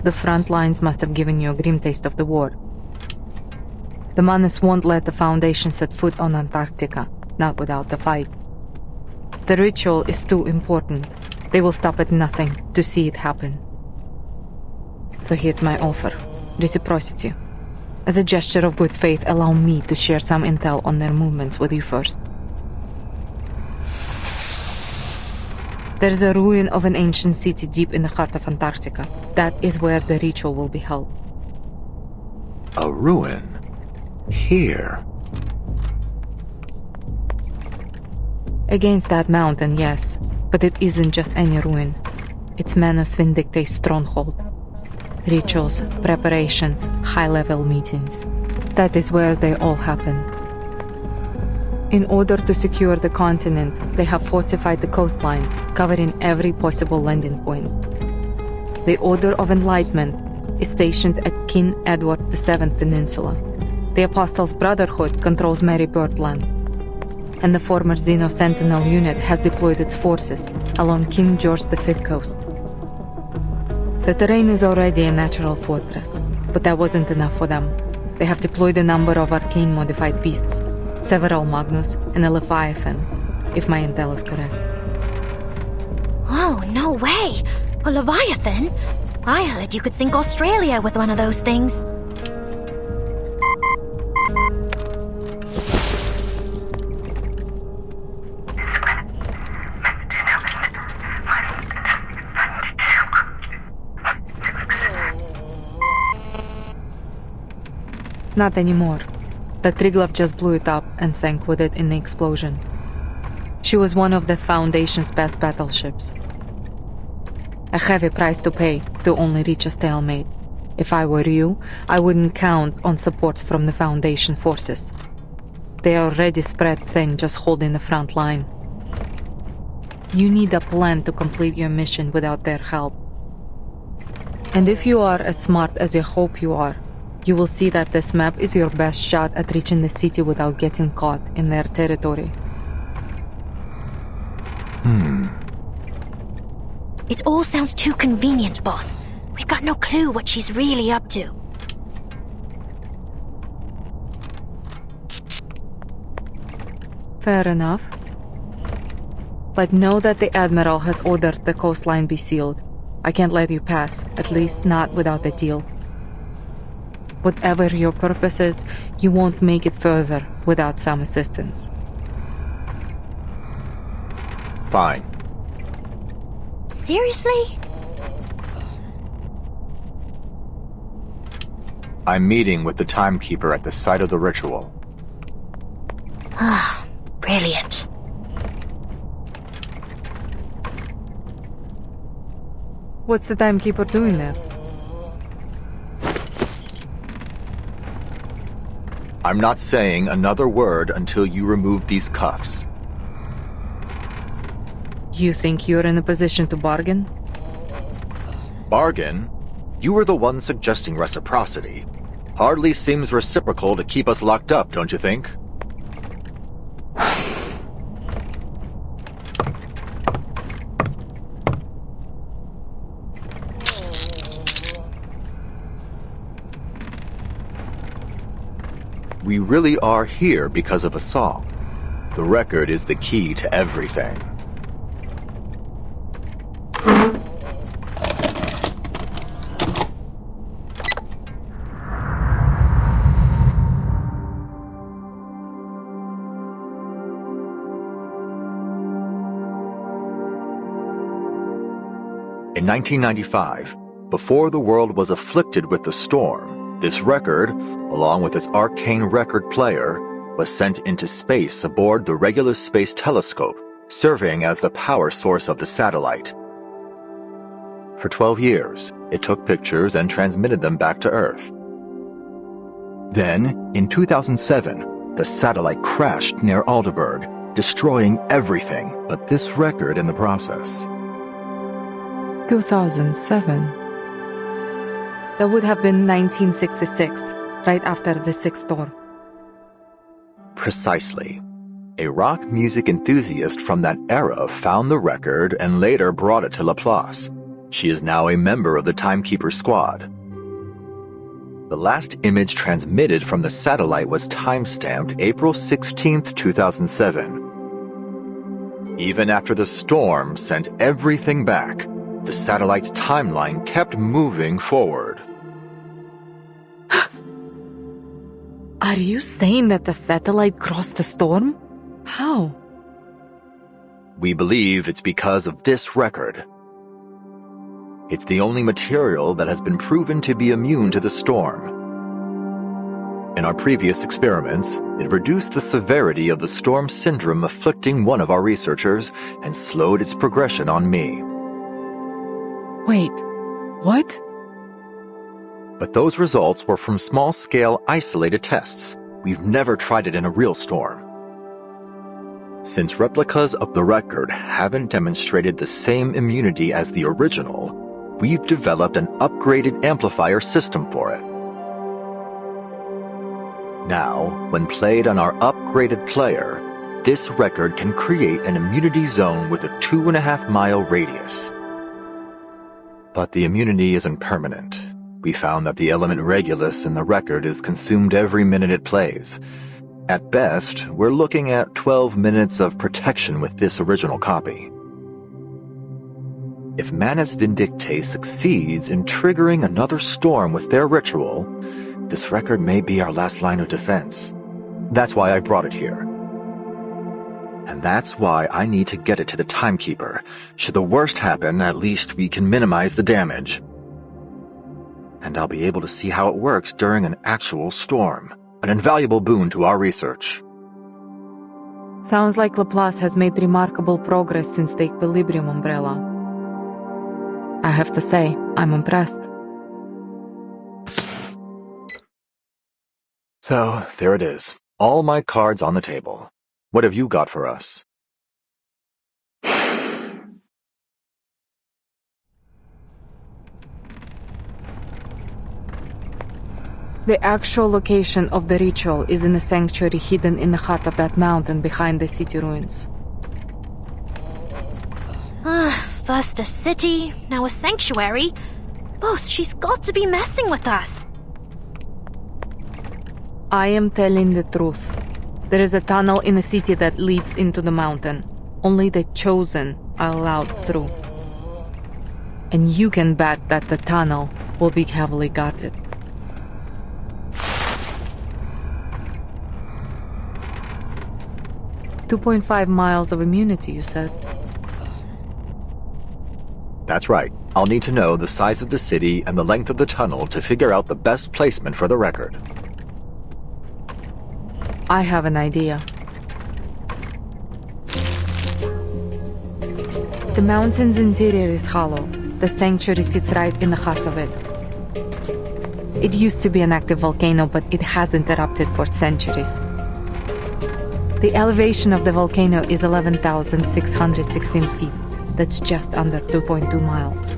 C: The front lines must have given you a grim taste of the war. The Manus won't let the Foundation set foot on Antarctica, not without the fight. The ritual is too important. They will stop at nothing to see it happen. So here's my offer. Reciprocity. As a gesture of good faith, allow me to share some intel on their movements with you first. There's a ruin of an ancient city deep in the heart of Antarctica. That is where the ritual will be held.
O: A ruin? Here?
C: Against that mountain, yes. But it isn't just any ruin. It's Manus Vindictae's stronghold. Rituals, preparations, high-level meetings. That is where they all happen. In order to secure the continent, they have fortified the coastlines, covering every possible landing point. The Order of Enlightenment is stationed at King Edward VII Peninsula. The Apostles' Brotherhood controls Mary Birdland, and the former Xeno Sentinel unit has deployed its forces along King George V coast. The terrain is already a natural fortress, but that wasn't enough for them. They have deployed a number of arcane-modified beasts, several Magnus, and a Leviathan, if my intel is correct.
M: Oh, no way! A Leviathan? I heard you could sink Australia with one of those things.
C: Not anymore. The Triglav just blew it up and sank with it in the explosion. She was one of the Foundation's best battleships. A heavy price to pay to only reach a stalemate. If I were you, I wouldn't count on support from the Foundation forces. They are already spread thin, just holding the front line. You need a plan to complete your mission without their help. And if you are as smart as you hope you are, you will see that this map is your best shot at reaching the city without getting caught in their territory.
I: It all sounds too convenient, boss. We've got no clue what she's really up to.
C: Fair enough. But know that the Admiral has ordered the coastline be sealed. I can't let you pass, at least not without a deal. Whatever your purpose is, you won't make it further without some assistance.
O: Fine.
I: Seriously?
O: I'm meeting with the Timekeeper at the site of the ritual.
I: Ah, brilliant.
C: What's the Timekeeper doing there?
O: I'm not saying another word until you remove these cuffs.
C: You think you're in a position to bargain?
O: Bargain? You were the one suggesting reciprocity. Hardly seems reciprocal to keep us locked up, don't you think? We really are here because of a song. The record is the key to everything. In 1995, before the world was afflicted with the storm, this record, along with its arcane record player, was sent into space aboard the Regulus Space Telescope, serving as the power source of the satellite. For 12 years, it took pictures and transmitted them back to Earth. Then, in 2007, the satellite crashed near Aldeburgh, destroying everything but this record in the process.
C: 2007. That would have been 1966, right after the Sixth Storm.
O: Precisely. A rock music enthusiast from that era found the record and later brought it to Laplace. She is now a member of the Timekeeper squad. The last image transmitted from the satellite was time-stamped April 16, 2007. Even after the storm sent everything back, the satellite's timeline kept moving forward.
C: Are you saying that the satellite crossed the storm? How?
O: We believe it's because of this record. It's the only material that has been proven to be immune to the storm. In our previous experiments, it reduced the severity of the storm syndrome afflicting one of our researchers and slowed its progression on me.
C: Wait, what?
O: But those results were from small-scale isolated tests. We've never tried it in a real storm. Since replicas of the record haven't demonstrated the same immunity as the original, we've developed an upgraded amplifier system for it. Now, when played on our upgraded player, this record can create an immunity zone with a 2.5-mile radius. But the immunity isn't permanent. We found that the element Regulus in the record is consumed every minute it plays. At best, we're looking at 12 minutes of protection with this original copy. If Manus Vindictae succeeds in triggering another storm with their ritual, this record may be our last line of defense. That's why I brought it here. And that's why I need to get it to the Timekeeper. Should the worst happen, at least we can minimize the damage. And I'll be able to see how it works during an actual storm. An invaluable boon to our research.
C: Sounds like Laplace has made remarkable progress since the Equilibrium umbrella. I have to say, I'm impressed.
O: So, there it is. All my cards on the table. What have you got for us?
C: The actual location of the ritual is in a sanctuary hidden in the heart of that mountain behind the city ruins.
I: First a city, now a sanctuary. Boss, she's got to be messing with us.
C: I am telling the truth. There is a tunnel in the city that leads into the mountain. Only the chosen are allowed through. And you can bet that the tunnel will be heavily guarded. "2.5 miles of immunity, you said?
O: That's right. I'll need to know the size of the city and the length of the tunnel to figure out the best placement for the record.
C: I have an idea. The mountain's interior is hollow. The sanctuary sits right in the heart of it. It used to be an active volcano, but it hasn't erupted for centuries. The elevation of the volcano is 11,616 feet. That's just under 2.2 miles.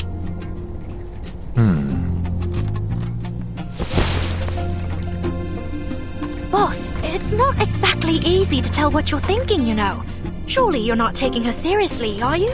I: Boss, it's not exactly easy to tell what you're thinking, you know. Surely you're not taking her seriously, are you?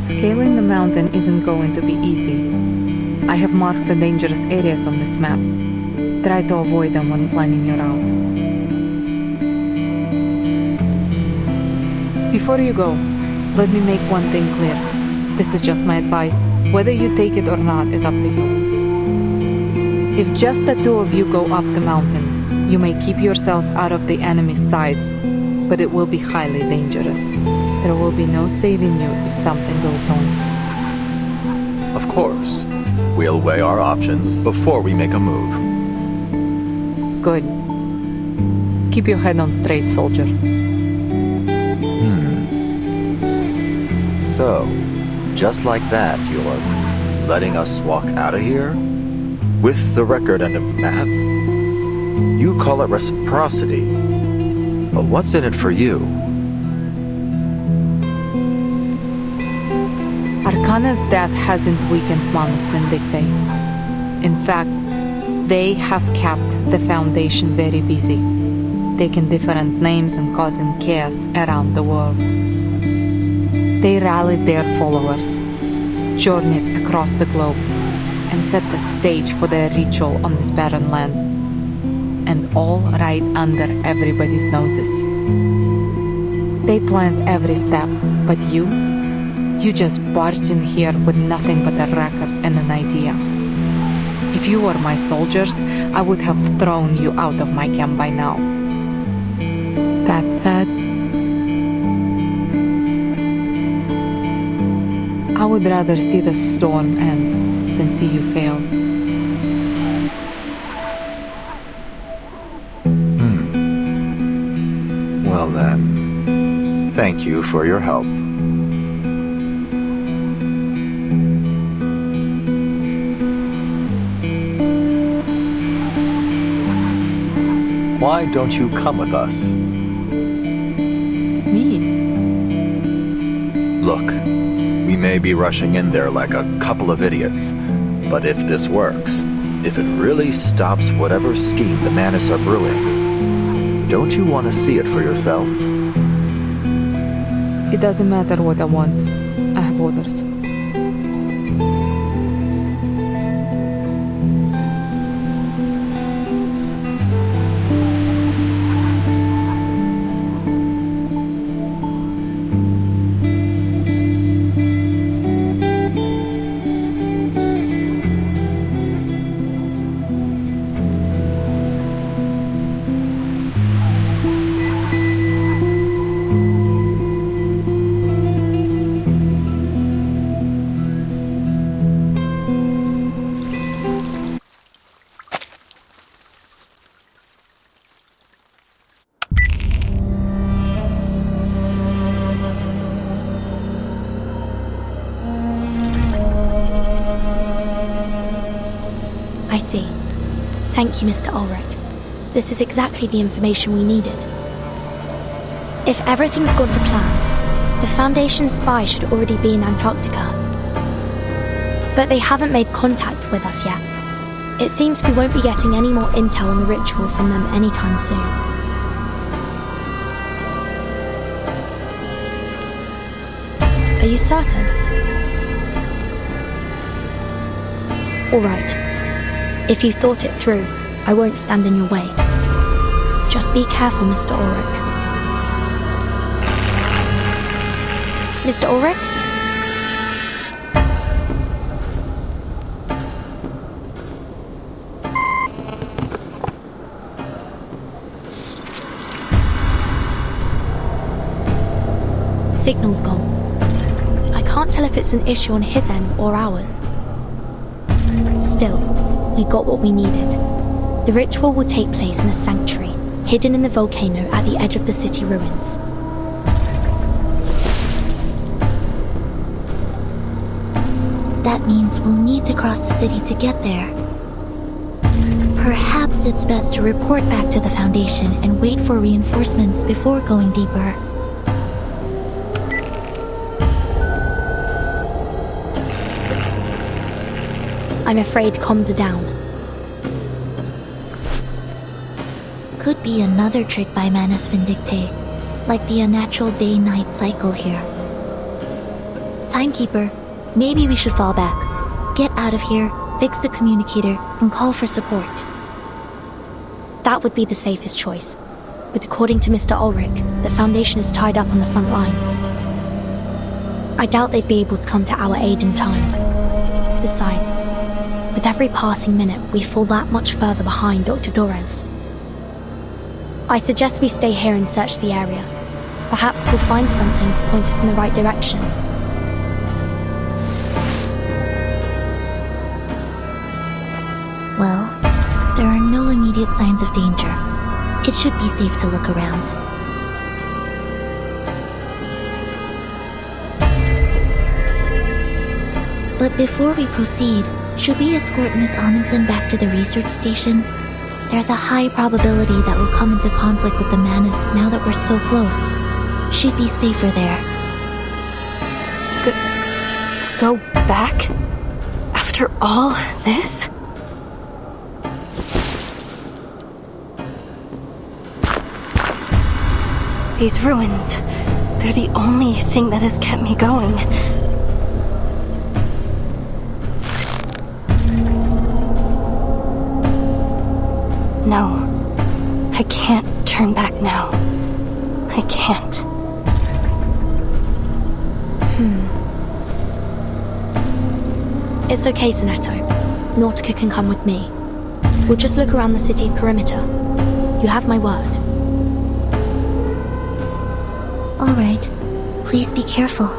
C: Scaling the mountain isn't going to be easy. I have marked the dangerous areas on this map. Try to avoid them when planning your route. Before you go, let me make one thing clear. This is just my advice. Whether you take it or not is up to you. If just the two of you go up the mountain, you may keep yourselves out of the enemy's sides, but it will be highly dangerous. There will be no saving you if something goes wrong.
O: Of course. We'll weigh our options before we make a move.
C: Good. Keep your head on straight, soldier.
O: So, just like that, you're letting us walk out of here? With the record and a map? You call it reciprocity. But what's in it for you?
C: Aarkana's death hasn't weakened Manus Vindictae. In fact, they have kept the Foundation very busy, taking different names and causing chaos around the world. They rallied their followers, journeyed across the globe, and set the stage for their ritual on this barren land. And all right under everybody's noses. They planned every step, but you just barged in here with nothing but a record and an idea. If you were my soldiers, I would have thrown you out of my camp by now. That said, I would rather see the storm end than see you fail.
O: Well then, thank you for your help. Why don't you come with us?
C: Me?
O: Look, we may be rushing in there like a couple of idiots, but if this works, if it really stops whatever scheme the Manus are brewing, don't you want to see it for yourself?
C: It doesn't matter what I want. I have orders.
I: I see. Thank you, Mr. Ulrich. This is exactly the information we needed. If everything's gone to plan, the Foundation spy should already be in Antarctica. But they haven't made contact with us yet. It seems we won't be getting any more intel on the ritual from them anytime soon. Are you certain? Alright. If you thought it through, I won't stand in your way. Just be careful, Mr. Ulrich. Mr. Ulrich? Signal's gone. I can't tell if it's an issue on his end or ours. Still, we got what we needed. The ritual will take place in a sanctuary, hidden in the volcano at the edge of the city ruins.
K: That means we'll need to cross the city to get there. Perhaps it's best to report back to the Foundation and wait for reinforcements before going deeper.
I: I'm afraid comms are down.
K: Could be another trick by Manus Vindicte, like the unnatural day-night cycle here. Timekeeper, maybe we should fall back. Get out of here, fix the communicator, and call for support.
I: That would be the safest choice. But according to Mr. Ulrich, the Foundation is tied up on the front lines. I doubt they'd be able to come to our aid in time. Besides, with every passing minute, we fall that much further behind Dr. Dorez. I suggest we stay here and search the area. Perhaps we'll find something to point us in the right direction.
K: Well, there are no immediate signs of danger. It should be safe to look around. But before we proceed, should we escort Miss Amundsen back to the research station? There's a high probability that we'll come into conflict with the Manus now that we're so close. She'd be safer there.
A: Go back? After all this? These ruins, they're the only thing that has kept me going. No, I can't turn back now. I can't.
I: It's okay, Sonetto. Nautica can come with me. We'll just look around the city's perimeter. You have my word.
K: Alright. Please be careful.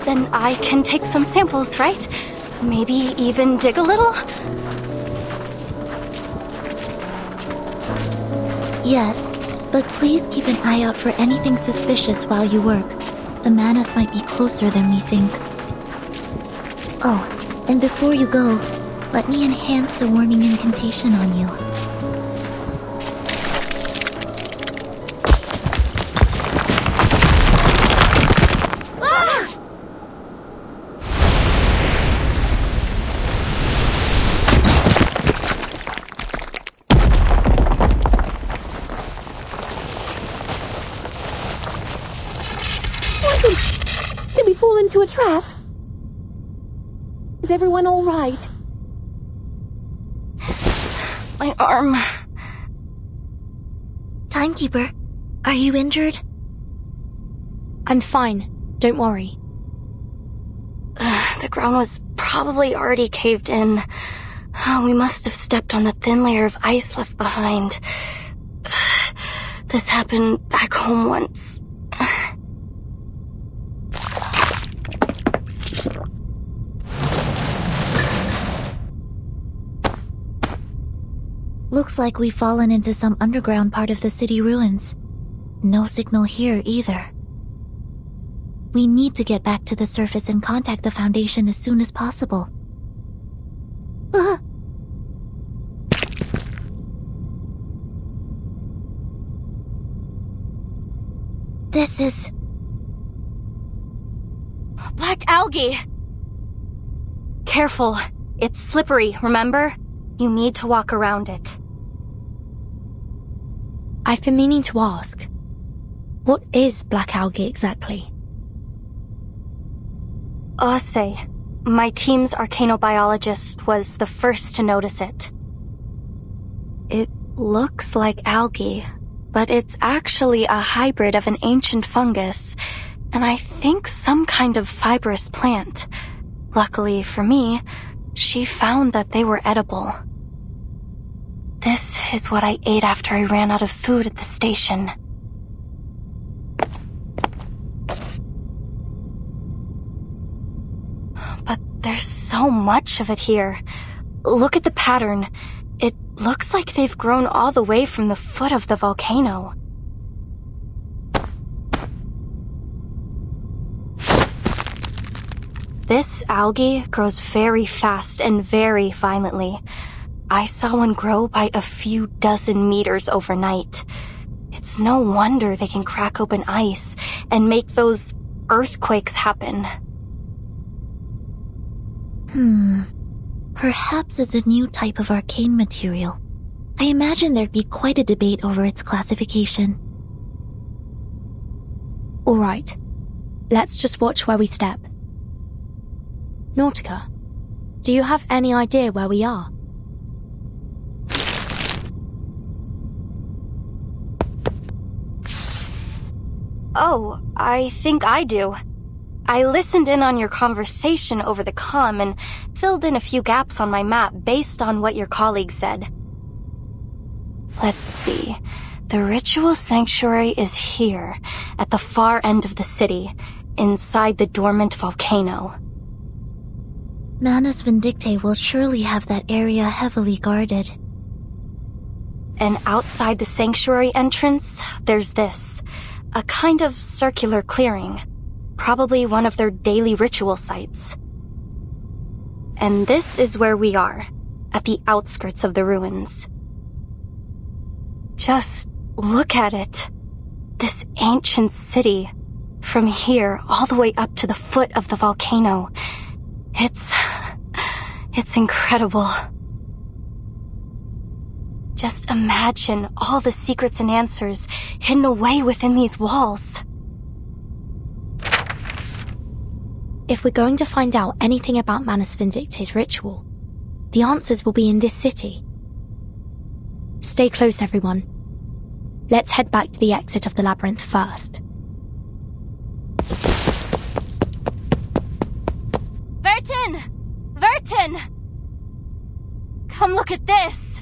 A: Then I can take some samples, right? Maybe even dig a little?
K: Yes, but please keep an eye out for anything suspicious while you work. The Manus might be closer than we think. Oh, and before you go, let me enhance the warming incantation on you.
N: Did we fall into a trap? Is everyone all right?
A: My arm.
K: Timekeeper, are you injured?
I: I'm fine. Don't worry.
A: The ground was probably already caved in. We must have stepped on the thin layer of ice left behind. This happened back home once.
K: Looks like we've fallen into some underground part of the city ruins. No signal here either. We need to get back to the surface and contact the Foundation as soon as possible. This is...
L: Black algae! Careful. It's slippery, remember? You need to walk around it.
I: I've been meaning to ask. What is black algae exactly?
L: Ose, my team's arcanobiologist, was the first to notice it. It looks like algae, but it's actually a hybrid of an ancient fungus, and I think some kind of fibrous plant. Luckily for me, she found that they were edible. This is what I ate after I ran out of food at the station. But there's so much of it here. Look at the pattern. It looks like they've grown all the way from the foot of the volcano. This algae grows very fast and very violently. I saw one grow by a few dozen meters overnight. It's no wonder they can crack open ice and make those earthquakes happen.
K: Perhaps it's a new type of arcane material. I imagine there'd be quite a debate over its classification.
I: Alright, let's just watch where we step. Nautica, do you have any idea where we are?
L: Oh, I think I do. I listened in on your conversation over the comm and filled in a few gaps on my map based on what your colleague said. Let's see. The ritual sanctuary is here, at the far end of the city, inside the dormant volcano.
K: Manus Vindictae will surely have that area heavily guarded.
L: And outside the sanctuary entrance, there's this, a kind of circular clearing. Probably one of their daily ritual sites. And this is where we are, at the outskirts of the ruins. Just look at it. This ancient city, from here all the way up to the foot of the volcano. It's incredible. Just imagine all the secrets and answers hidden away within these walls.
I: If we're going to find out anything about Manus Vindictae's ritual, the answers will be in this city. Stay close, everyone. Let's head back to the exit of the labyrinth first.
L: Vertin! Vertin! Come look at this!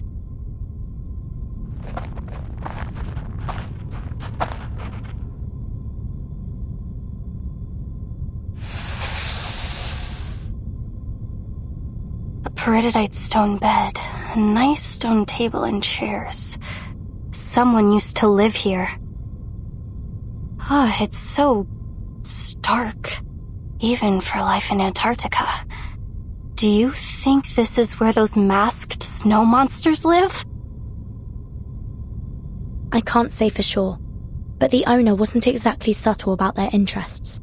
L: Peridotite stone bed, a nice stone table and chairs. Someone used to live here. It's so stark, even for life in Antarctica. Do you think this is where those masked snow monsters live?
I: I can't say for sure, but the owner wasn't exactly subtle about their interests.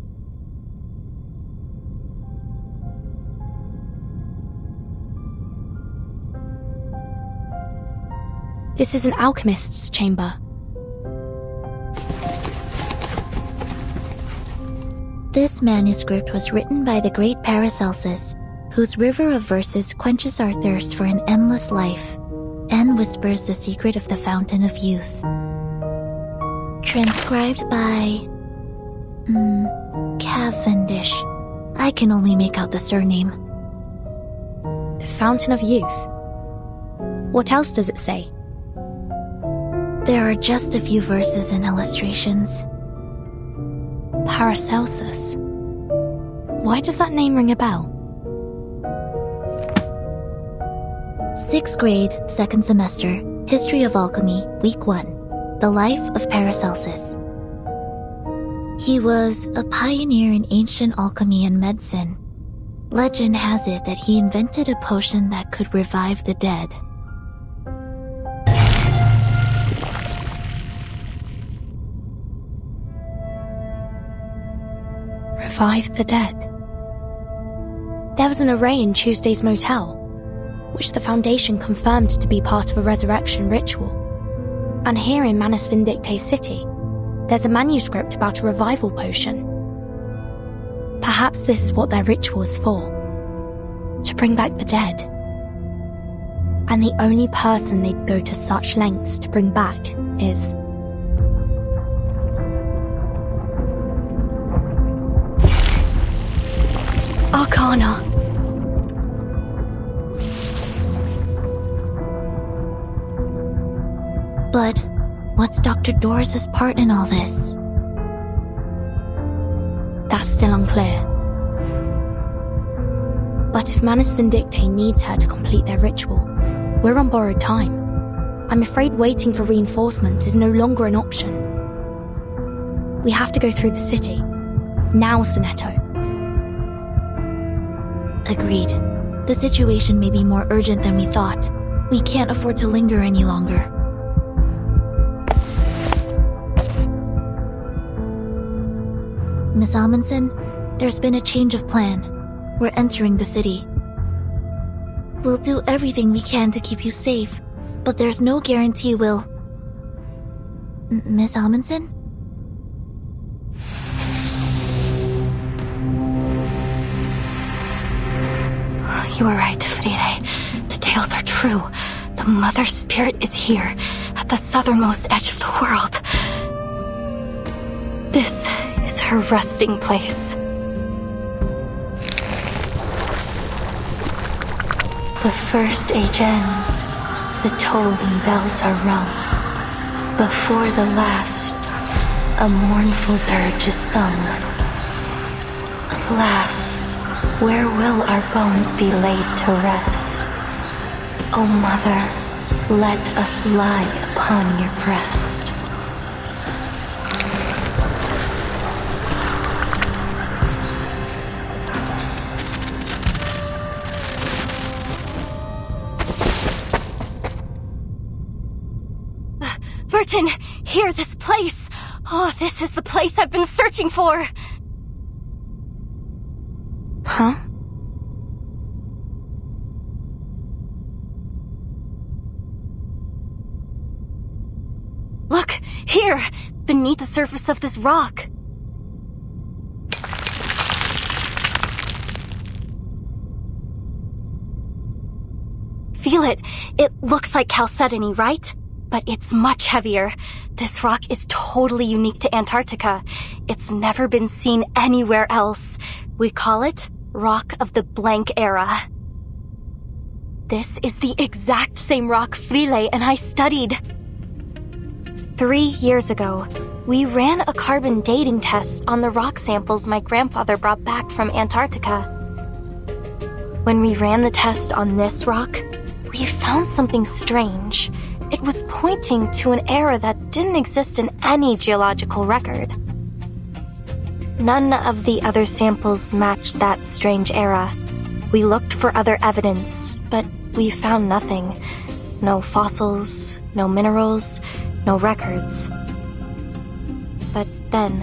I: This is an alchemist's chamber.
K: This manuscript was written by the great Paracelsus, whose river of verses quenches our thirst for an endless life, and whispers the secret of the fountain of youth. Transcribed by... Cavendish. I can only make out the surname.
I: The Fountain of Youth. What else does it say?
K: There are just a few verses and illustrations.
I: Paracelsus. Why does that name ring a bell?
K: 6th grade, 2nd semester. History of Alchemy, Week 1. The Life of Paracelsus. He was a pioneer in ancient alchemy and medicine. Legend has it that he invented a potion that could revive the dead.
I: Revive the dead. There was an array in Tuesday's motel, which the Foundation confirmed to be part of a resurrection ritual. And here in Manus Vindicte City, there's a manuscript about a revival potion. Perhaps this is what their ritual is for. To bring back the dead. And the only person they'd go to such lengths to bring back is... Arcana.
K: But what's Dr. Doris's part in all this?
I: That's still unclear. But if Manus Vindicte needs her to complete their ritual, we're on borrowed time. I'm afraid waiting for reinforcements is no longer an option. We have to go through the city. Now, Sonetto.
K: Agreed. The situation may be more urgent than we thought. We can't afford to linger any longer. Miss Amundsen, there's been a change of plan. We're entering the city. We'll do everything we can to keep you safe, but there's no guarantee we'll... Miss Amundsen?
A: You were right, Frile. The tales are true. The Mother Spirit is here, at the southernmost edge of the world. This is her resting place. The first age ends, the tolling bells are rung. Before the last, a mournful dirge is sung. Alas, where will our bones be laid to rest? O Mother, let us lie upon your breast. Burton, here, this place! Oh, this is the place I've been searching for!
I: Huh?
A: Look, here, beneath the surface of this rock. Feel it. It looks like chalcedony, right? But it's much heavier. This rock is totally unique to Antarctica. It's never been seen anywhere else. We call it Rock of the Blank Era. This is the exact same rock Frile and I studied. 3 years ago, we ran a carbon dating test on the rock samples my grandfather brought back from Antarctica. When we ran the test on this rock, we found something strange. It was pointing to an era that didn't exist in any geological record. None of the other samples matched that strange era. We looked for other evidence, but we found nothing. No fossils, no minerals, no records. But then,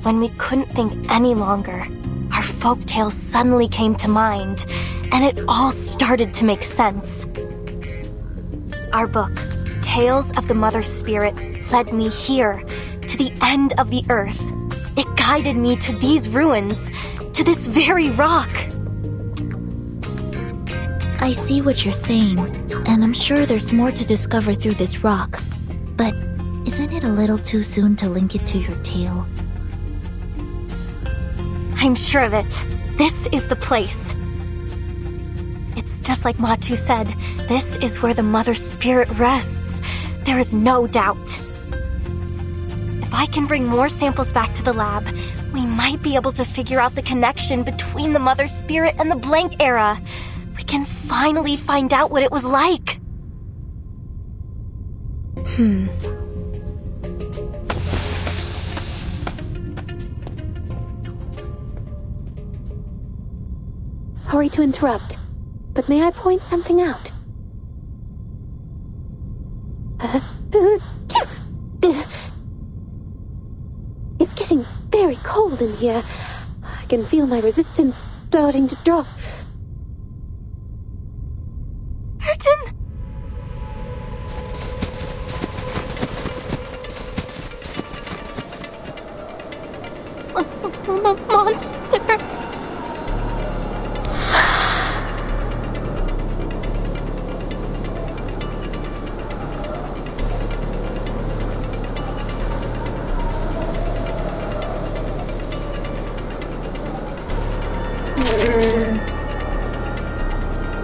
A: when we couldn't think any longer, our folktales suddenly came to mind, and it all started to make sense. Our book, Tales of the Mother Spirit, led me here, to the end of the earth. It guided me to these ruins, to this very rock.
K: I see what you're saying, and I'm sure there's more to discover through this rock. But isn't it a little too soon to link it to your tale?
A: I'm sure of it. This is the place. It's just like Matu said, this is where the Mother Spirit rests. There is no doubt. If I can bring more samples back to the lab, we might be able to figure out the connection between the Mother Spirit and the Blank Era. We can finally find out what it was like.
N: Sorry to interrupt, but may I point something out? It's getting very cold in here. I can feel my resistance starting to drop.
L: Burton! Monster!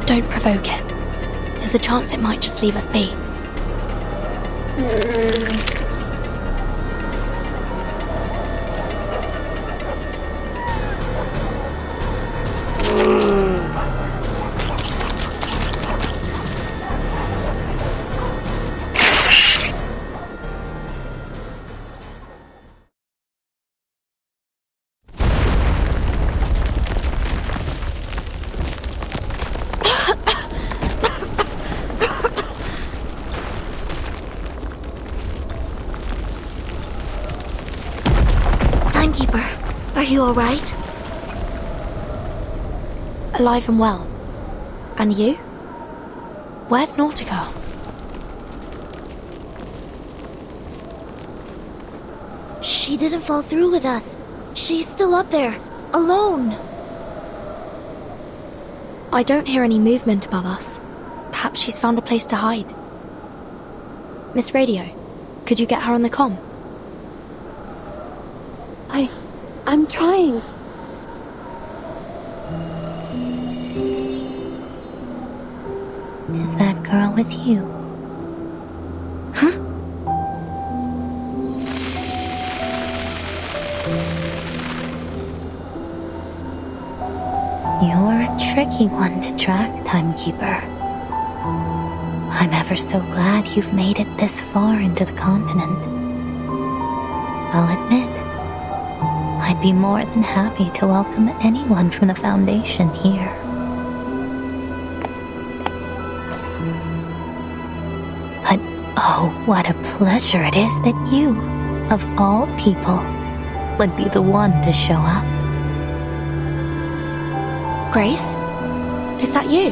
I: Don't provoke it. There's a chance it might just leave us be.
K: Timekeeper, are you alright?
I: Alive and well. And you? Where's Nautica?
K: She didn't fall through with us. She's still up there, alone.
I: I don't hear any movement above us. Perhaps she's found a place to hide. Miss Radio, could you get her on the comm?
N: I'm trying.
M: Is that girl with you?
I: Huh?
M: You're a tricky one to track, Timekeeper. I'm ever so glad you've made it this far into the continent. I'll admit, I'd be more than happy to welcome anyone from the Foundation here. But oh, what a pleasure it is that you, of all people, would be the one to show up.
I: Grace? Is that you?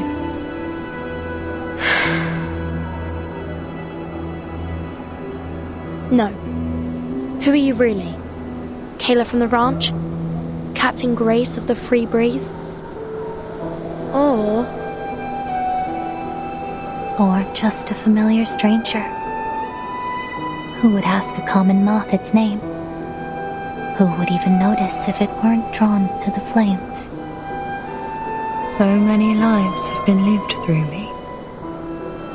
I: No. Who are you really? Kayla from the ranch? Captain Grace of the Free Breeze? Or
M: just a familiar stranger. Who would ask a common moth its name? Who would even notice if it weren't drawn to the flames?
U: So many lives have been lived through me.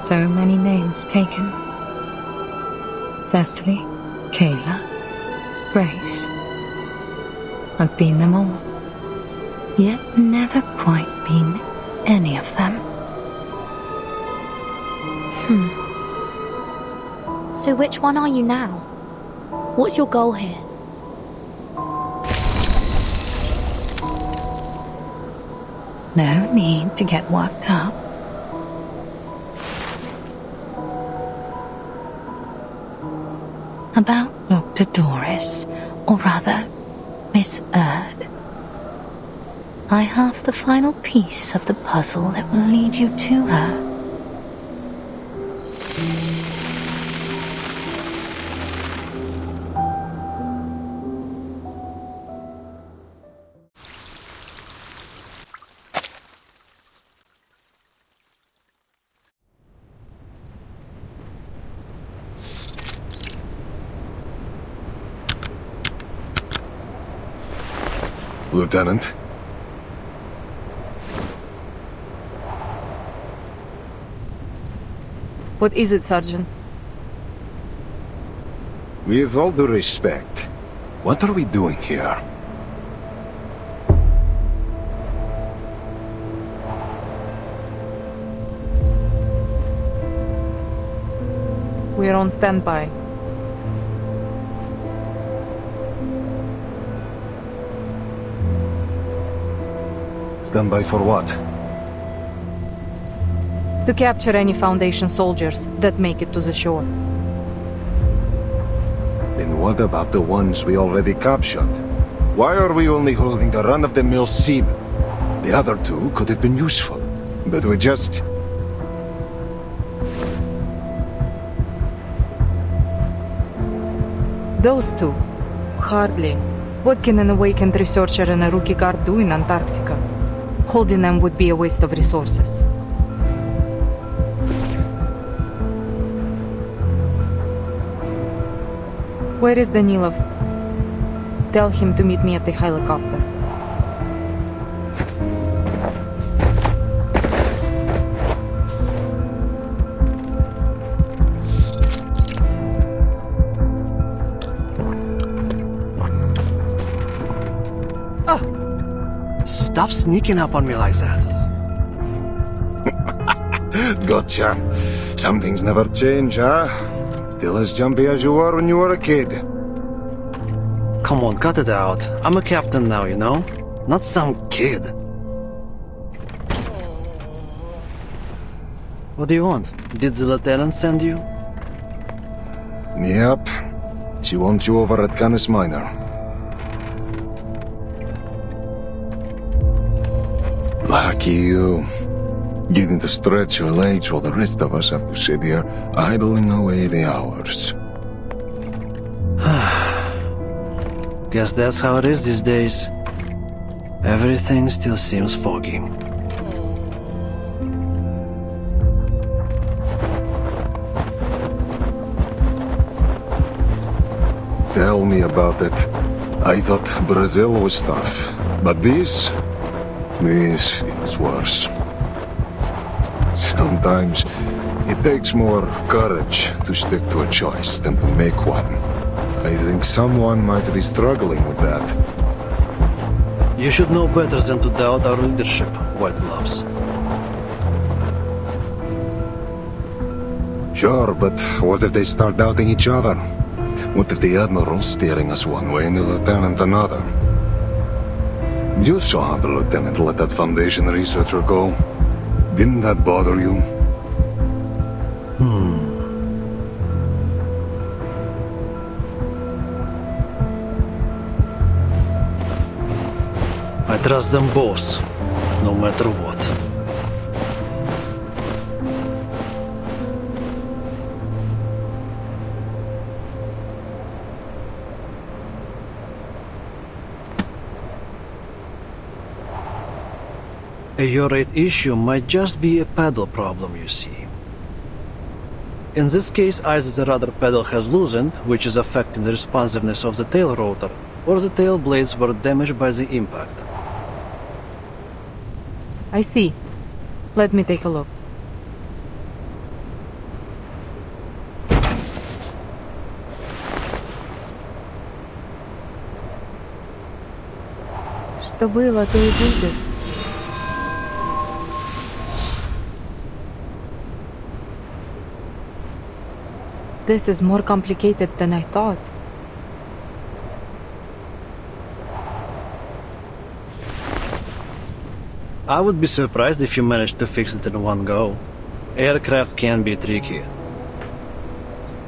U: So many names taken. Cecily, Kayla, Grace. I've been them all, yet never quite been any of them.
I: So which one are you now? What's your goal here?
U: No need to get worked up. About Dr. Doris, or rather, Miss Erd. I have the final piece of the puzzle that will lead you to her.
D: Lieutenant?
C: What is it, Sergeant?
D: With all due respect, what are we doing here?
C: We're on standby.
R: Stand by for what?
C: To capture any Foundation soldiers that make it to the shore.
R: Then what about the ones we already captured? Why are we only holding the run-of-the-mill seamen? The other two could have been useful, but we just...
C: Those two? Hardly. What can an awakened researcher and a rookie guard do in Antarctica? Holding them would be a waste of resources. Where is Danilov? Tell him to meet me at the helicopter.
P: Stop sneaking up on me like that.
R: Gotcha. Some things never change, huh? Still as jumpy as you were when you were a kid.
P: Come on, cut it out. I'm a captain now, you know? Not some kid. What do you want? Did the lieutenant send you?
R: Yep. She wants you over at Canis Minor. Lucky you. Getting to stretch your legs while the rest of us have to sit here idling away the hours.
P: Guess that's how it is these days. Everything still seems foggy.
R: Tell me about it. I thought Brazil was tough, but this feels worse. Sometimes it takes more courage to stick to a choice than to make one. I think someone might be struggling with that.
P: You should know better than to doubt our leadership, White Gloves.
R: Sure, but what if they start doubting each other? What if the Admiral's steering us one way and the Lieutenant another? You saw how the Lieutenant let that Foundation researcher go. Didn't that bother you?
P: I trust them both, no matter what. A urate issue might just be a pedal problem, you see. In this case, either the rudder pedal has loosened, which is affecting the responsiveness of the tail rotor, or the tail blades were damaged by the impact.
C: I see. Let me take a look. Что было, то и будет. This is more complicated than I thought.
P: I would be surprised if you managed to fix it in one go. Aircraft can be tricky.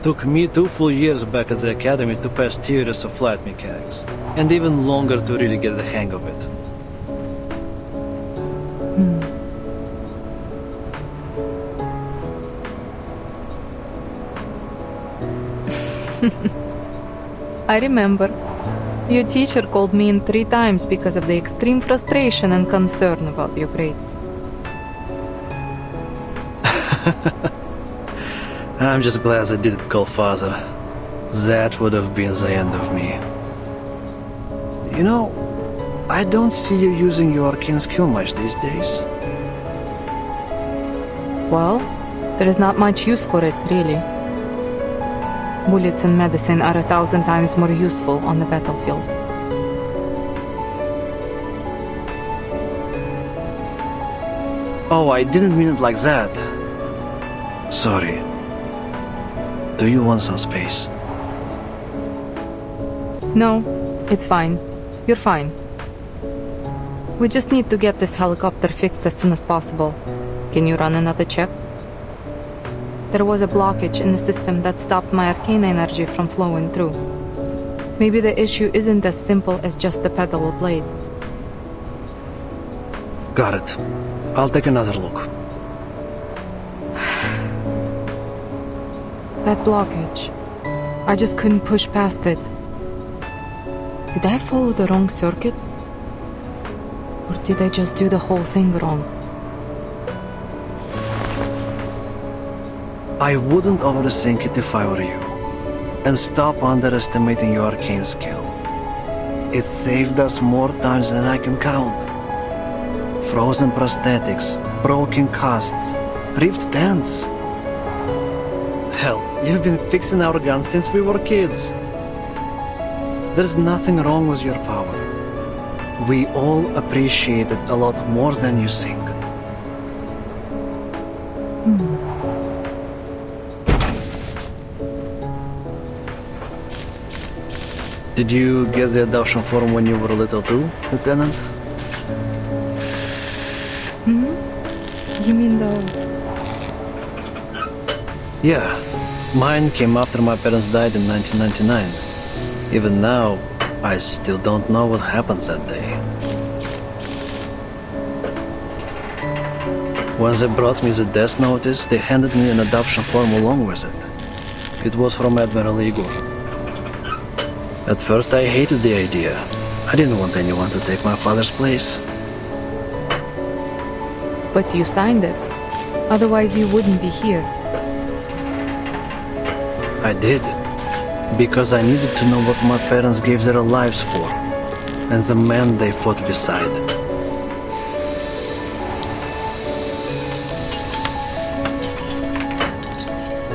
P: Took me 2 full years back at the academy to pass theories of flight mechanics, and even longer to really get the hang of it.
C: I remember. Your teacher called me in 3 times because of the extreme frustration and concern about your grades.
P: I'm just glad I didn't call father. That would have been the end of me. You know, I don't see you using your arcane skill much these days.
C: Well, there is not much use for it, really. Bullets and medicine are 1,000 times more useful on the battlefield.
P: Oh, I didn't mean it like that. Sorry. Do you want some space?
C: No, it's fine. You're fine. We just need to get this helicopter fixed as soon as possible. Can you run another check? There was a blockage in the system that stopped my arcane energy from flowing through. Maybe the issue isn't as simple as just the pedal blade.
P: Got it. I'll take another look.
C: That blockage. I just couldn't push past it. Did I follow the wrong circuit? Or did I just do the whole thing wrong?
P: I wouldn't overthink it if I were you. And stop underestimating your arcane skill. It saved us more times than I can count. Frozen prosthetics, broken casts, ripped dents. Hell, you've been fixing our guns since we were kids. There's nothing wrong with your power. We all appreciate it a lot more than you think. Did you get the adoption form when you were little too, Lieutenant?
C: You mean the...
P: Yeah, mine came after my parents died in 1999. Even now, I still don't know what happened that day. When they brought me the death notice, they handed me an adoption form along with it. It was from Admiral Igor. At first I hated the idea. I didn't want anyone to take my father's place.
C: But you signed it. Otherwise you wouldn't be here.
P: I did. Because I needed to know what my parents gave their lives for. And the man they fought beside.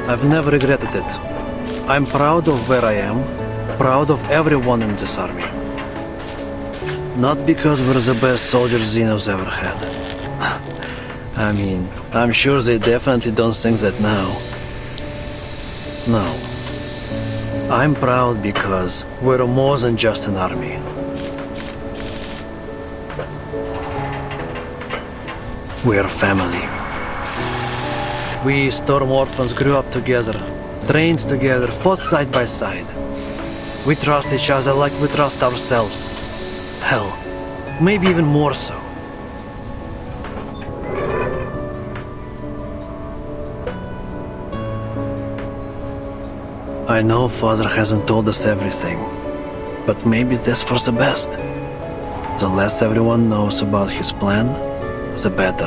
P: I've never regretted it. I'm proud of where I am. Proud of everyone in this army. Not because we're the best soldiers Xenos ever had. I mean, I'm sure they definitely don't think that now. No. I'm proud because we're more than just an army. We're family. We Storm Orphans grew up together, trained together, fought side by side. We trust each other like we trust ourselves. Hell, maybe even more so. I know Father hasn't told us everything, but maybe that's for the best. The less everyone knows about his plan, the better.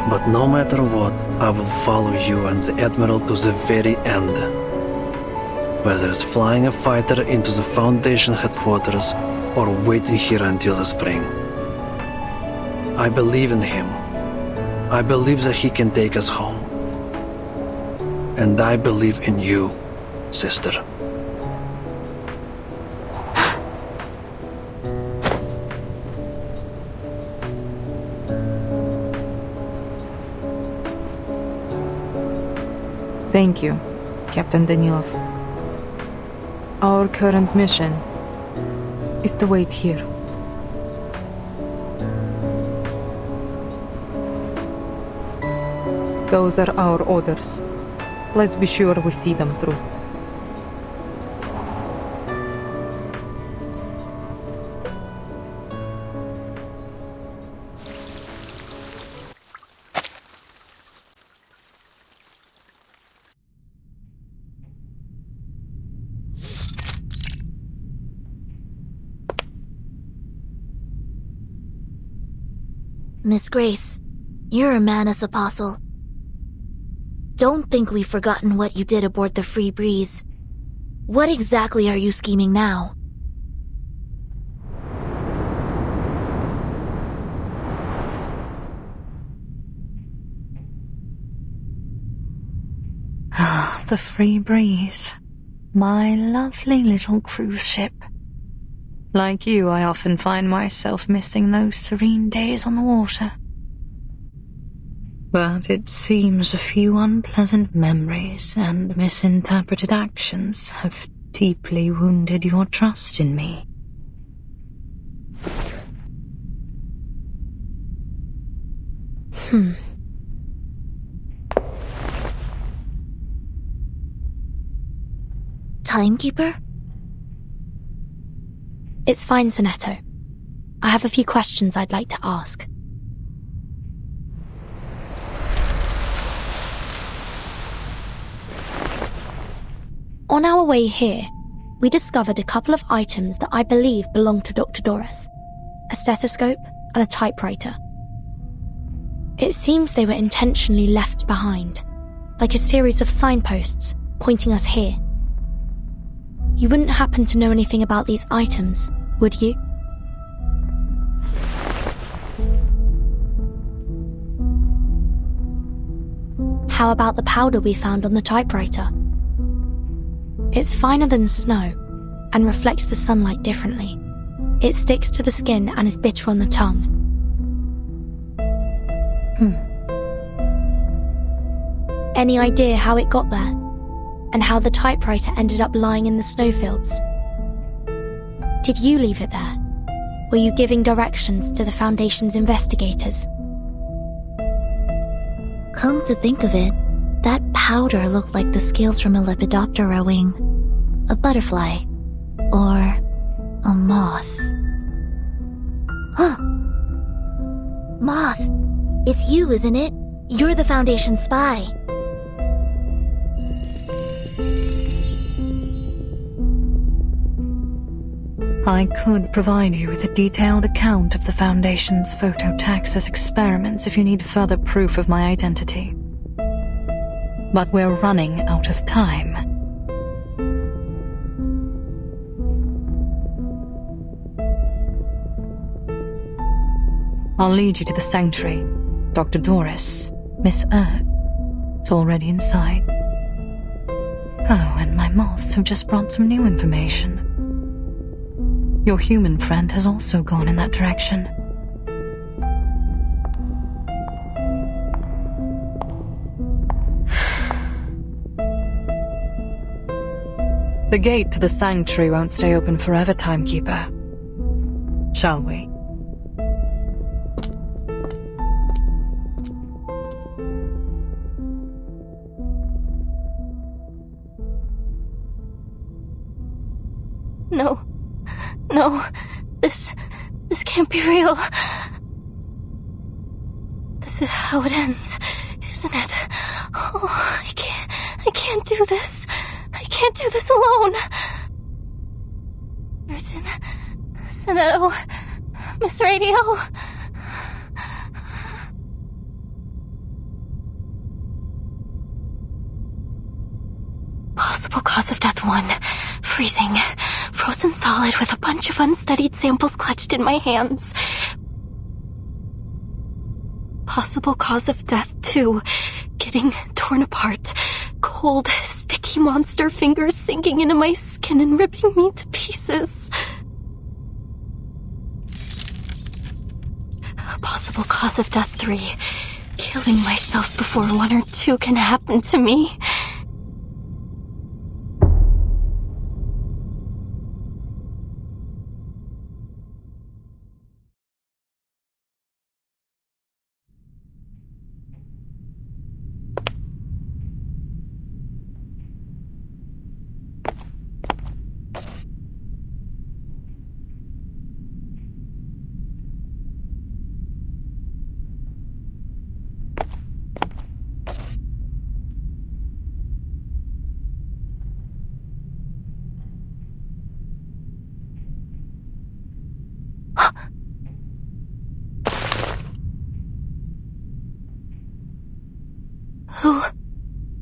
P: But no matter what, I will follow you and the Admiral to the very end. Whether it's flying a fighter into the Foundation headquarters or waiting here until the spring. I believe in him. I believe that he can take us home. And I believe in you, sister.
C: Thank you, Captain Danilov. Our current mission is to wait here. Those are our orders. Let's be sure we see them through.
K: Miss Grace, you're a Manus apostle. Don't think we've forgotten what you did aboard the Free Breeze. What exactly are you scheming now?
U: Ah, the Free Breeze. My lovely little cruise ship. Like you, I often find myself missing those serene days on the water. But it seems a few unpleasant memories and misinterpreted actions have deeply wounded your trust in me.
K: Timekeeper?
I: It's fine, Sonetto. I have a few questions I'd like to ask. On our way here, we discovered a couple of items that I believe belonged to Dr. Doris. A stethoscope and a typewriter. It seems they were intentionally left behind, like a series of signposts pointing us here. You wouldn't happen to know anything about these items, would you? How about the powder we found on the typewriter? It's finer than snow and reflects the sunlight differently. It sticks to the skin and is bitter on the tongue. Any idea how it got there? And how the typewriter ended up lying in the snowfields? Did you leave it there? Were you giving directions to the Foundation's investigators?
K: Come to think of it, that powder looked like the scales from a Lepidoptera wing, a butterfly, or a moth. Huh! Moth! It's you, isn't it? You're the Foundation spy.
U: I could provide you with a detailed account of the Foundation's phototaxis experiments if you need further proof of my identity. But we're running out of time. I'll lead you to the sanctuary. Dr. Doris, Miss is already inside. Oh, and my moths have just brought some new information. Your human friend has also gone in that direction. The gate to the sanctuary won't stay open forever, Timekeeper. Shall we?
L: No, this can't be real. This is how it ends, isn't it? Oh, I can't do this. I can't do this alone. Martin, Sonetto, Miss Radio. Possible cause of death 1. Freezing. Frozen solid with a bunch of unstudied samples clutched in my hands. Possible cause of death 2. Getting torn apart. Cold, sticky monster fingers sinking into my skin and ripping me to pieces. Possible cause of death 3. Killing myself before 1 or 2 can happen to me.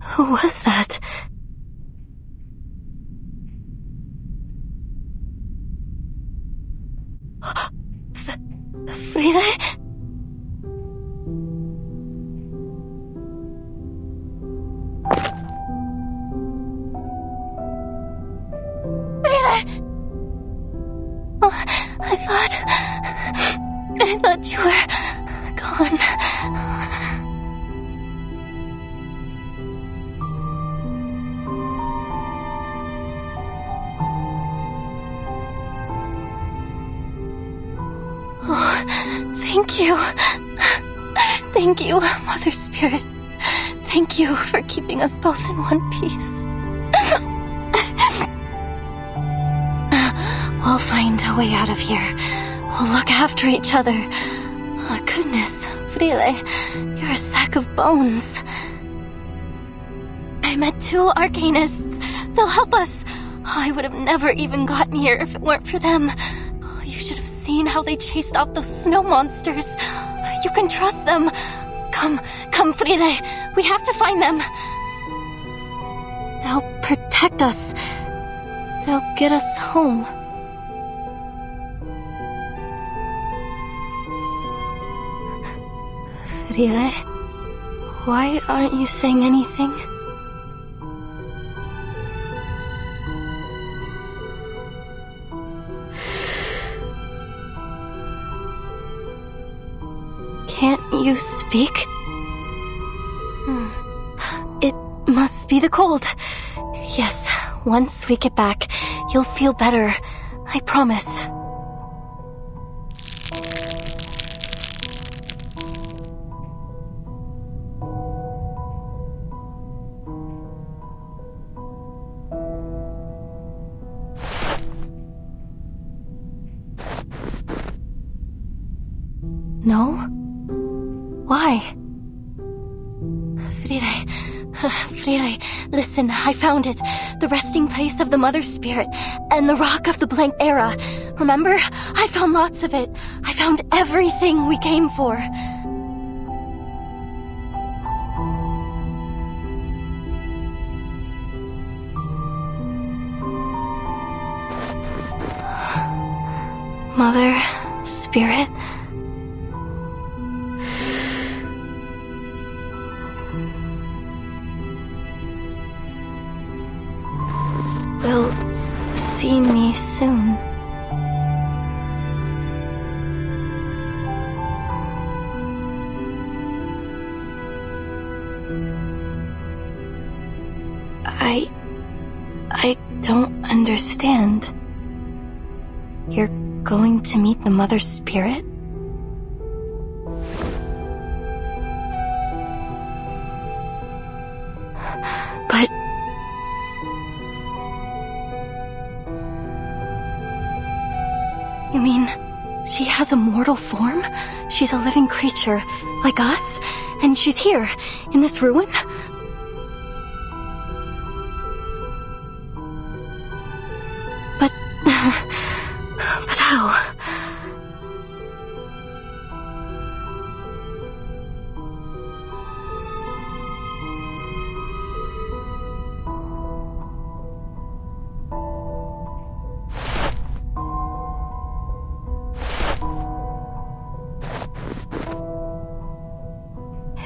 L: Who was that? Frida? Oh, I thought you were gone.
A: Thank you. Thank you, Mother Spirit. Thank you for keeping us both in one piece. We'll find a way out of here. We'll look after each other. Oh, goodness, Frile, you're a sack of bones. I met 2 arcanists. They'll help us. I would have never even gotten here if it weren't for them. You should have seen how they chased off those snow monsters. You can trust them. Come, Frile. We have to find them. They'll protect us. They'll get us home. Frile, why aren't you saying anything? Can't you speak? It must be the cold. Yes, once we get back, you'll feel better. I promise. No? Why? Frile, listen, I found it. The resting place of the Mother Spirit and the Rock of the Blank Era. Remember? I found lots of it. I found everything we came for. Mother Spirit? Will see me soon. I don't understand. You're going to meet the Mother Spirit? But you mean she has a mortal form? She's a living creature, like us? And she's here, in this ruin? But how?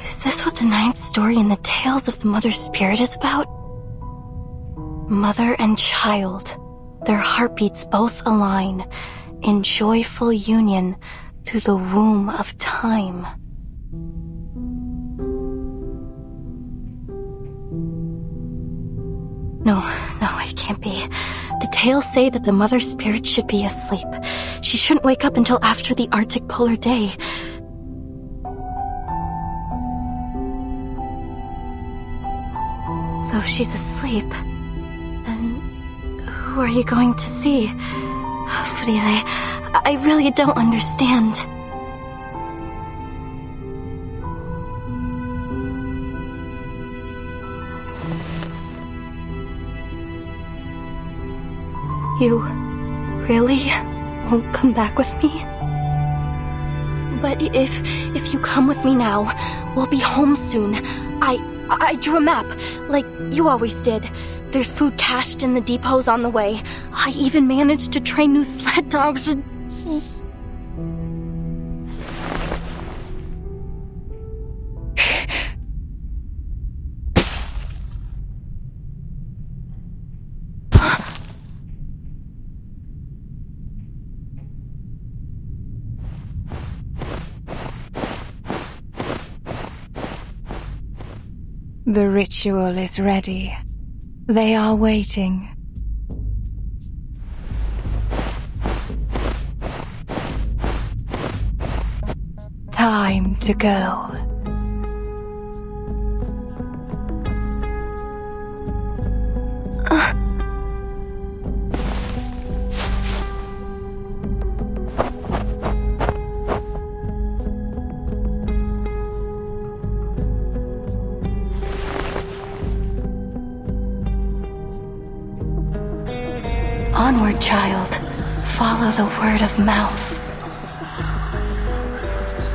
A: Is this what the 9th story in the Tales of the Mother Spirit is about? Mother and child, their heartbeats both align in joyful union through the womb of time. No, it can't be. The tales say that the Mother Spirit should be asleep. She shouldn't wake up until after the Arctic polar day. So if she's asleep, then who are you going to see? Frile, I really don't understand. You really won't come back with me? But if you come with me now, we'll be home soon. I drew a map, like you always did. There's food cached in the depots on the way. I even managed to train new sled dogs and...
U: The ritual is ready. They are waiting. time to go.
A: Onward, child. Follow the word of mouth.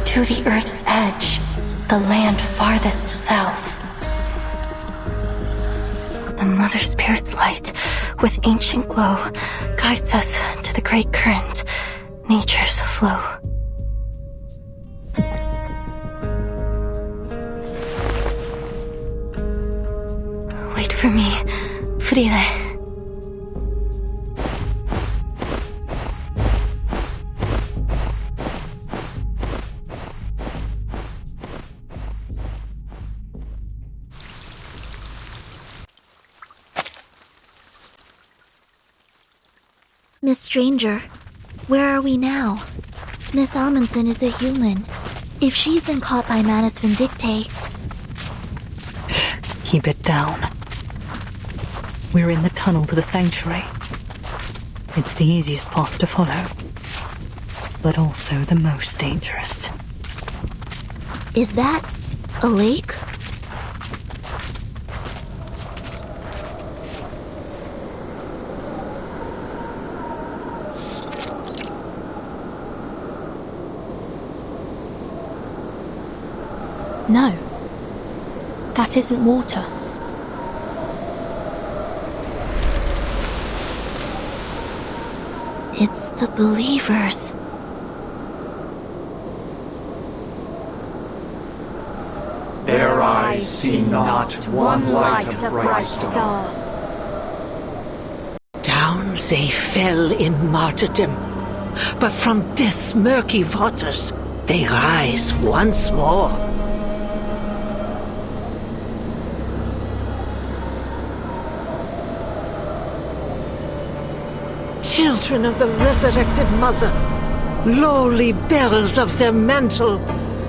A: To the earth's edge, the land farthest south. The Mother Spirit's light, with ancient glow, guides us to the great current, nature's flow. Wait for me, Fride.
K: Miss Stranger, where are we now? Miss Amundsen is a human. If she's been caught by Manus Vindictae...
U: Keep it down. We're in the tunnel to the sanctuary. It's the easiest path to follow, but also the most dangerous.
K: Is that a lake?
I: No. That isn't water.
K: It's the believers.
F: Their eyes see not one light of bright star.
B: Down they fell in martyrdom, but from death's murky waters they rise once more. Children of the resurrected Mother, lowly bearers of their mantle,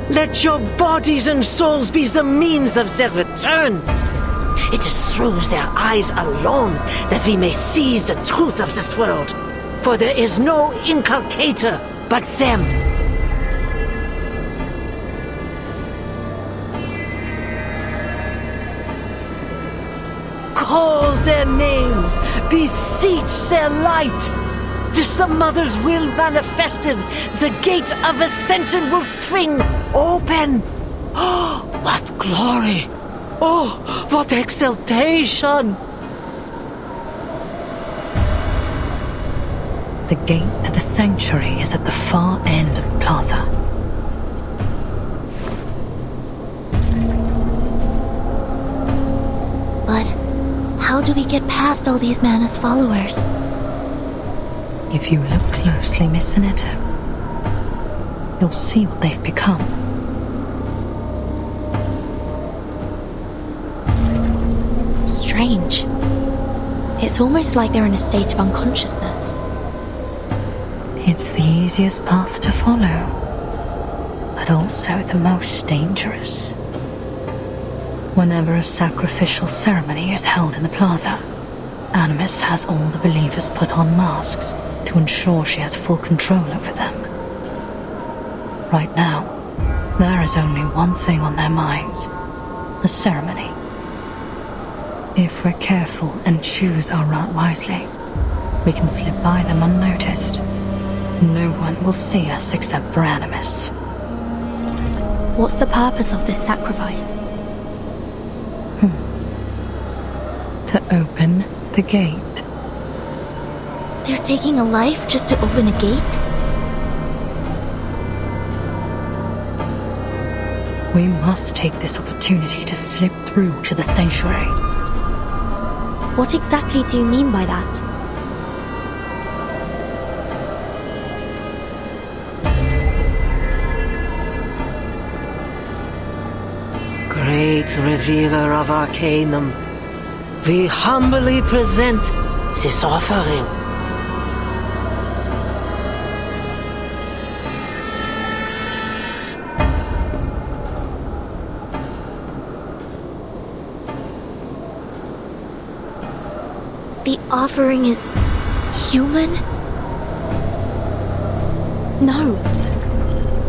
B: let your bodies and souls be the means of their return. It is through their eyes alone that we may seize the truth of this world, for there is no inculcator but them. Call their name, beseech their light. With the Mother's will manifested, the gate of ascension will swing open. Oh, what glory! Oh, what exaltation!
U: The gate to the sanctuary is at the far end of the plaza.
K: But how do we get past all these Manus followers?
U: If you look closely, Miss Sinetta, you'll see what they've become.
I: Strange. It's almost like they're in a state of unconsciousness.
U: It's the easiest path to follow, but also the most dangerous. Whenever a sacrificial ceremony is held in the plaza, Animus has all the believers put on masks to ensure she has full control over them. Right now, there is only one thing on their minds: the ceremony. If we're careful and choose our route wisely, we can slip by them unnoticed. No one will see us except for Animus.
I: What's the purpose of this sacrifice?
U: To open the gate.
K: They're taking a life just to open a gate?
U: We must take this opportunity to slip through to the sanctuary.
I: What exactly do you mean by that?
B: Great revealer of Arcanum, we humbly present this offering.
K: The offering is human?
I: No.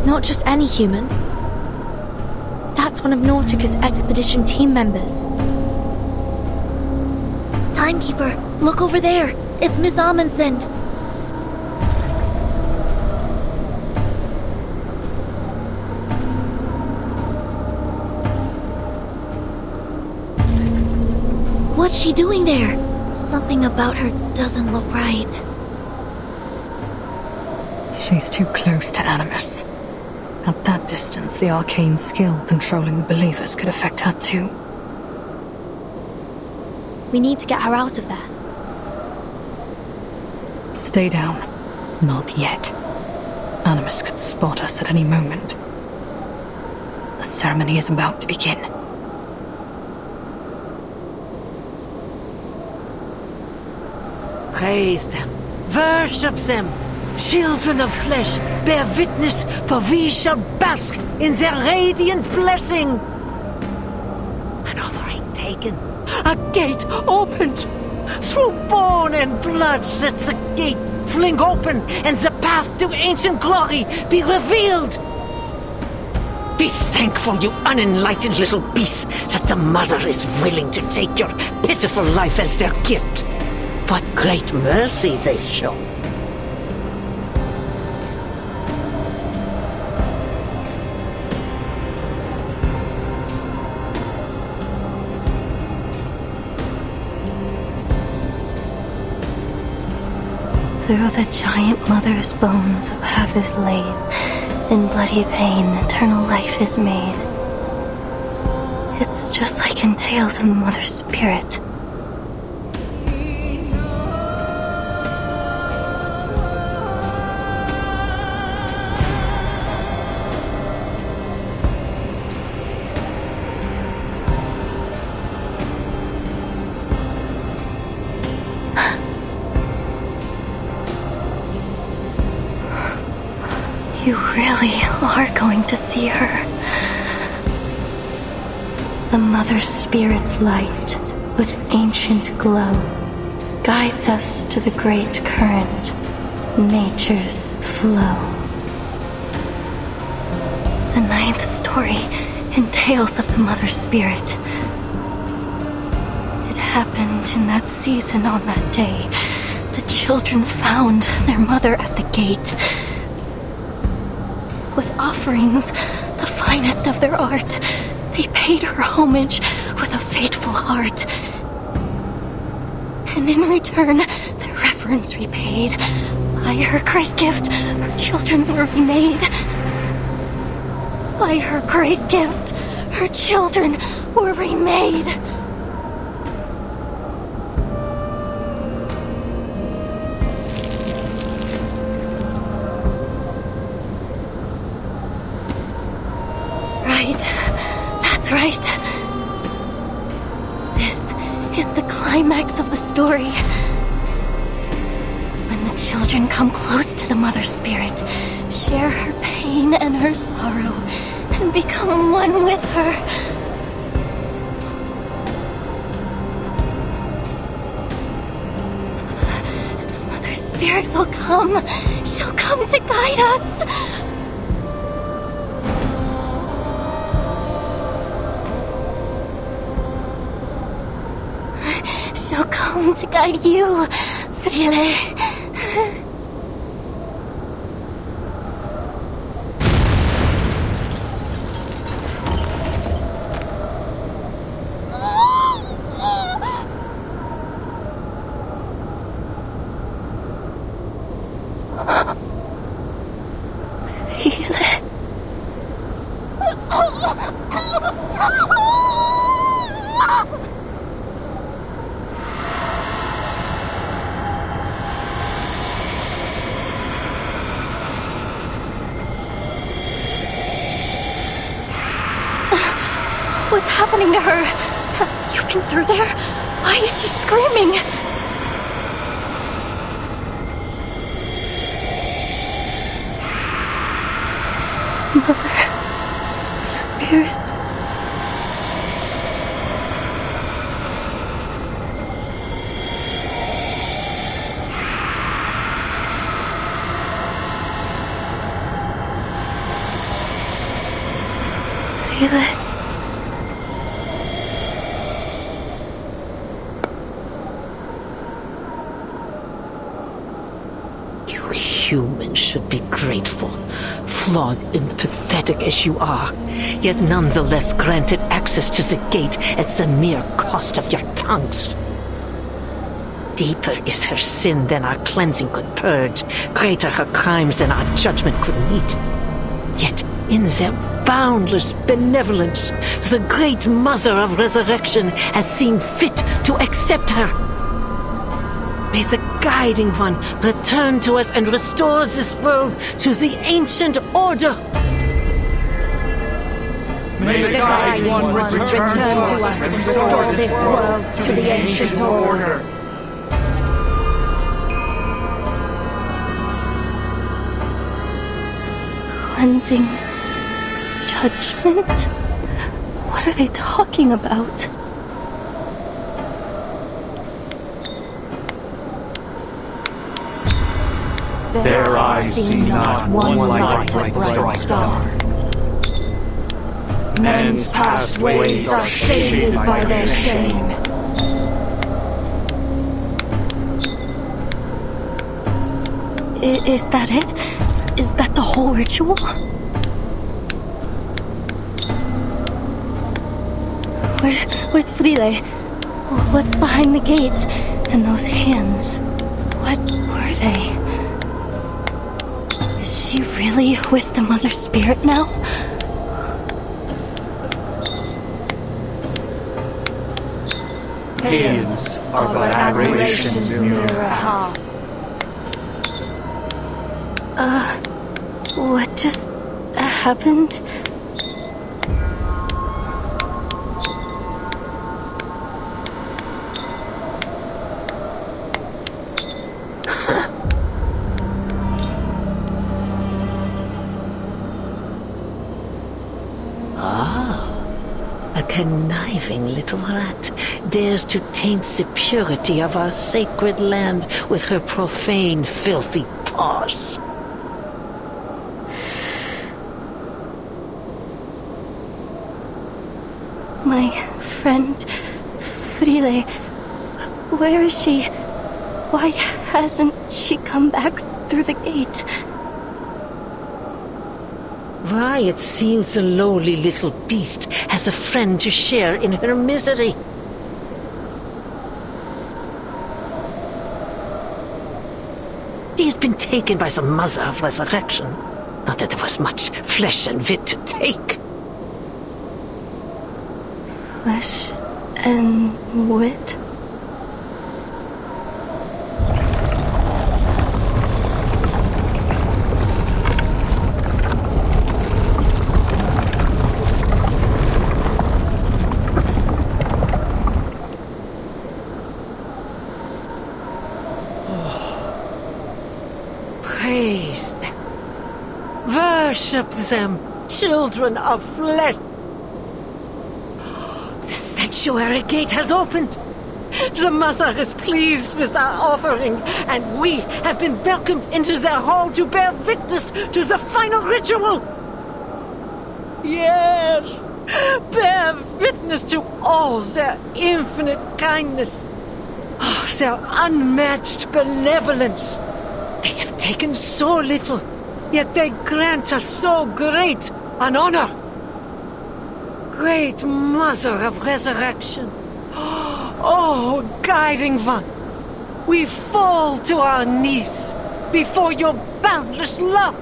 I: Not just any human. That's one of Nautica's expedition team members.
K: Timekeeper, look over there. It's Miss Amundsen. What's she doing there? Something about her doesn't look right.
U: She's too close to Animus. At that distance, the arcane skill controlling believers could affect her too.
I: We need to get her out of there.
U: Stay down. Not yet. Animus could spot us at any moment. The ceremony is about to begin.
B: Praise them, worship them. Children of flesh, bear witness, for we shall bask in their radiant blessing. An offering taken, a gate opened. Through bone and blood let the gate fling open, and the path to ancient glory be revealed. Be thankful, you unenlightened little beasts, that the Mother is willing to take your pitiful life as their gift. What great mercy they show.
A: Through the giant mother's bones a path is laid, in bloody pain eternal life is made. It's just like in tales of the mother's spirit. You really are going to see her. The Mother Spirit's light, with ancient glow, guides us to the great current, nature's flow. The 9th story in Tales of the Mother Spirit. It happened in that season on that day. The children found their mother at the gate. With offerings, the finest of their art, they paid her homage with a faithful heart. And in return, their reverence repaid. By her great gift, her children were remade. By her great gift, her children were remade. That's right. This is the climax of the story. When the children come close to the Mother Spirit, share her pain and her sorrow, and become one with her. The Mother Spirit will come. She'll come to guide us. She'll come to guide you, Frile. What's happening to her? Have you been through there? Why is she screaming? Mother Spirit.
B: You humans should be grateful, flawed and pathetic as you are, yet nonetheless granted access to the gate at the mere cost of your tongues. Deeper is her sin than our cleansing could purge, greater her crimes than our judgment could meet. Yet, in their boundless benevolence, the great Mother of Resurrection has seen fit to accept her. May the Guiding One return to us and restore this world to the ancient order.
F: May the Guiding One return to us and restore this world to the ancient order.
A: Cleansing. Judgment? What are they talking about?
F: Their eyes see not one light of bright star. Men's past ways are shaded by their shame.
A: Is that it? Is that the whole ritual? Where's Frile? What's behind the gates? And those hands? What were they? Is she really with the Mother Spirit now?
F: Hands are but aberrations in Miraha.
A: What just happened?
B: A conniving little rat dares to taint the purity of our sacred land with her profane, filthy paws.
A: My friend, Frile, where is she? Why hasn't she come back through the gate?
B: Why, it seems the lowly little beast has a friend to share in her misery. She has been taken by the Mother of Resurrection. Not that there was much flesh and wit to take.
A: Flesh and wit?
B: Praise them. Worship them, children of flesh. The sanctuary gate has opened. The Mother is pleased with our offering, and we have been welcomed into their hall to bear witness to the final ritual. Yes, bear witness to all their infinite kindness, their unmatched benevolence. They have taken so little, yet they grant us so great an honor. Great Mother of Resurrection, oh, Guiding One, we fall to our knees before your boundless love.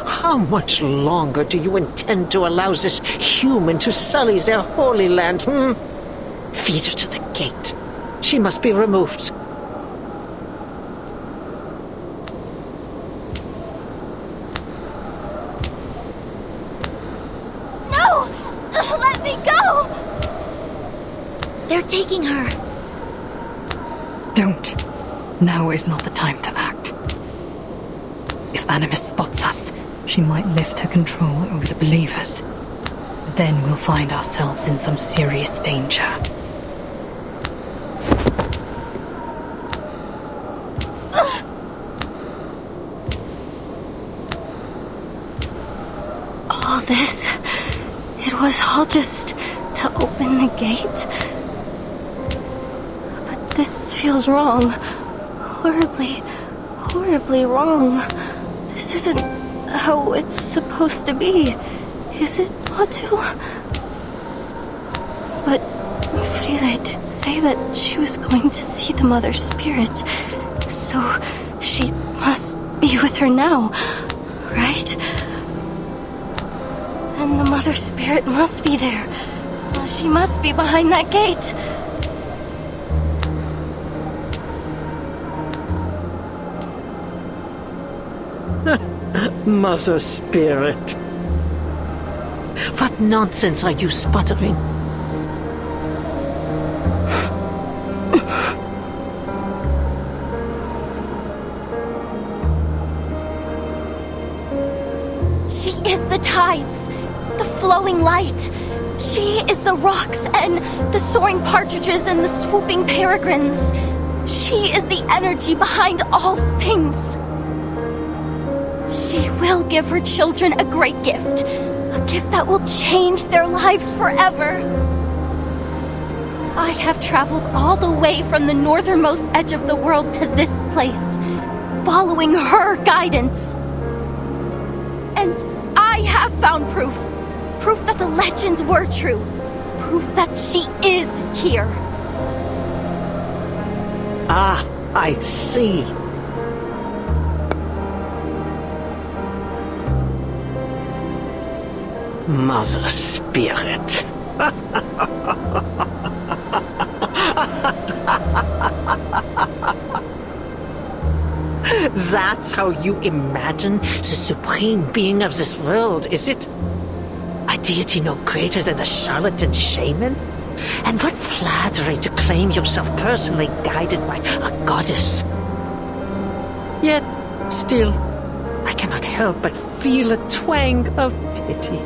B: How much longer do you intend to allow this human to sully their holy land, Feed her to the gate. She must be removed.
L: No! Let me go!
I: They're taking her.
U: Don't. Now is not the time to act. If Animus spots us, she might lift her control over the believers. Then we'll find ourselves in some serious danger.
A: all this, it was all just to open the gate? But this feels wrong. Horribly, horribly wrong. This isn't how it's supposed to be, is it, Matu? But Frida did say that she was going to see the Mother Spirit, so she must be with her now, right? And the Mother Spirit must be there. Well, she must be behind that gate.
B: Mother Spirit. What nonsense are you sputtering?
L: She is the tides, the flowing light. She is the rocks and the soaring partridges and the swooping peregrines. She is the energy behind all things. She will give her children a great gift. A gift that will change their lives forever. I have traveled all the way from the northernmost edge of the world to this place, following her guidance. And I have found proof. Proof that the legends were true. Proof that she is here.
B: Ah, I see. Mother Spirit. That's how you imagine the supreme being of this world, is it? A deity no greater than a charlatan shaman? And what flattery to claim yourself personally guided by a goddess. Yet, still, I cannot help but feel a twang of pity.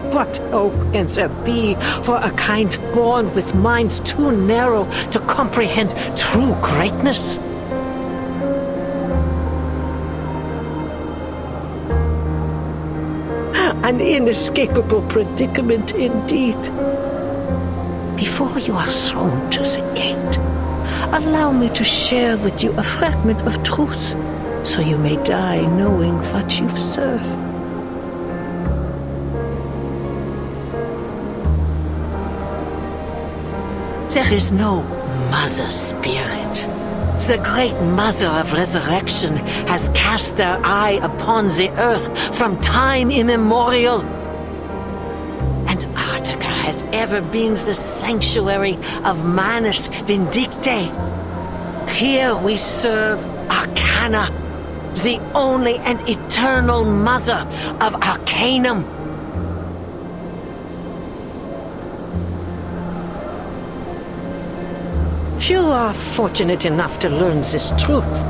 B: What hope can there be for a kind born with minds too narrow to comprehend true greatness? An inescapable predicament indeed. Before you are thrown to the gate, allow me to share with you a fragment of truth, so you may die knowing what you've served. There is no Mother Spirit. The great Mother of Resurrection has cast their eye upon the earth from time immemorial. And Artica has ever been the sanctuary of Manus Vindicte. Here we serve Arcana, the only and eternal Mother of Arcanum. Few are fortunate enough to learn this truth.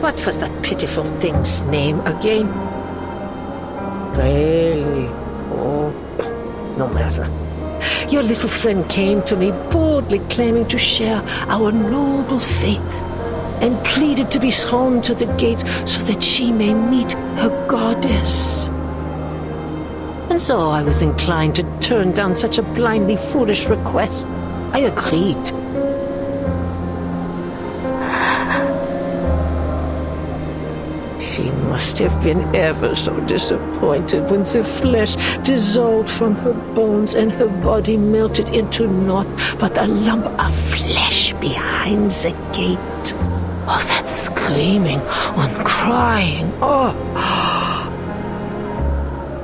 B: What was that pitiful thing's name again? Really? Oh, no matter. Your little friend came to me boldly claiming to share our noble faith and pleaded to be thrown to the gate so that she may meet her goddess. And so I was inclined to turn down such a blindly foolish request. I agreed. She must have been ever so disappointed when the flesh dissolved from her bones and her body melted into naught but a lump of flesh behind the gate. Oh, that screaming and crying. Oh.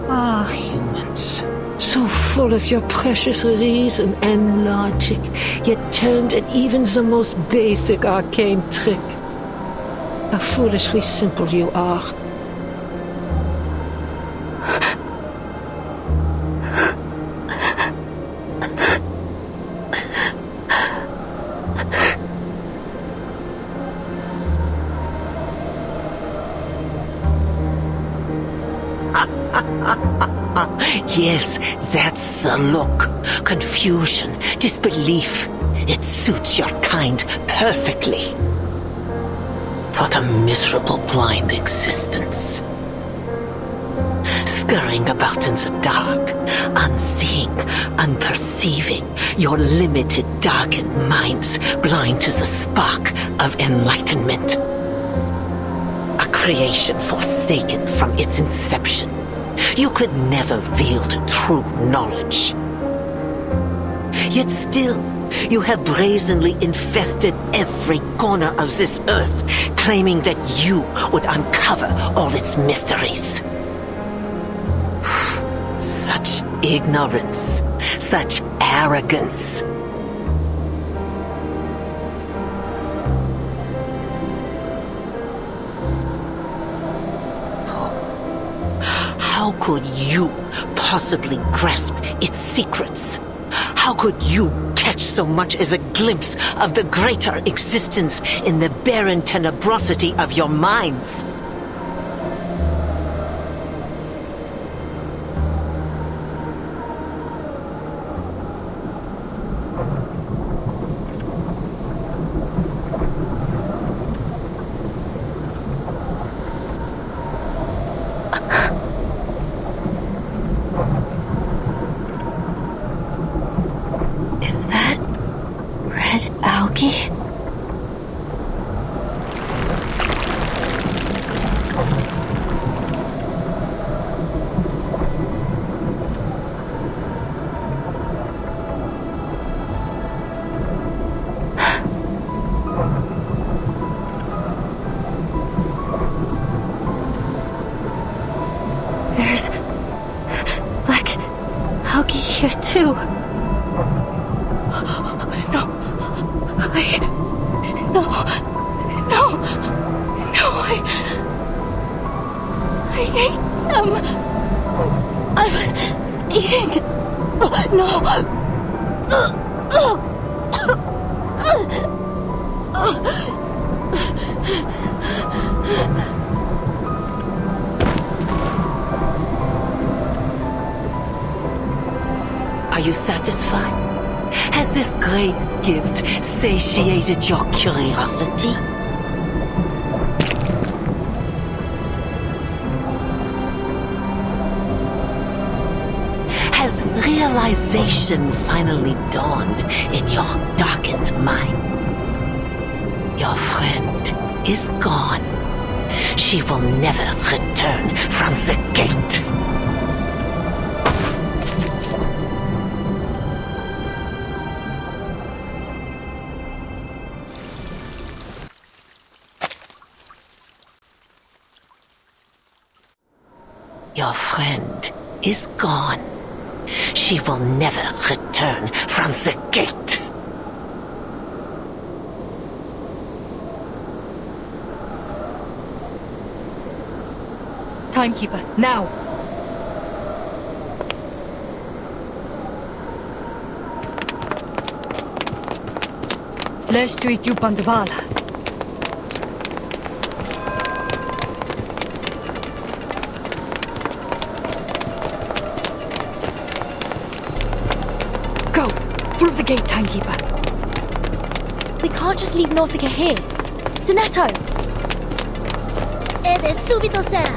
B: Ah, humans. So full of your precious reason and logic, yet turned at even the most basic arcane trick. How foolishly simple you are. Yes, that's the look. Confusion, disbelief. It suits your kind perfectly. What a miserable, blind existence. scurrying about in the dark, unseeing, unperceiving, your limited, darkened minds blind to the spark of enlightenment. A creation forsaken from its inception. You could never wield true knowledge. Yet still, you have brazenly infested every corner of this earth, claiming that you would uncover all its mysteries. Such ignorance, such arrogance. How could you possibly grasp its secrets? How could you catch so much as a glimpse of the greater existence in the barren tenebrosity of your minds?
A: Algae? There's black algae here too. I ate them. I was eating. No.
B: Are you satisfied? Has this great gift satiated your curiosity? Has realization finally dawned in your darkened mind? Your friend is gone. She will never return from the gate. Your friend is gone. She will never return from the gate.
U: Timekeeper, now! Flesh Street Yupandavala. Through the gate, Timekeeper.
I: We can't just leave Nautica here. Sinetto!
K: Ede subito sera!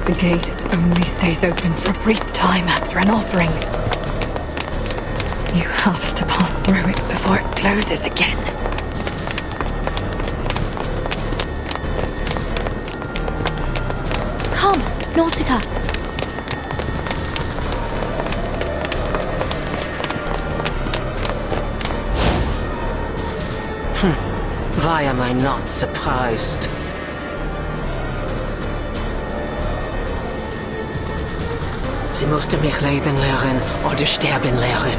U: The gate only stays open for a brief time after an offering. You have to pass through it before it closes again.
I: Come, Nautica.
B: Why am I not surprised? Sie musste mich leben lernen oder sterben lernen.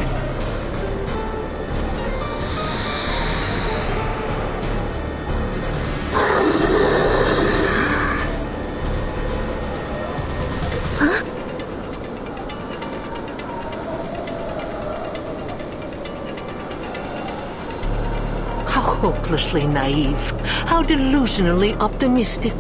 B: How hopelessly naive. How delusionally optimistic.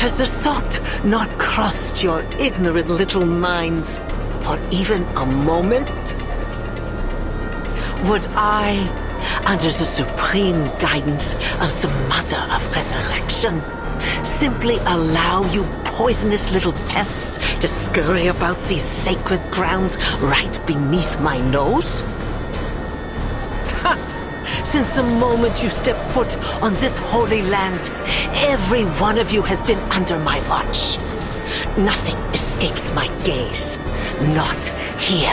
B: Has the thought not crossed your ignorant little minds for even a moment? Would I, under the supreme guidance of the Mother of Resurrection, simply allow you poisonous little pests to scurry about these sacred grounds right beneath my nose? Ha! Since the moment you step foot on this holy land, every one of you has been under my watch. Nothing escapes my gaze. Not here.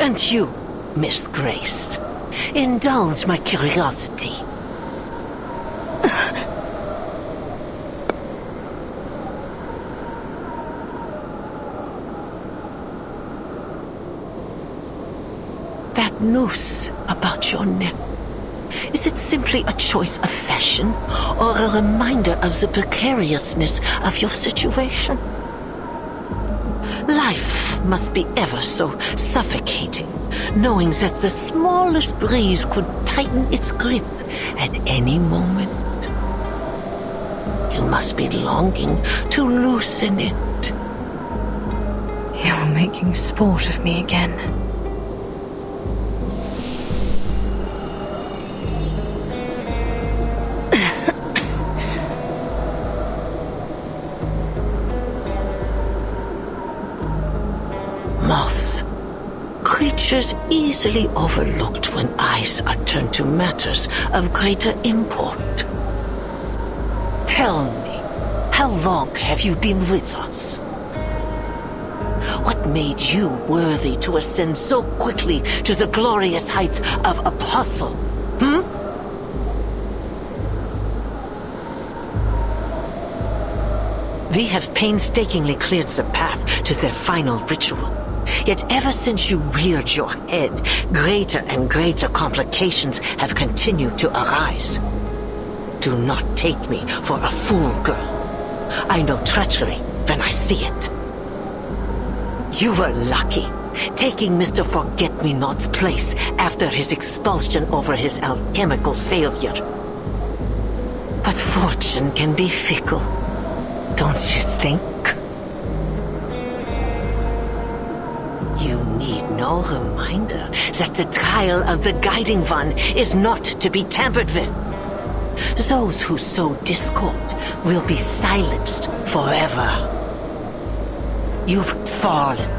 B: And you, Miss Grace, indulge my curiosity. That noose about your neck, is it simply a choice of fashion or a reminder of the precariousness of your situation? Life must be ever so suffocating, knowing that the smallest breeze could tighten its grip at any moment. You must be longing to loosen it.
U: You're making sport of me again.
B: Moths, creatures easily overlooked when eyes are turned to matters of greater import. Tell me, how long have you been with us? What made you worthy to ascend so quickly to the glorious heights of apostle? We have painstakingly cleared the path to their final ritual. Yet ever since you reared your head, greater and greater complications have continued to arise. Do not take me for a fool, girl. I know treachery when I see it. You were lucky, taking Mr. Forget-Me-Not's place after his expulsion over his alchemical failure. But fortune can be fickle, don't you think? You need no reminder that the trial of the Guiding One is not to be tampered with. Those who sow discord will be silenced forever. You've fallen.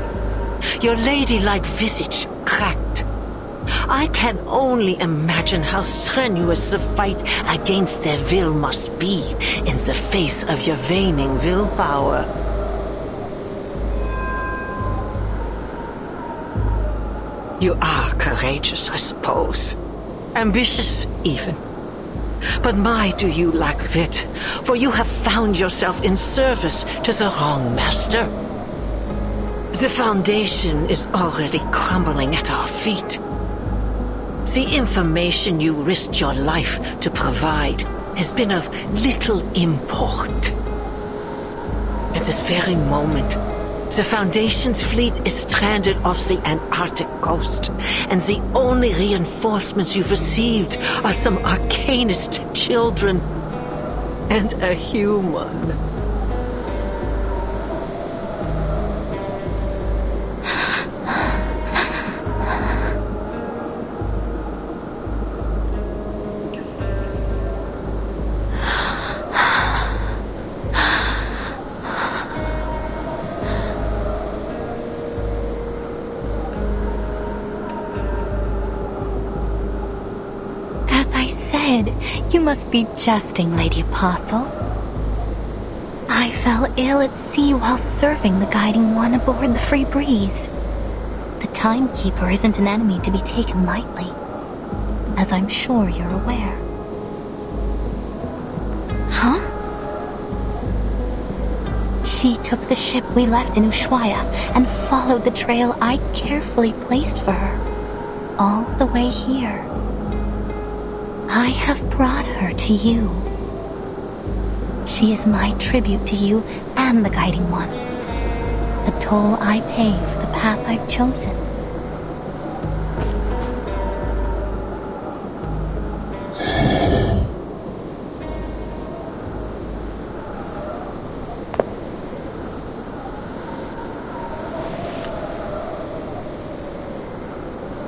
B: Your ladylike visage cracked. I can only imagine how strenuous the fight against their will must be in the face of your waning willpower. You are courageous, I suppose. Ambitious, even. But my, do you lack wit, for you have found yourself in service to the wrong master. The foundation is already crumbling at our feet. The information you risked your life to provide has been of little import. At this very moment, the Foundation's fleet is stranded off the Antarctic coast, and the only reinforcements you've received are some arcanist children and a human.
A: You must be jesting, Lady Apostle. I fell ill at sea while serving the Guiding One aboard the Free Breeze. The Timekeeper isn't an enemy to be taken lightly, as I'm sure you're aware. Huh? She took the ship we left in Ushuaia and followed the trail I carefully placed for her, all the way here. I have brought her to you. She is my tribute to you
M: and the guiding one. The toll I pay for the path I've chosen.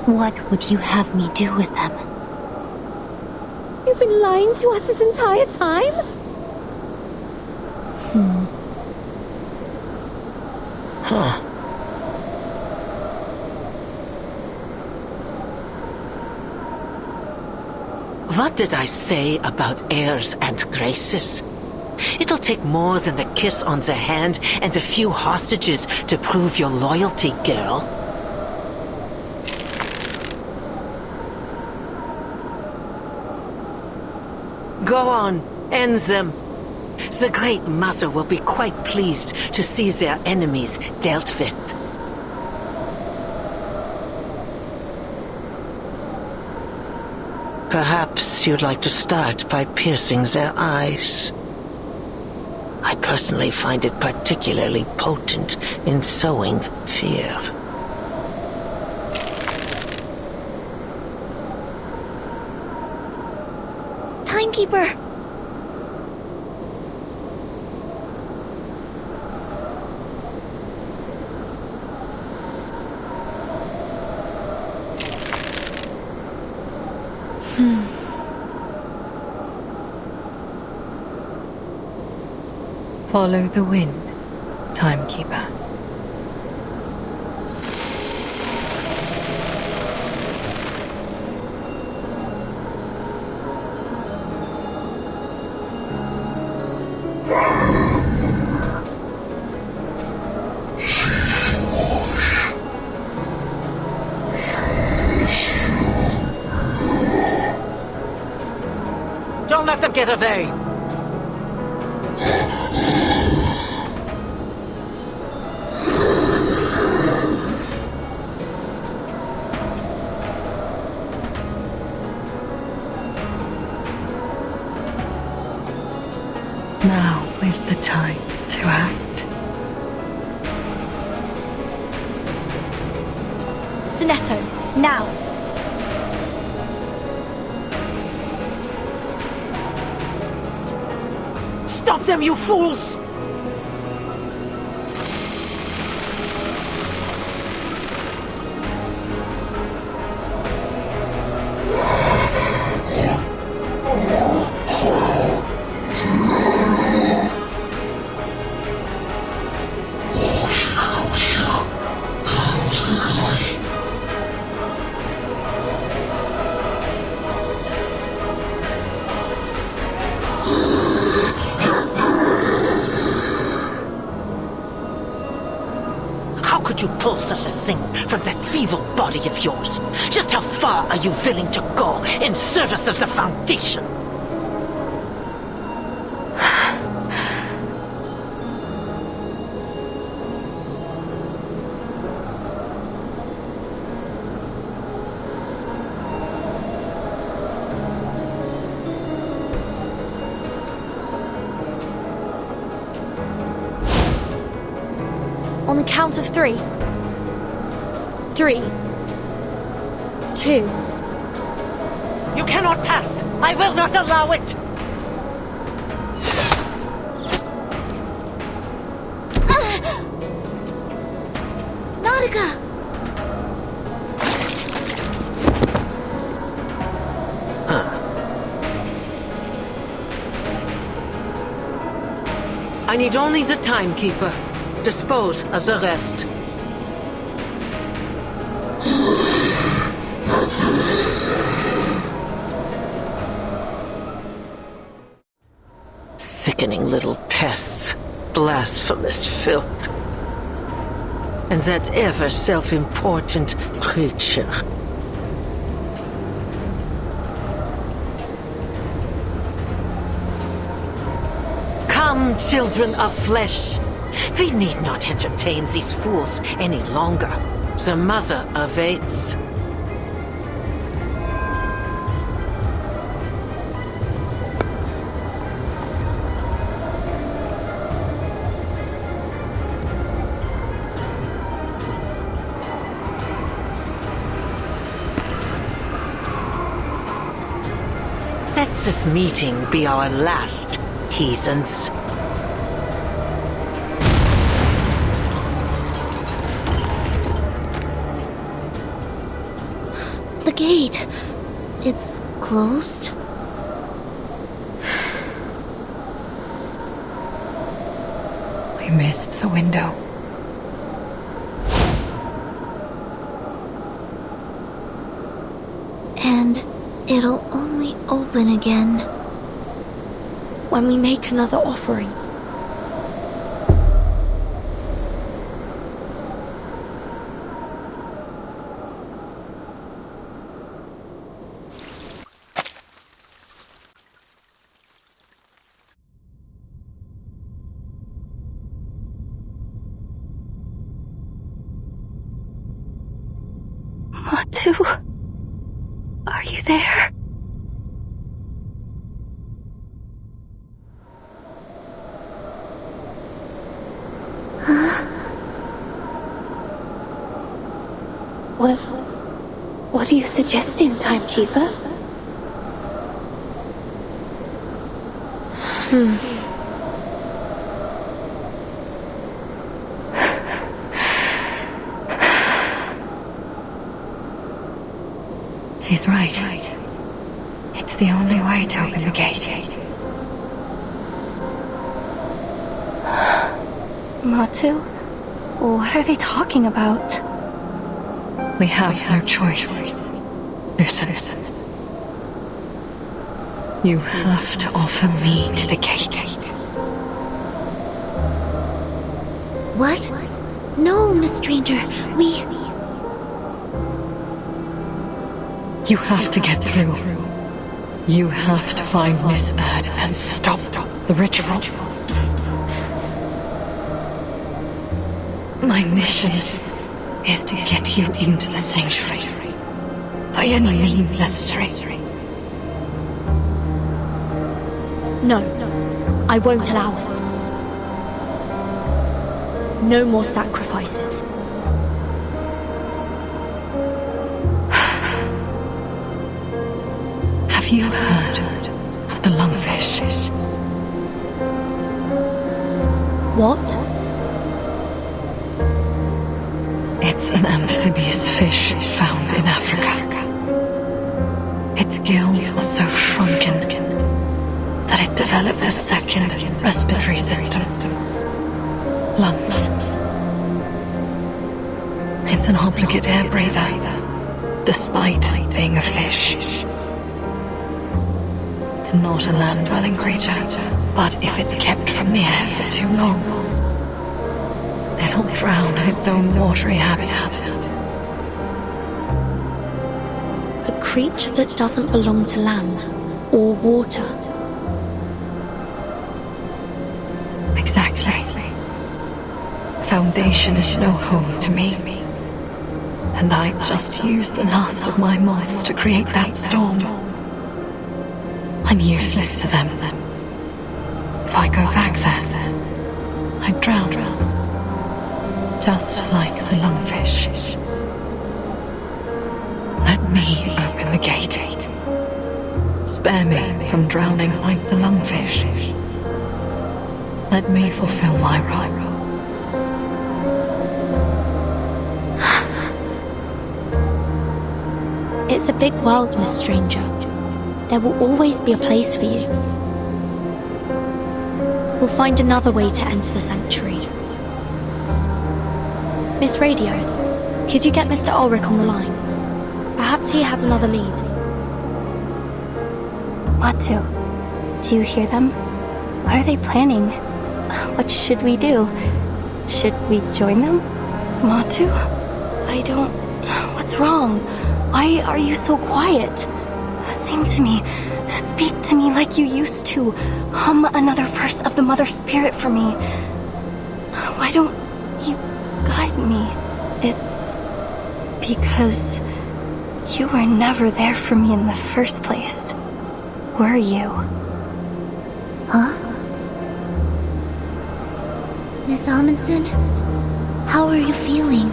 M: What would you have me do with them?
N: You've been lying to us this entire time?
B: Huh. What did I say about airs and graces? It'll take more than the kiss on the hand and a few hostages to prove your loyalty, girl. Go on, end them. The Great Mother will be quite pleased to see their enemies dealt with. Perhaps you'd like to start by piercing their eyes. I personally find it particularly potent in sowing fear.
K: Timekeeper!
U: Follow the wind, timekeeper.
B: Don't let them get away!
U: Now is the time to act.
I: Sonetto, now!
B: Stop them, you fools! How could you pull such a thing from that feeble body of yours? Just how far are you willing to go in service of the Foundation?
I: On the count of 3. 3, 2.
B: You cannot pass! I will not allow it!
K: Nautica!
B: I need only the timekeeper. Dispose of the rest. Sickening little pests. Blasphemous filth. And that ever self-important creature. Come, children of flesh. We need not entertain these fools any longer. The mother awaits. Let this meeting be our last, heathens.
K: The gate. It's closed.
U: We missed the window.
K: And it'll only open again
I: when we make another offering.
A: Matu, are you there?
N: What are you suggesting, Timekeeper?
U: She's right. It's the only way to open the gate.
A: Matu? What are they talking about?
U: We have no choice. Listen. You have to offer me to the gate.
K: What? No, Miss Stranger.
U: You have to get through. You have to find Miss Erd and stop the ritual. My mission is to get you into the sanctuary by any means necessary.
I: No, I won't allow it. No more sacrifices.
U: Have you heard of the lungfish?
I: What?
U: It's an amphibious fish found in Africa. Its gills are so shrunken that it developed a second respiratory system. Lungs. It's an obligate air breather, despite being a fish. It's not a land-dwelling creature, but if it's kept from the air for too long, it'll drown in its own watery habitat.
I: A creature that doesn't belong to land or water.
U: Exactly. Foundation is no home to me. And I just used the last of my moths to create that storm. I'm useless to them. If I go back there, I'd drown. Just like the lungfish. Let me open the gate. Spare me from drowning like the lungfish. Let me fulfill my role.
I: It's a big world, Miss Stranger. There will always be a place for you. We'll find another way to enter the sanctuary. Miss Radio, could you get Mr. Ulrich on the line? Perhaps he has another lead.
A: Matu, do you hear them? What are they planning? What should we do? Should we join them? Matu? I don't... What's wrong? Why are you so quiet? Sing to me. Speak to me like you used to. Hum another verse of the Mother Spirit for me. Why don't you guide me? It's because you were never there for me in the first place. Were you?
K: Huh? Miss Amundsen? How are you feeling?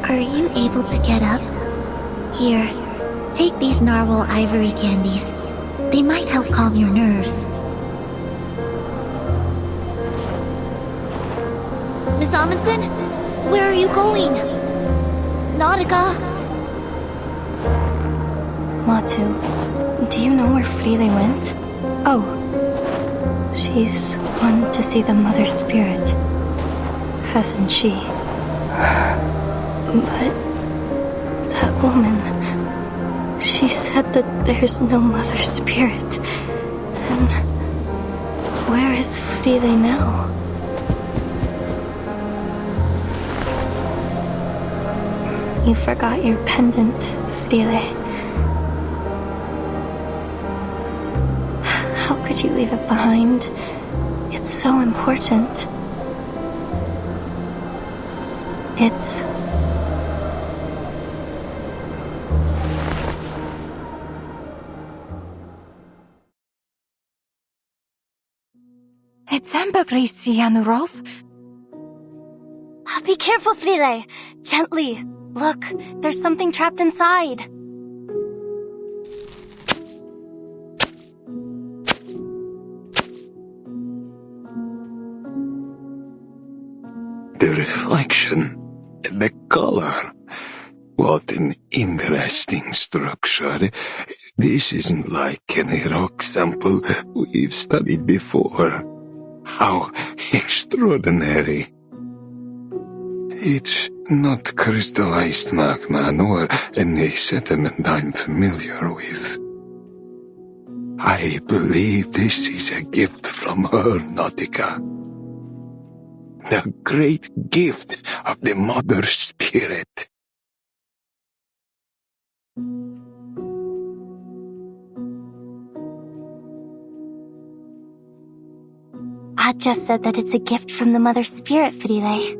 K: Are you able to get up? Here,
M: Take these narwhal ivory candies. They might help calm your nerves.
L: Miss Amundsen? Where are you going? Nautica?
A: Matu, do you know where Frile went? Oh, she's gone to see the Mother Spirit, hasn't she? But that woman, she said that there's no Mother Spirit. And where is Frile now? You forgot your pendant, Frile. How could you leave it behind? It's so important. It's...
F: It's ambergris, Yanurov.
A: Be careful, Frile. Gently. Look, there's something trapped inside.
R: The reflection, the color. What an interesting structure. This isn't like any rock sample we've studied before. How extraordinary. It's not crystallized magma nor any sediment I'm familiar with. I believe this is a gift from her, Nautica. The great gift of the Mother Spirit.
A: I just said that it's a gift from the Mother Spirit, Frile.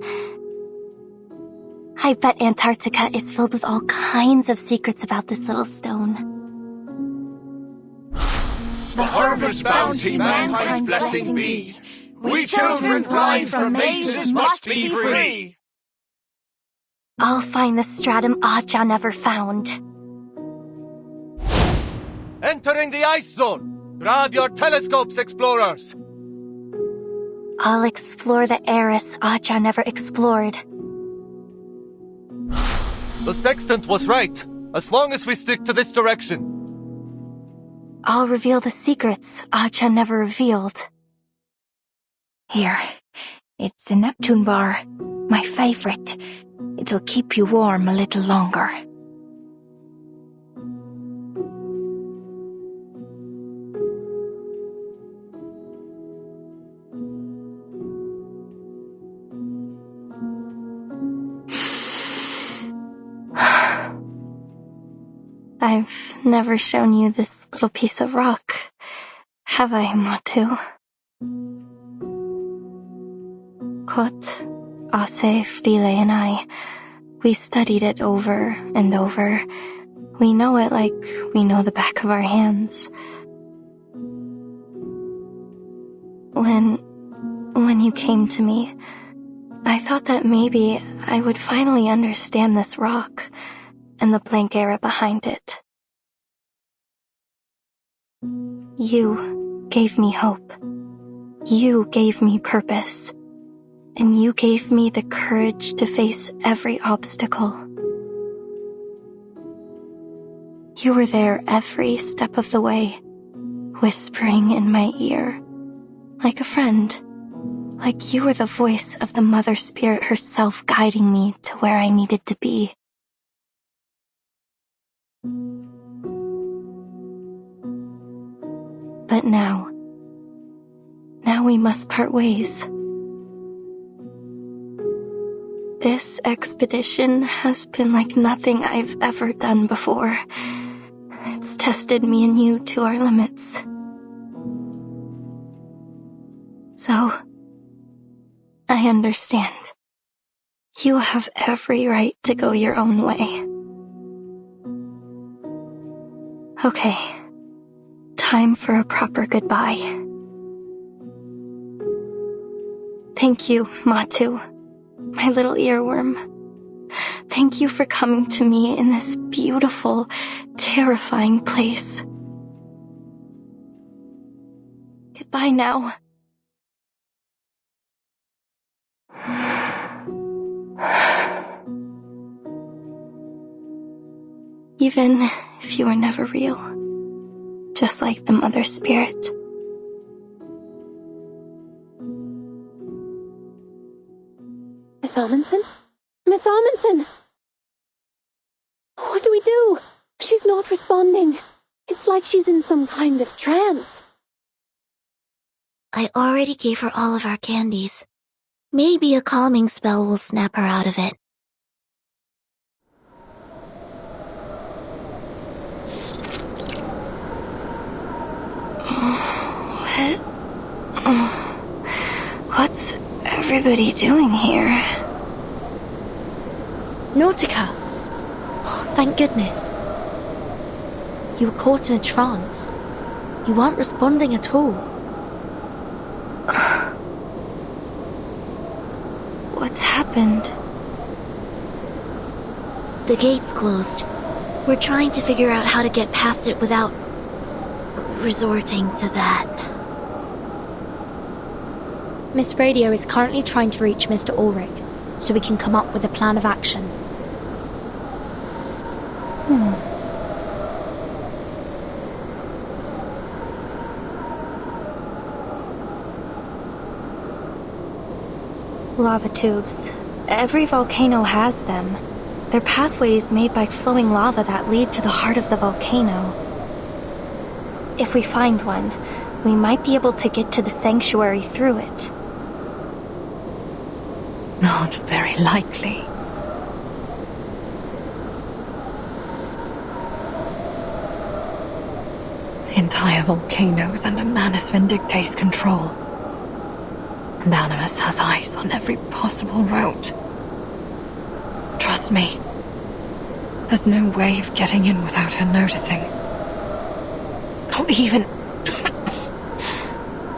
A: I bet Antarctica is filled with all kinds of secrets about this little stone.
J: The harvest bounty mankind's blessing be. We children blind from mazes must be free.
A: I'll find the stratum Aja never found.
O: Entering the ice zone! Grab your telescopes, explorers!
A: I'll explore the Eris Aja never explored.
O: The sextant was right, as long as we stick to this direction.
A: I'll reveal the secrets Aja never revealed.
F: Here. It's a Neptune bar. My favorite. It'll keep you warm a little longer.
A: I've never shown you this little piece of rock, have I, Matu? Kot, Ase, Frile, and I, we studied it over and over. We know it like we know the back of our hands. When you came to me, I thought that maybe I would finally understand this rock and the blank era behind it. You gave me hope. You gave me purpose. And you gave me the courage to face every obstacle. You were there every step of the way, whispering in my ear, like a friend. Like you were the voice of the Mother Spirit herself guiding me to where I needed to be. But now we must part ways. This expedition has been like nothing I've ever done before. It's tested me and you to our limits. So, I understand. You have every right to go your own way. Okay. Time for a proper goodbye. Thank you, Matu, my little earworm. Thank you for coming to me in this beautiful, terrifying place. Goodbye now. Even if you were never real, just like the Mother Spirit.
N: Miss Amundsen? Miss Amundsen! What do we do? She's not responding. It's like she's in some kind of trance.
K: I already gave her all of our candies. Maybe a calming spell will snap her out of it.
A: What's everybody doing here?
I: Nautica! Oh, thank goodness. You were caught in a trance. You weren't responding at all.
A: What's happened?
K: The gate's closed. We're trying to figure out how to get past it without resorting to that.
I: Miss Radio is currently trying to reach Mr. Ulrich, so we can come up with a plan of action.
A: Lava tubes. Every volcano has them. They're pathways made by flowing lava that lead to the heart of the volcano. If we find one, we might be able to get to the sanctuary through it.
U: Not very likely. The entire volcano is under Manus Vindictae's control. And Animus has eyes on every possible route. Trust me, there's no way of getting in without her noticing. Not even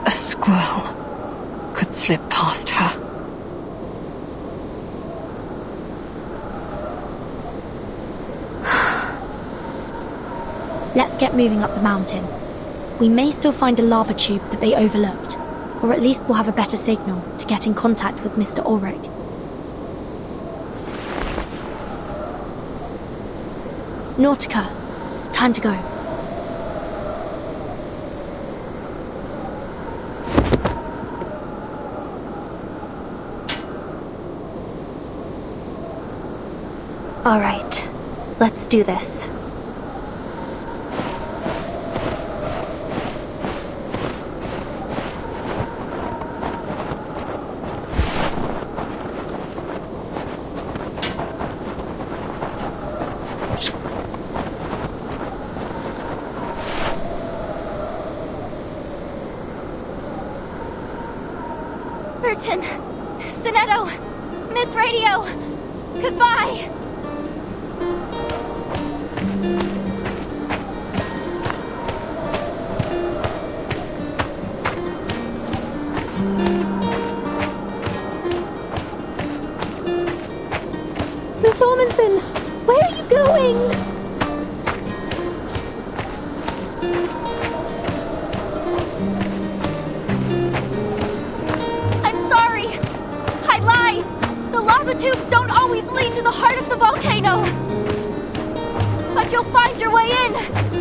U: a squirrel could slip past her.
I: Let's get moving up the mountain. We may still find a lava tube that they overlooked, or at least we'll have a better signal to get in contact with Mr. Ulrich. Nautica, time to go.
A: All right, let's do this.
L: Burton, Sonetto, Miss Radio, goodbye!
N: Miss Amundsen, where are you going?
L: I'm sorry! I lied! The lava tubes don't always lead to the heart of the volcano! But you'll find your way in!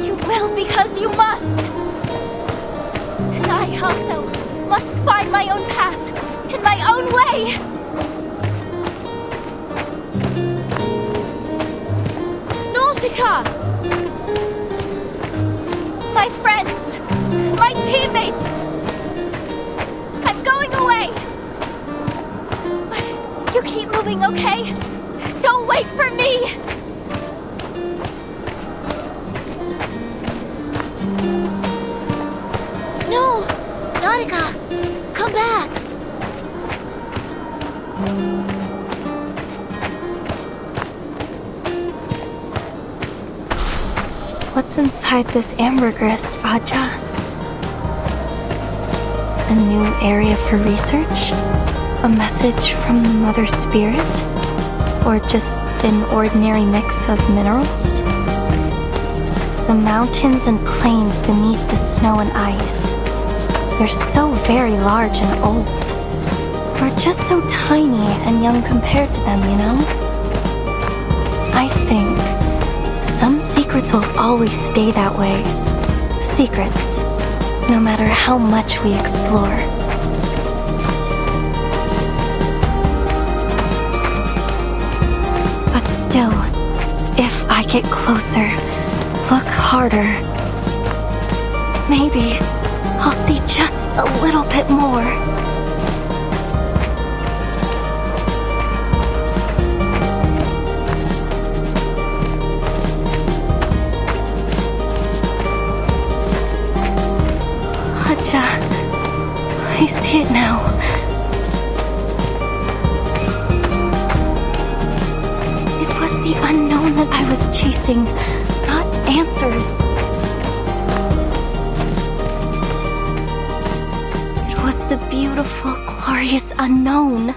L: You will because you must! And I also must find my own path, in my own way! Nautica! My friends! My teammates! I'm going away! But you keep moving, okay? Don't wait for me!
K: No! Nautica! Come back!
A: What's inside this ambergris, Aja? A new area for research? A message from the Mother Spirit? Or just an ordinary mix of minerals? The mountains and plains beneath the snow and ice. They're so very large and old. We're just so tiny and young compared to them, you know? I think some secrets will always stay that way. Secrets, no matter how much we explore. But still, if I get closer, look harder, maybe I'll see just a little bit more. Haja, I see it now. It was the unknown that I was chasing, not answers. It was the beautiful, glorious unknown.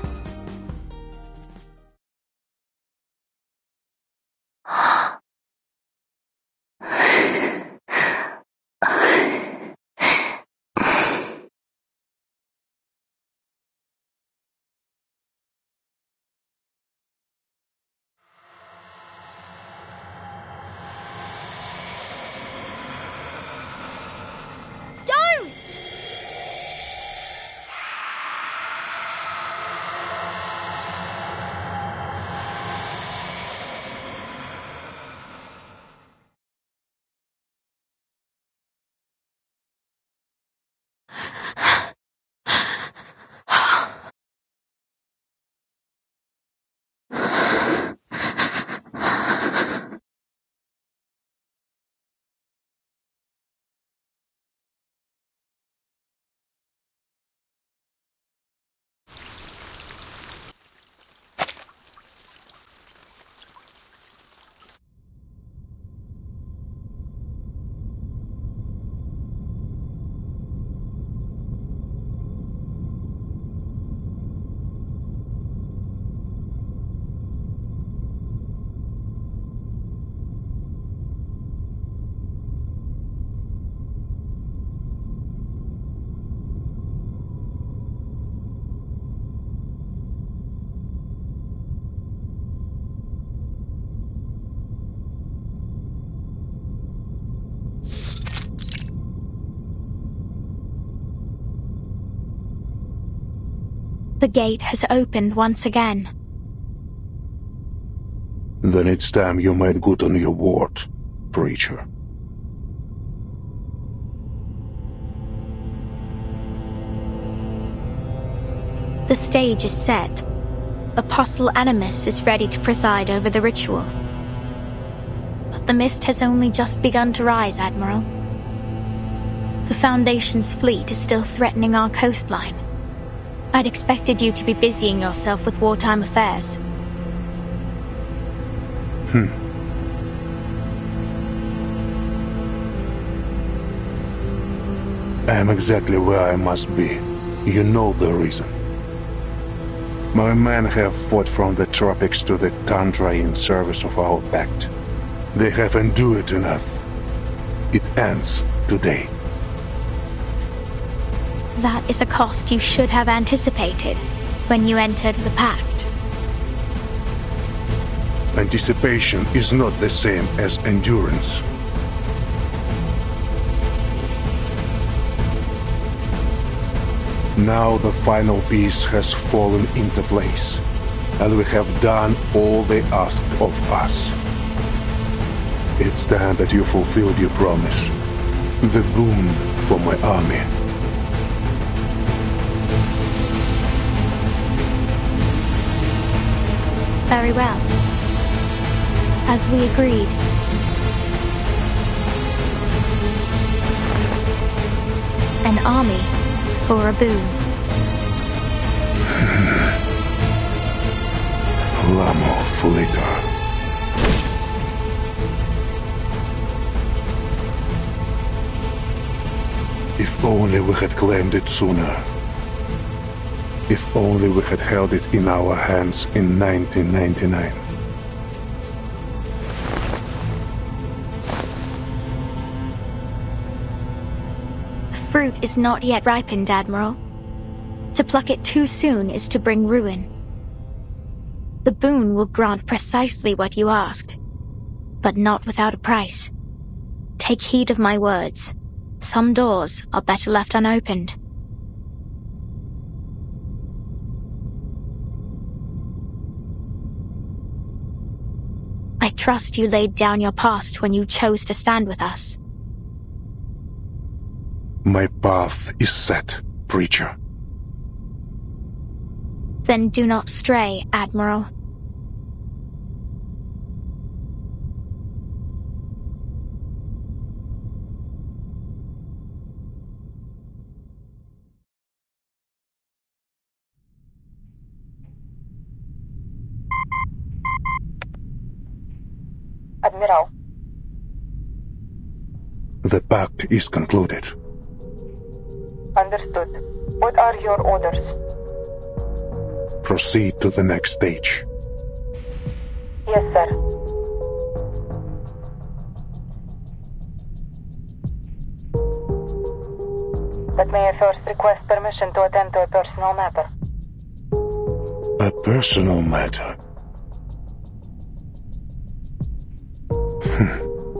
I: The gate has opened once again.
E: Then it's time you made good on your word, preacher.
I: The stage is set. Apostle Animus is ready to preside over the ritual. But the mist has only just begun to rise, Admiral. The Foundation's fleet is still threatening our coastline. I'd expected you to be busying yourself with wartime affairs.
E: I am exactly where I must be. You know the reason. My men have fought from the tropics to the tundra in service of our pact. They have endured enough. It ends today.
I: That is a cost you should have anticipated when you entered the pact.
E: Anticipation is not the same as endurance. Now the final piece has fallen into place, and we have done all they asked of us. It's time that you fulfilled your promise. The boon for my army.
I: Very well. As we agreed. An army for a boon.
E: Lamo Flicker. If only we had claimed it sooner. If only we had held it in our hands in 1999.
F: Fruit is not yet ripened, Admiral. To pluck it too soon is to bring ruin. The boon will grant precisely what you asked, but not without a price. Take heed of my words. Some doors are better left unopened. I trust you laid down your past when you chose to stand with us.
E: My path is set, Preacher.
F: Then do not stray, Admiral.
G: Admiral.
E: The pact is concluded.
G: Understood. What are your orders?
E: Proceed to the next stage.
G: Yes, sir. But may I first request permission to attend to a personal matter?
E: A personal matter?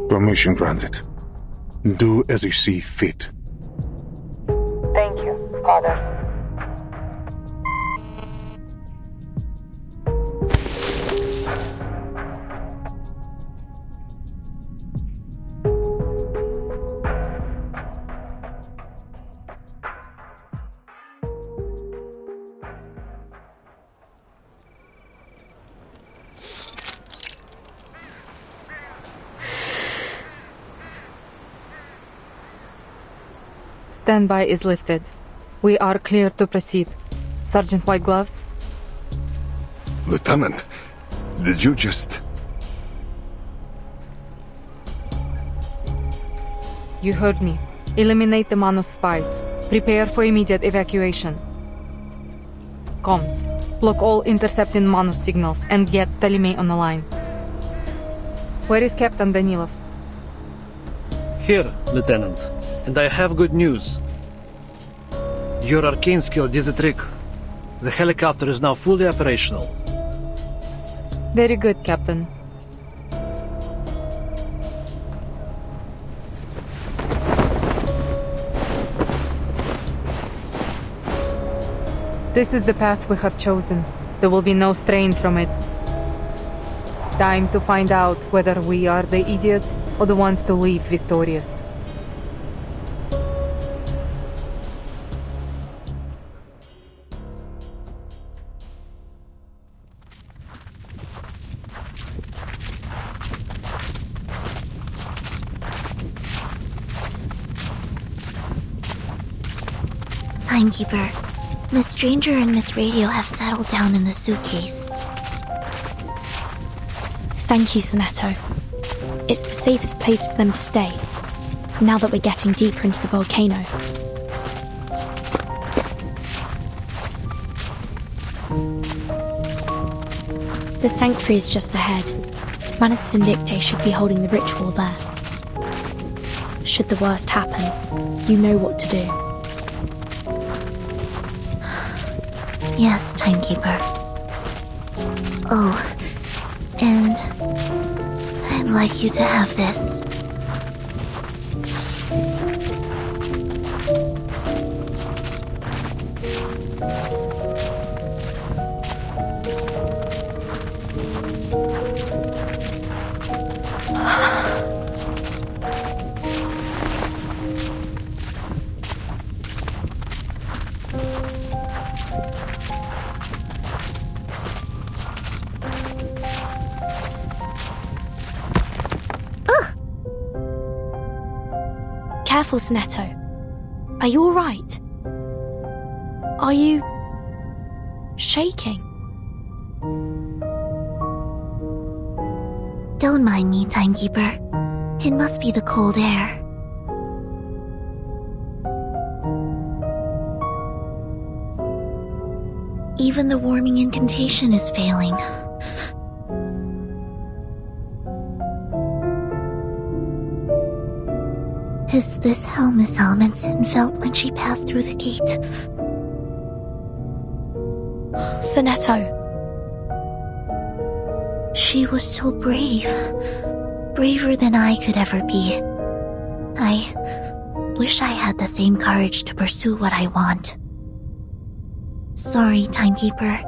E: Permission granted. Do as you see fit.
G: Thank you, Father.
C: Standby is lifted. We are clear to proceed. Sergeant White Gloves?
R: Lieutenant, did you just...
C: You heard me. Eliminate the Manus spies. Prepare for immediate evacuation. Comms. Block all intercepting Manus signals and get Ptolemy on the line. Where is Captain Danilov?
P: Here, Lieutenant. And I have good news. Your arcane skill did the trick. The helicopter is now fully operational.
C: Very good, Captain. This is the path we have chosen. There will be no strain from it. Time to find out whether we are the idiots or the ones to leave victorious.
K: Timekeeper, Miss Stranger and Miss Radio have settled down in the suitcase.
I: Thank you, Soneto. It's the safest place for them to stay, now that we're getting deeper into the volcano. The sanctuary is just ahead. Manus Vindicte should be holding the ritual there. Should the worst happen, you know what to do.
K: Yes, Timekeeper. Oh, and I'd like you to have this.
I: Careful, Soneto. Are you alright? Are you... shaking?
K: Don't mind me, Timekeeper. It must be the cold air. Even the warming incantation is failing. Is this how Miss Halmanson felt when she passed through the gate?
F: Sonetto.
K: She was so brave. Braver than I could ever be. I wish I had the same courage to pursue what I want. Sorry, Timekeeper.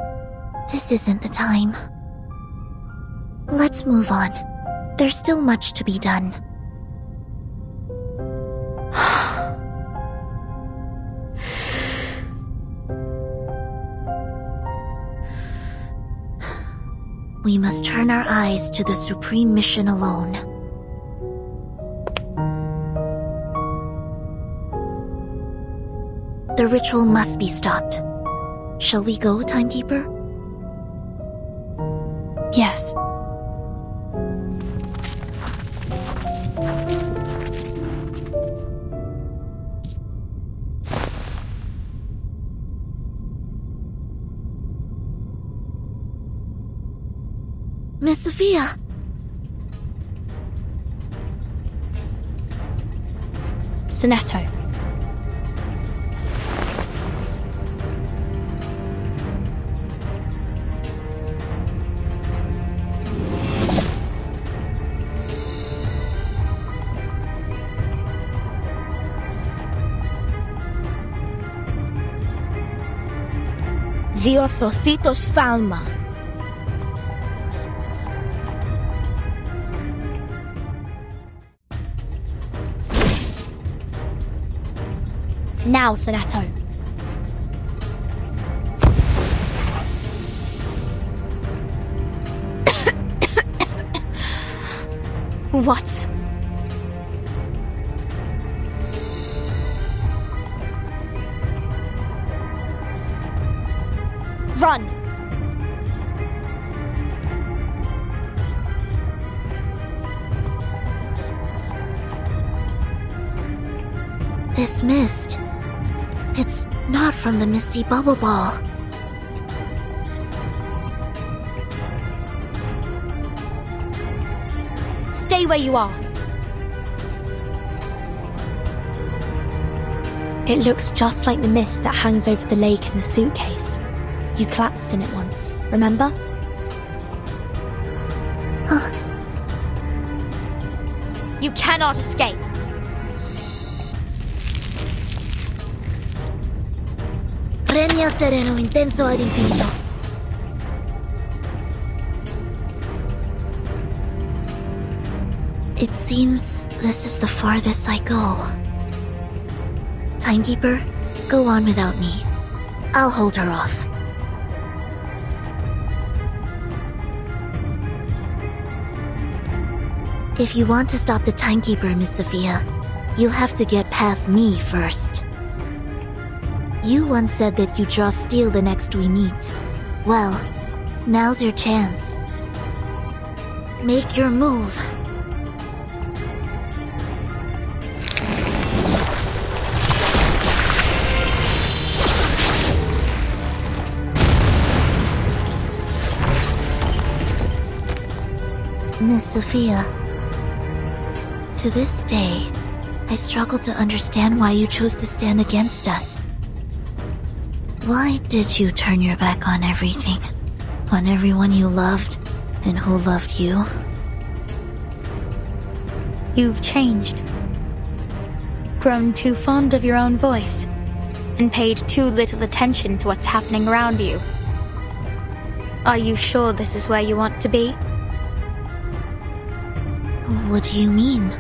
K: This isn't the time. Let's move on. There's still much to be done. We must turn our eyes to the supreme mission alone. The ritual must be stopped. Shall we go, Timekeeper?
F: Yes.
K: Miss Sophia!
F: Sonetto. Διορθωθήτως φάλμα. Now, Sonetto. What? Run!
K: This mist. It's not from the misty bubble ball.
F: Stay where you are. It looks just like the mist that hangs over the lake in the suitcase. You collapsed in it once, remember? You cannot escape.
K: Regna sereno intenso ad infinito. It seems this is the farthest I go. Timekeeper, go on without me. I'll hold her off. If you want to stop the Timekeeper, Miss Sophia, you'll have to get past me first. You once said that you draw steel the next we meet. Well, now's your chance. Make your move. Miss Sophia, to this day, I struggle to understand why you chose to stand against us. Why did you turn your back on everything? On everyone you loved, and who loved you?
F: You've changed. Grown too fond of your own voice, and paid too little attention to what's happening around you. Are you sure this is where you want to be?
K: What do you mean?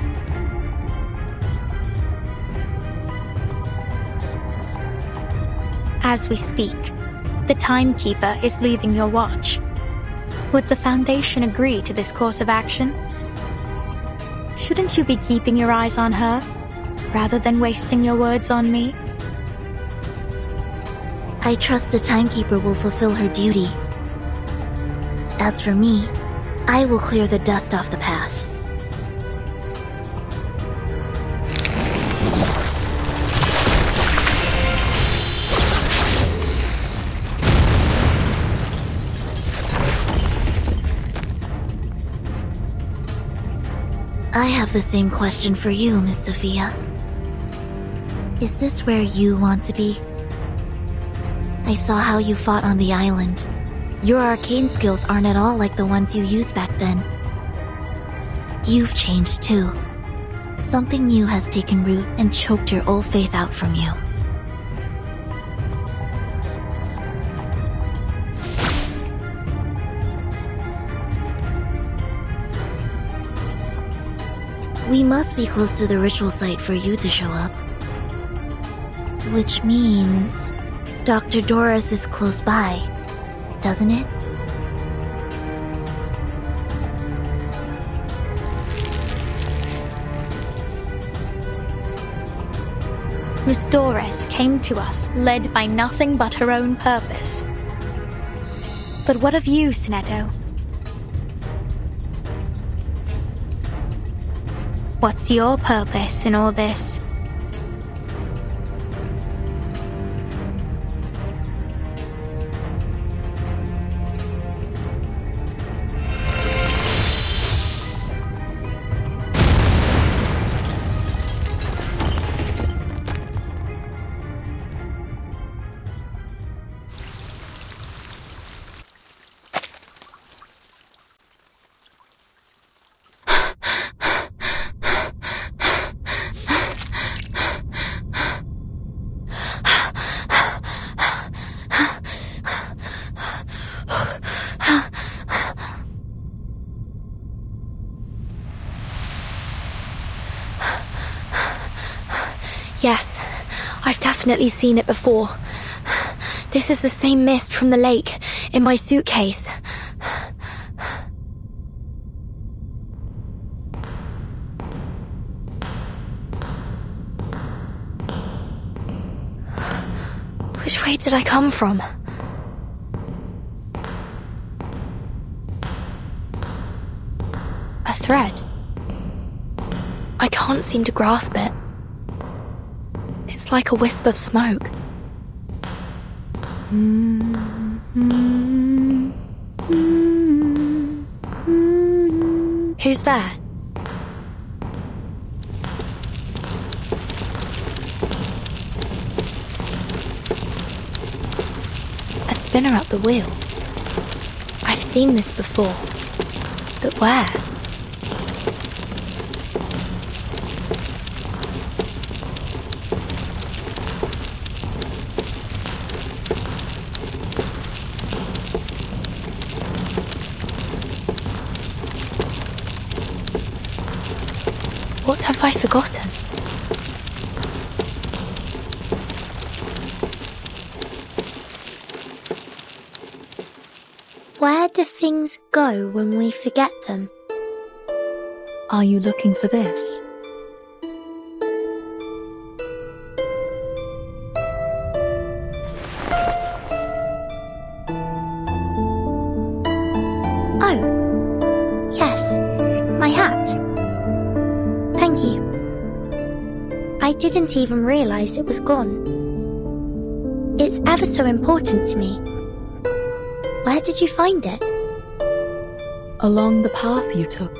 F: As we speak, the Timekeeper is leaving your watch. Would the Foundation agree to this course of action? Shouldn't you be keeping your eyes on her, rather than wasting your words on me?
K: I trust the Timekeeper will fulfill her duty. As for me, I will clear the dust off the path. I have the same question for you, Miss Sophia. Is this where you want to be? I saw how you fought on the island. Your arcane skills aren't at all like the ones you used back then. You've changed too. Something new has taken root and choked your old faith out from you. We must be close to the ritual site for you to show up. Which means Dr. Doris is close by, doesn't it?
F: Miss Doris came to us led by nothing but her own purpose. But what of you, Sinetto? What's your purpose in all this?
I: Yes, I've definitely seen it before. This is the same mist from the lake in my suitcase. Which way did I come from? A thread. I can't seem to grasp it. It's like a wisp of smoke. Who's there? A spinner at the wheel. I've seen this before. But where? What have I forgotten? Where do things go when we forget them?
U: Are you looking for this?
F: Oh, yes, my hat. Thank you. I didn't even realize it was gone. It's ever so important to me. Where did you find it?
U: Along the path you took.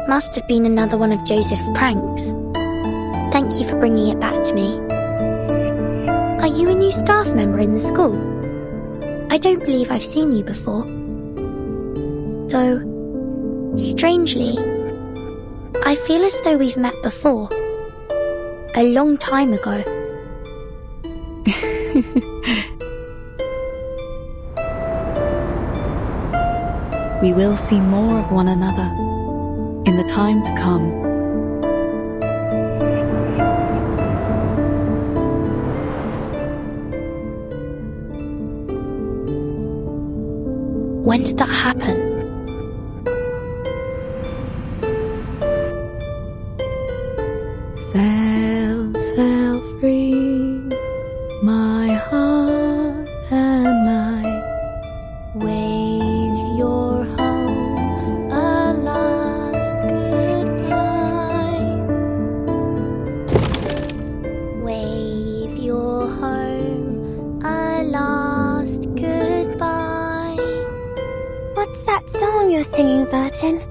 F: Must have been another one of Joseph's pranks. Thank you for bringing it back to me. Are you a new staff member in the school? I don't believe I've seen you before. Though, strangely, I feel as though we've met before. A long time ago.
U: We will see more of one another in the time to come.
I: When did that happen?
U: Sail free, my heart and life.
F: Wave your home a last goodbye. Wave your home a last goodbye.
A: song you're singing, Burton?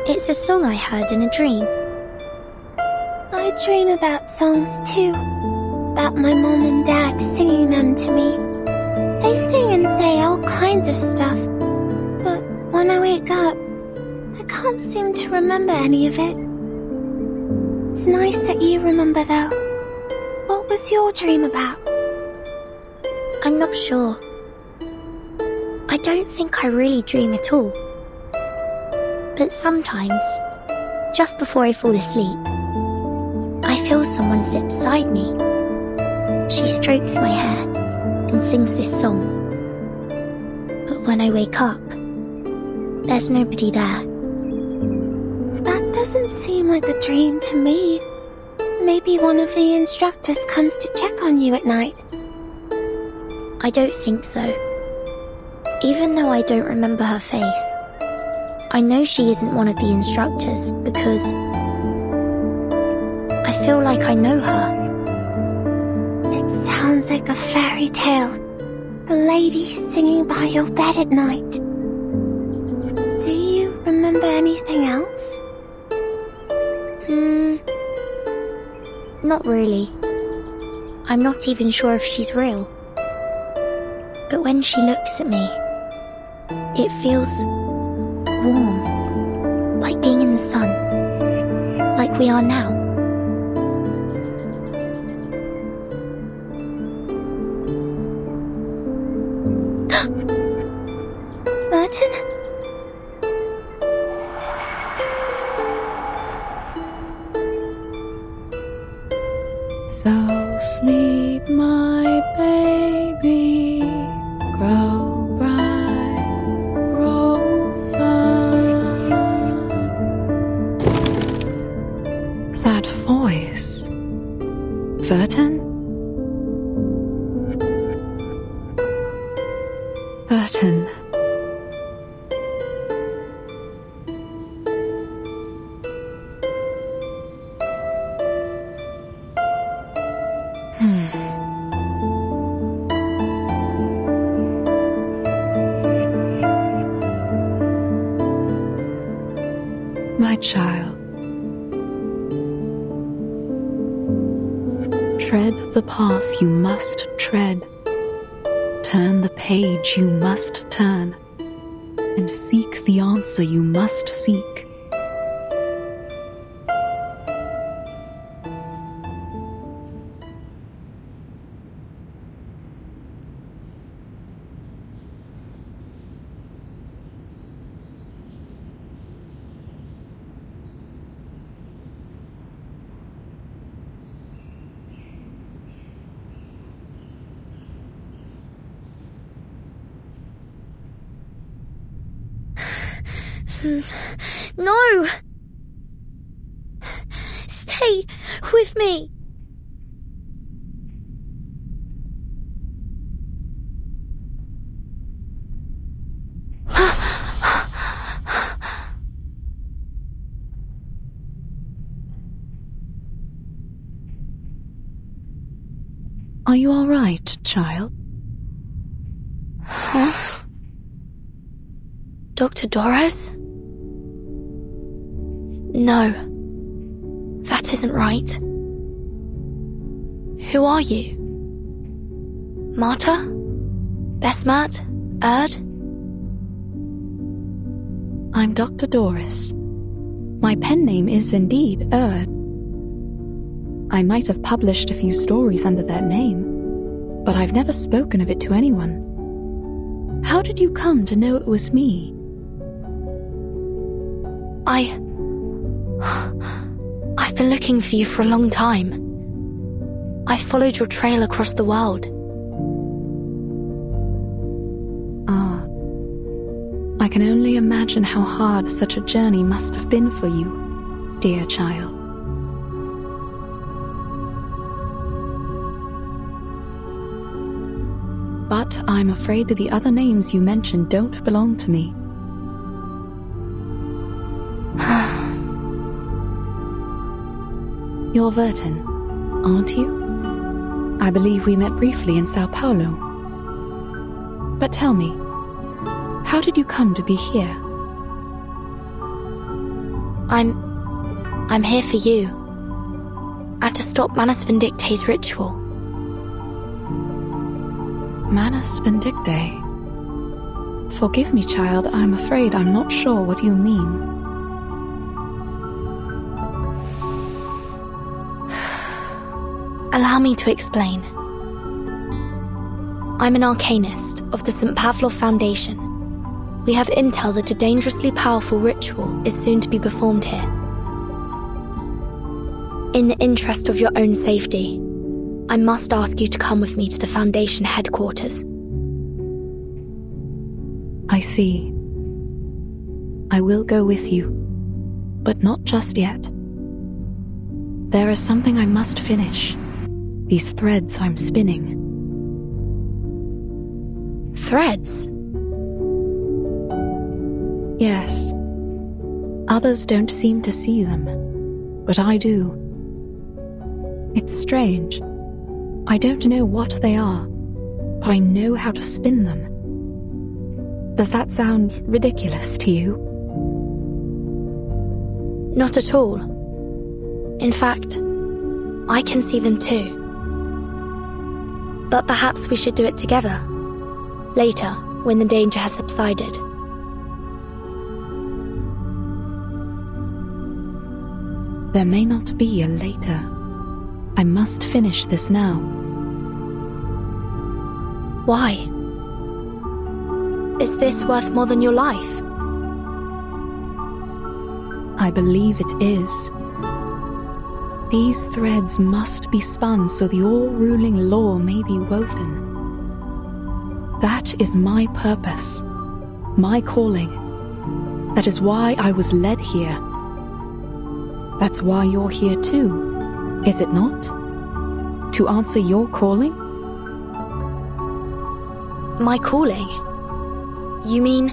I: It's a song I heard in a dream.
A: I dream about songs too. About my mom and dad singing them to me. They sing and say all kinds of stuff. But when I wake up, I can't seem to remember any of it. It's nice that you remember though. What was your dream about?
I: I'm not sure. I don't think I really dream at all. But sometimes, just before I fall asleep, I feel someone sit beside me. She strokes my hair and sings this song. But when I wake up, there's nobody there.
A: That doesn't seem like a dream to me. Maybe one of the instructors comes to check on you at night.
I: I don't think so. Even though I don't remember her face, I know she isn't one of the instructors because I feel like I know her.
A: It sounds like a fairy tale. A lady singing by your bed at night. Do you remember anything else?
I: Not really. I'm not even sure if she's real. But when she looks at me, it feels warm, like being in the sun, like we are now.
A: Burton?
U: So sleep, my baby, grow bright, grow fine. That voice, Burton? Burton. My child, tread the path you must tread, turn the page you must turn, and seek the answer you must seek.
I: No! Stay with me!
U: Are you all right, child?
I: Huh? Dr. Doris? No. That isn't right. Who are you? Marta? Besmat? Erd?
U: I'm Dr. Doris. My pen name is indeed Erd. I might have published a few stories under that name, but I've never spoken of it to anyone. How did you come to know it was me?
I: I've been looking for you for a long time. I followed your trail across the world.
U: I can only imagine how hard such a journey must have been for you, dear child. But I'm afraid the other names you mentioned don't belong to me. You're Vertin, aren't you? I believe we met briefly in Sao Paulo. But tell me, how did you come to be here?
F: I'm here for you. And to stop Manus Vindicte's ritual.
U: Manus Vindicte? Forgive me, child, I'm afraid I'm not sure what you mean.
F: Allow me to explain. I'm an arcanist of the St. Pavlov Foundation. We have intel that a dangerously powerful ritual is soon to be performed here. In the interest of your own safety, I must ask you to come with me to the Foundation headquarters.
U: I see. I will go with you, but not just yet. There is something I must finish. These threads I'm spinning.
F: Threads?
U: Yes. Others don't seem to see them, but I do. It's strange. I don't know what they are, but I know how to spin them. Does that sound ridiculous to you?
F: Not at all. In fact, I can see them too. But perhaps we should do it together. Later, when the danger has subsided.
U: There may not be a later. I must finish this now.
F: Why? Is this worth more than your life?
U: I believe it is. These threads must be spun so the all-ruling law may be woven. That is my purpose, my calling. That is why I was led here. That's why you're here too, is it not? To answer your calling?
F: My calling? You mean?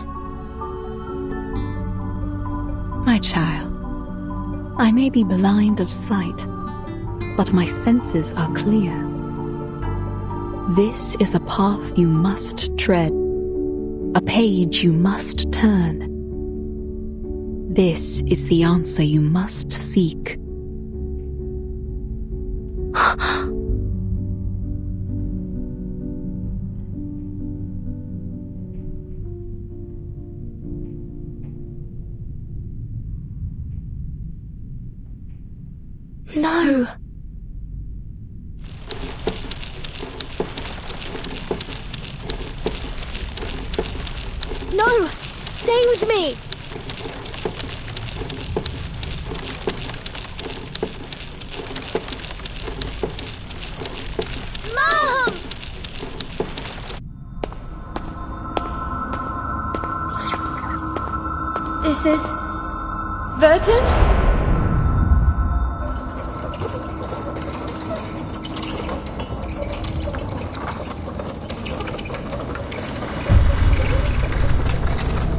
U: My child, I may be blind of sight, but my senses are clear. This is a path you must tread, a page you must turn. This is the answer you must seek.
F: No! No! Stay with me!
L: Mom!
H: This is... Verton?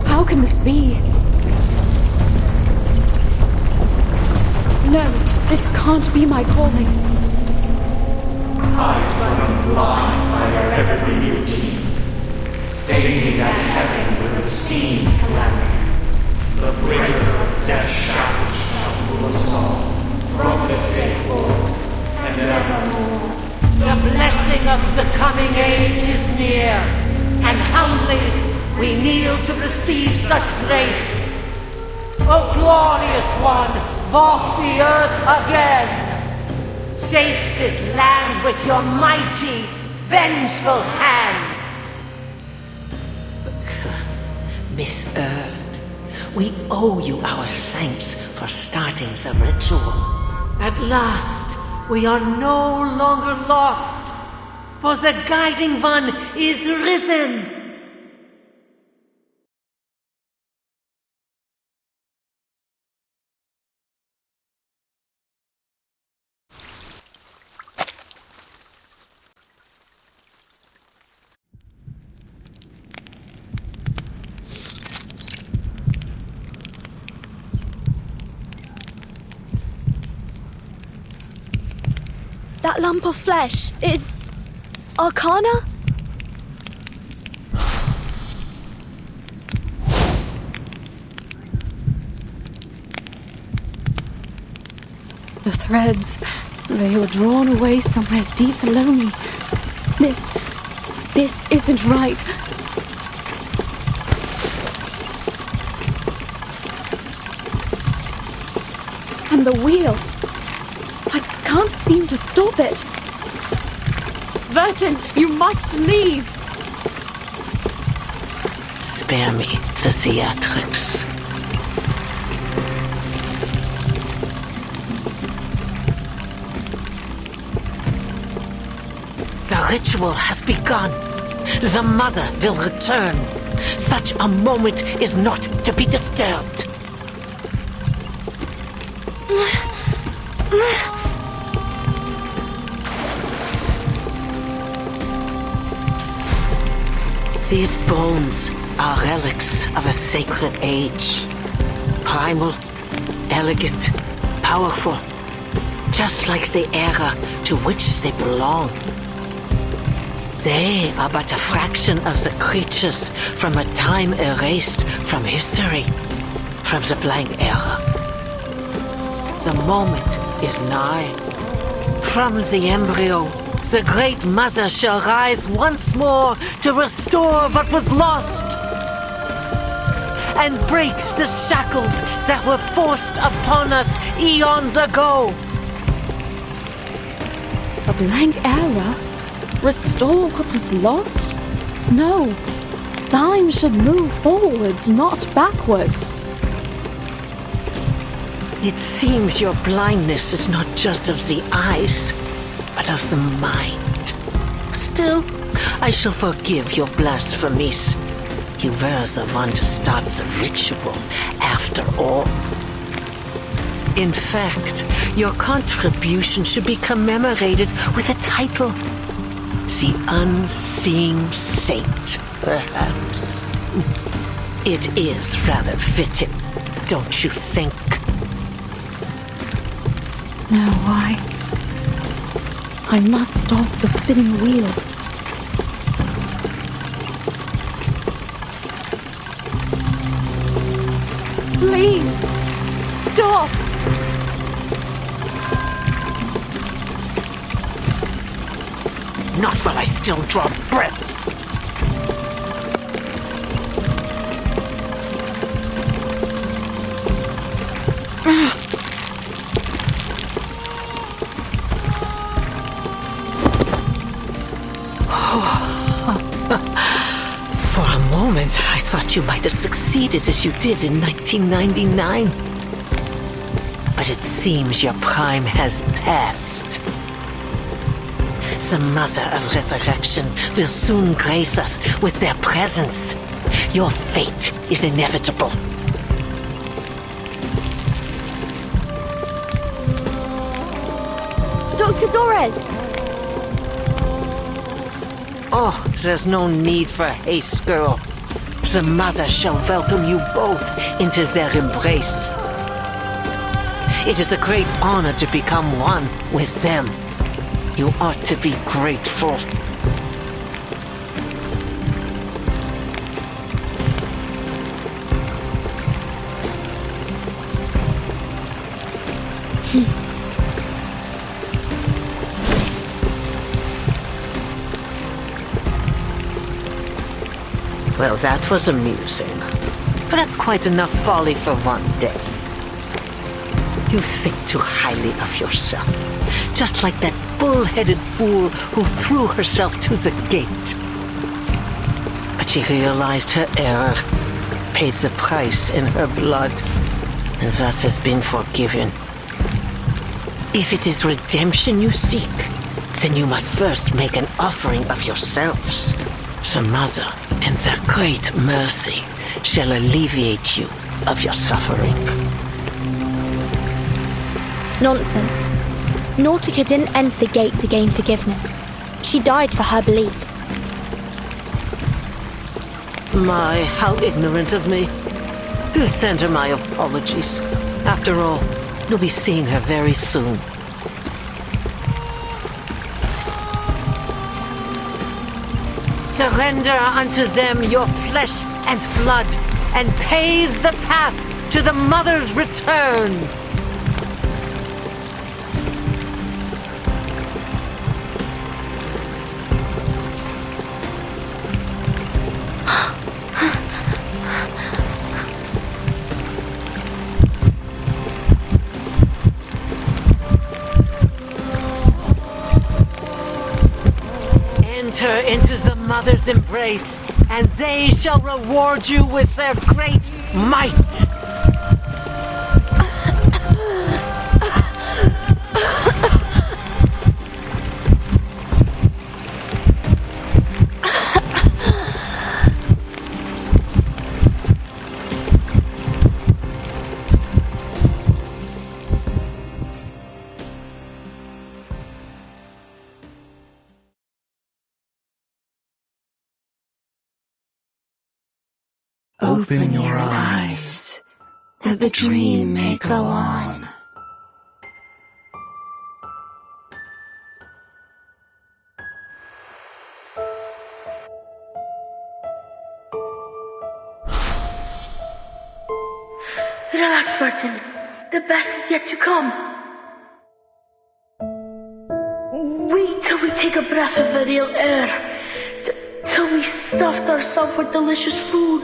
H: How can this be? No, this can't be my calling.
V: Eyes running blind by their ever-renewed stating that heaven would have seen calamity. The breaker of death's shackles shall rule us all, from this day forth, and evermore.
B: The blessing of the coming age is near, and humbly we kneel to receive such grace. O glorious one, walk the earth again. Shape this land with your mighty, vengeful hands. Miss Erd, we owe you our thanks for starting the ritual. At last, we are no longer lost, for the Guiding One is risen.
F: That lump of flesh is... Arsana?
H: The threads, they were drawn away somewhere deep below me. This isn't right. And the wheel, I can't seem to stop it. Vertin, you must leave.
B: Spare me the theatrics. The ritual has begun. The mother will return. Such a moment is not to be disturbed. These bones are relics of a sacred age. Primal, elegant, powerful, just like the era to which they belong. They are but a fraction of the creatures from a time erased from history, from the blank era. The moment is nigh. From the embryo, the Great Mother shall rise once more to restore what was lost and break the shackles that were forced upon us eons ago.
H: A blank era? Restore what was lost? No. Time should move forwards, not backwards.
B: It seems your blindness is not just of the eyes, but of the mind. Still, I shall forgive your blasphemies. You were the one to start the ritual, after all. In fact, your contribution should be commemorated with a title. The Unseen Saint, perhaps. It is rather fitting, don't you think?
H: No, I must stop the spinning wheel. Please, stop!
B: Not while I still draw breath. For a moment, I thought you might have succeeded as you did in 1999. But it seems your prime has passed. The Mother of Resurrection will soon grace us with their presence. Your fate is inevitable.
L: Dr. Doris!
B: Oh, there's no need for haste, girl. The Mother shall welcome you both into their embrace. It is a great honor to become one with them. You ought to be grateful. Well, that was amusing. But that's quite enough folly for one day. You think too highly of yourself. Just like that bull-headed fool who threw herself to the gate. But she realized her error, paid the price in her blood, and thus has been forgiven. If it is redemption you seek, then you must first make an offering of yourselves. The Mother and their great mercy shall alleviate you of your suffering.
I: Nonsense. Nautica didn't enter the gate to gain forgiveness. She died for her beliefs.
B: My, how ignorant of me. Do send her my apologies. After all, you'll be seeing her very soon. Surrender unto them your flesh and blood, and pave the path to the Mother's return. Father's embrace, and they shall reward you with their great might.
Q: Open your eyes, that the dream may go on.
S: Relax, Burton. The best is yet to come. Wait till we take a breath of the real air. Till we stuffed ourselves with delicious food.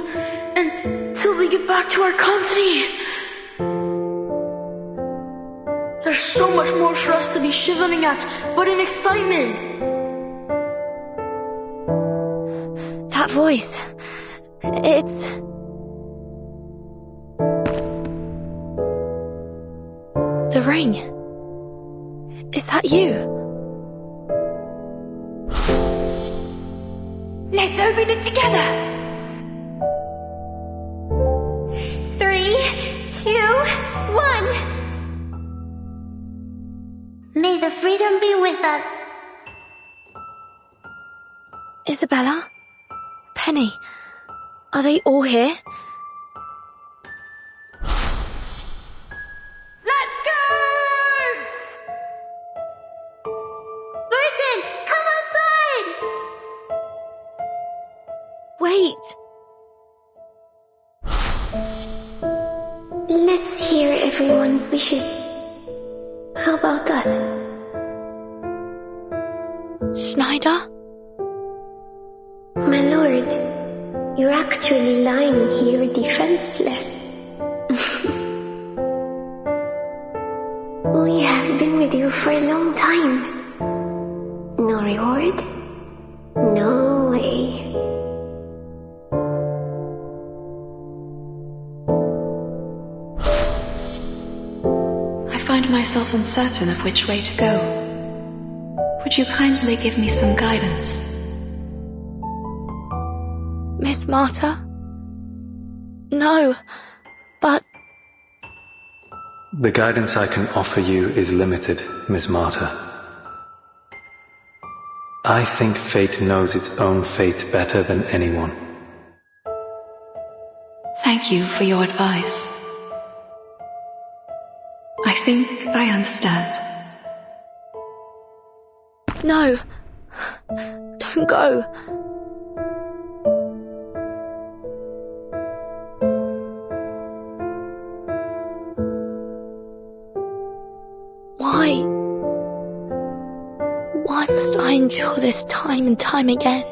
S: And till we get back to our country. There's so much more for us to be shivering at, but in excitement.
I: That voice. It's... the ring. Is that you?
S: Let's open it together.
L: 3, 2, 1.
W: May the freedom be with us.
I: Isabella? Penny? Are they all here?
S: Let's go!
W: Burton, come outside!
I: Wait!
W: Let's hear everyone's wishes. How about that?
I: Schneider?
W: My lord, you're actually lying here defenseless. We have been with you for a long time. No reward? No way.
X: I find myself uncertain of which way to go. Would you kindly give me some guidance?
I: Miss Marta? No, but...
Y: The guidance I can offer you is limited, Miss Marta. I think fate knows its own fate better than anyone.
X: Thank you for your advice. I think I understand.
I: No. Don't go. Why? Why must I endure this time and time again?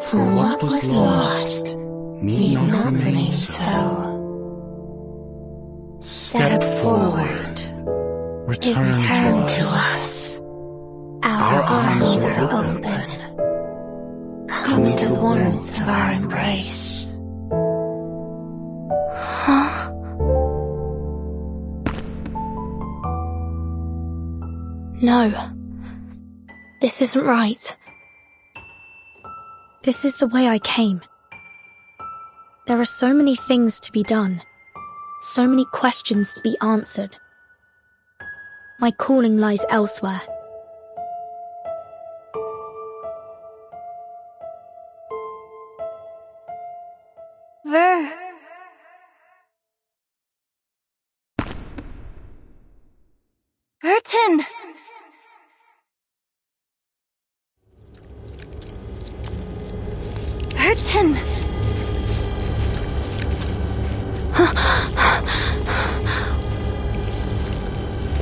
Q: For what was lost need not remain so. Step forward. Return to us. Our arms are open. Come to the warmth of our embrace.
I: Huh? No. This isn't right. This is the way I came. There are so many things to be done. So many questions to be answered. My calling lies elsewhere.
L: Burton! Burton!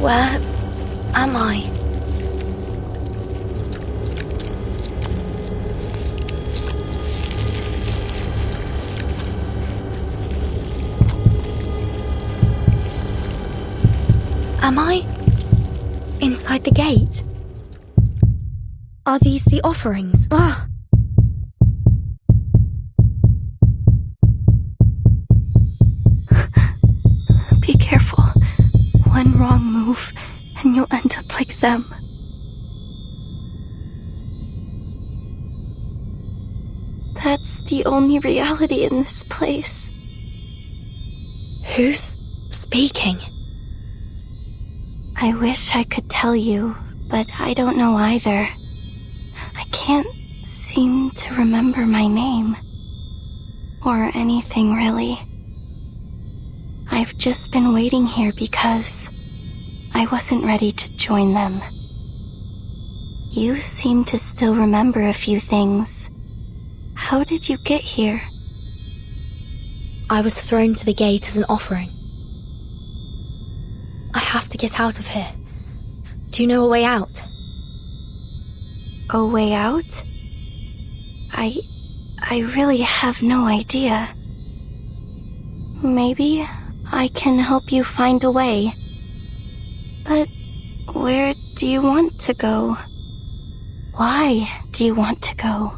I: Where am I? Am I inside the gate? Are these the offerings? Ah!
A: Be careful. One wrong move, and you'll end up like them. That's the only reality in this place.
I: Who's speaking?
A: I wish I could tell you, but I don't know either. I can't seem to remember my name. Or anything, really. I've just been waiting here because I wasn't ready to join them. You seem to still remember a few things. How did you get here?
I: I was thrown to the gate as an offering. I have to get out of here. Do you know a way out?
A: A way out? I really have no idea. Maybe I can help you find a way. But where do you want to go? Why do you want to go?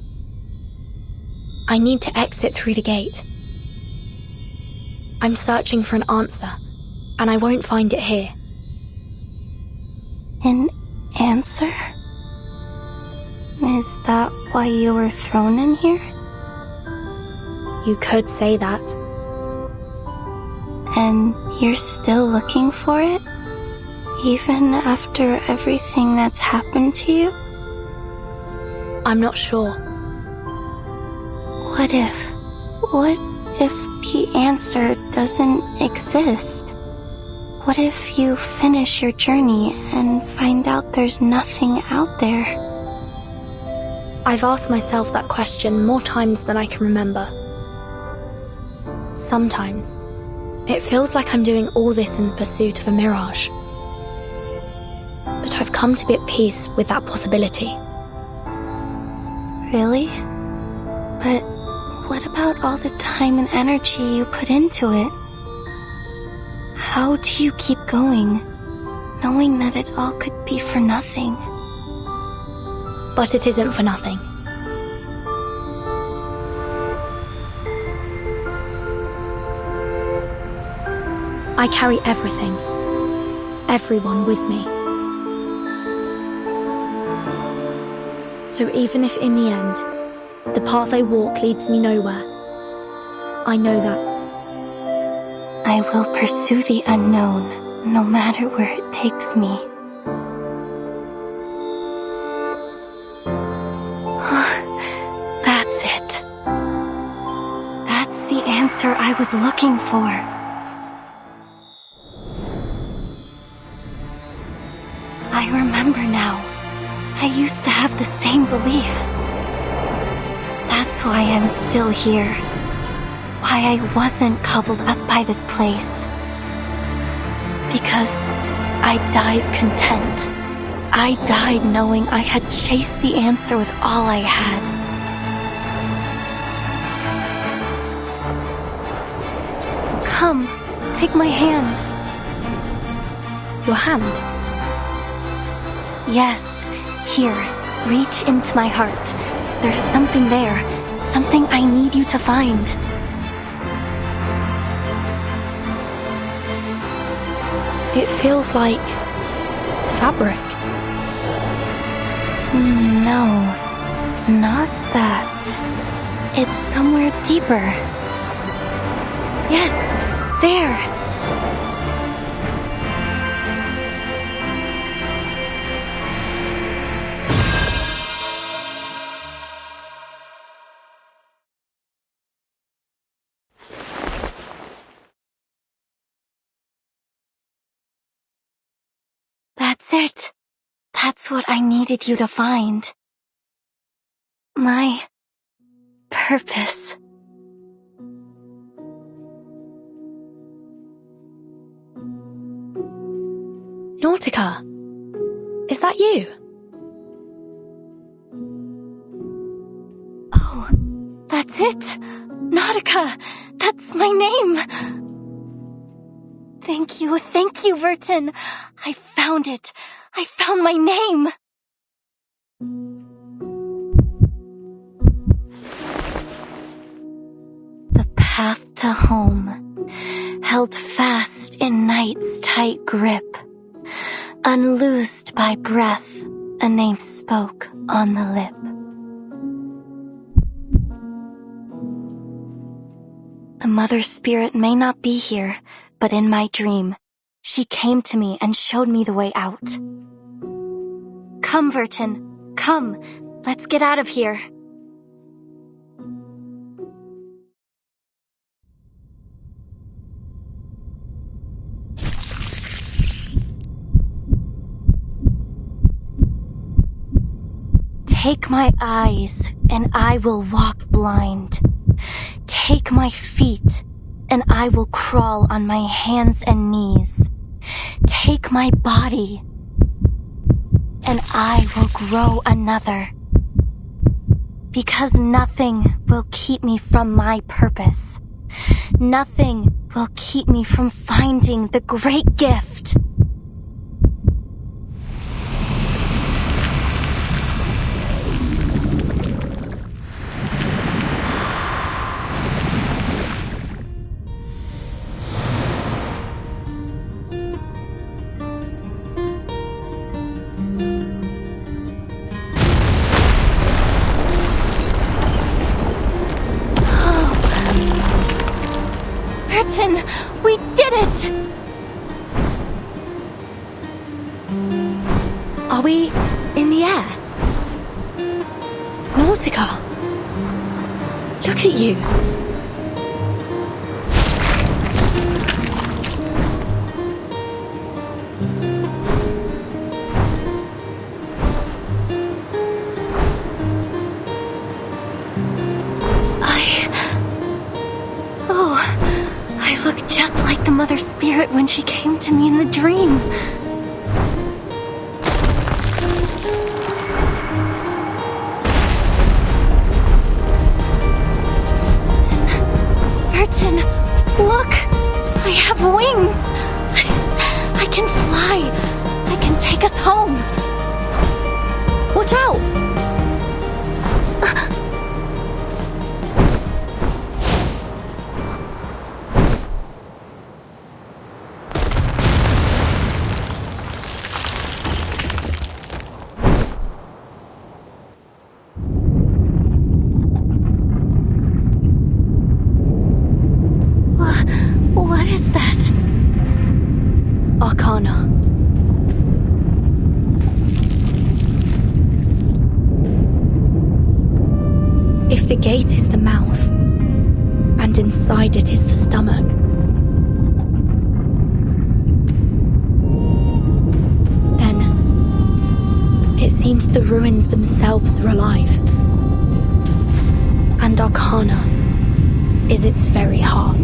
I: I need to exit through the gate. I'm searching for an answer, and I won't find it here.
A: An answer? Is that why you were thrown in here?
I: You could say that.
A: And you're still looking for it? Even after everything that's happened to you?
I: I'm not sure.
A: What if the answer doesn't exist? What if you finish your journey and find out there's nothing out there?
I: I've asked myself that question more times than I can remember. Sometimes, it feels like I'm doing all this in pursuit of a mirage. But I've come to be at peace with that possibility.
A: Really? But what about all the time and energy you put into it? How do you keep going, knowing that it all could be for nothing?
I: But it isn't for nothing. I carry everything, everyone with me. So even if in the end, the path I walk leads me nowhere, I know that.
A: I will pursue the unknown, no matter where it takes me. That's it. That's the answer I was looking for. I remember now. I used to have the same belief. That's why I'm still here. Why I wasn't cobbled up by this place. Because I died content. I died knowing I had chased the answer with all I had. Come, take my hand.
I: Your hand?
A: Yes, here, reach into my heart. There's something there, something I need you to find.
I: It feels like fabric.
A: No, not that. It's somewhere deeper. Yes, there. That's it. That's what I needed you to find. My purpose.
I: Nautica, is that you?
A: Oh, that's it. Nautica, that's my name. Thank you, Vertin. I found it. I found my name. to home, held fast in night's tight grip, unloosed by breath, a name spoke on the lip. The mother spirit may not be here, but in my dream, she came to me and showed me the way out. Come, Vertin, come, let's get out of here. Take my eyes, and I will walk blind. Take my feet, and I will crawl on my hands and knees. Take my body, and I will grow another. Because nothing will keep me from my purpose. Nothing will keep me from finding the great gift. We did it!
I: Are we in the air? Nautica! Look at you!
A: I look just like the mother spirit when she came to me in the dream. Vertin, look! I have wings! I can fly! I can take us home!
I: Watch out!
A: What is that?
I: Aarkana. If the gate is the mouth, and inside it is the stomach, then it seems the ruins themselves are alive. And Aarkana is its very heart.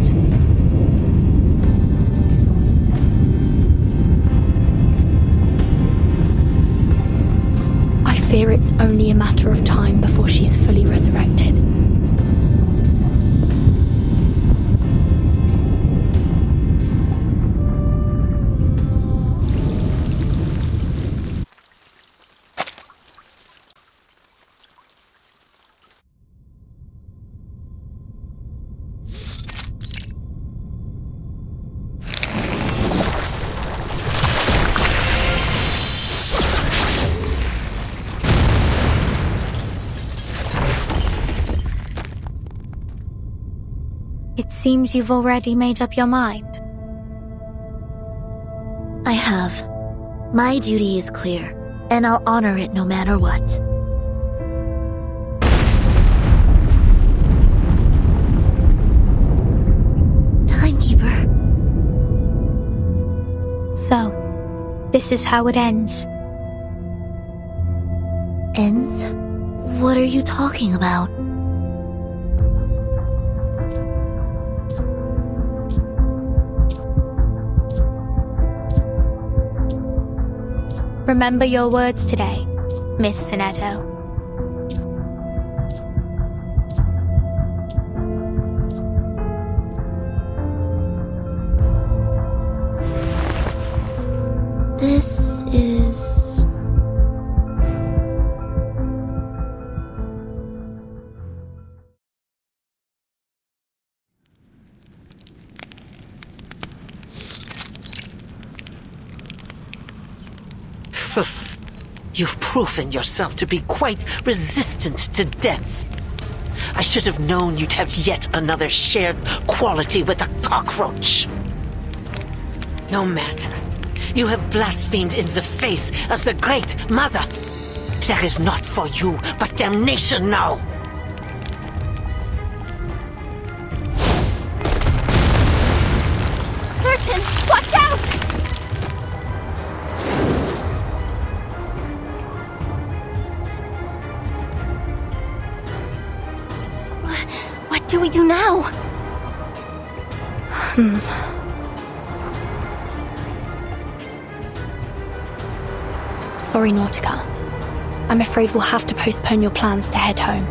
I: I fear it's only a matter of time before she's fully resurrected. It seems you've already made up your mind.
K: I have. My duty is clear, and I'll honor it no matter what. Timekeeper.
F: So, this is how it ends.
K: Ends? What are you talking about?
F: Remember your words today, Miss Sinetto.
K: This is...
B: You've proven yourself to be quite resistant to death. I should have known you'd have yet another shared quality with a cockroach. No matter. You have blasphemed in the face of the Great Mother. There is not for you but damnation now.
L: Burton, watch out! What do we do now?
I: Sorry, Nautica. I'm afraid we'll have to postpone your plans to head home.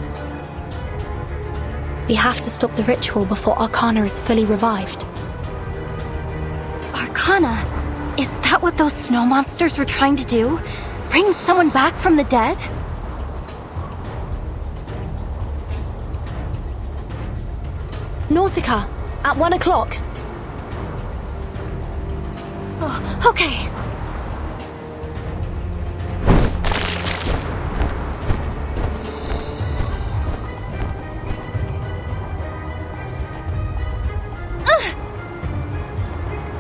I: We have to stop the ritual before Arsana is fully revived.
A: Arsana? Is that what those snow monsters were trying to do? Bring someone back from the dead?
I: Nautica, at 1 o'clock.
A: Oh, okay.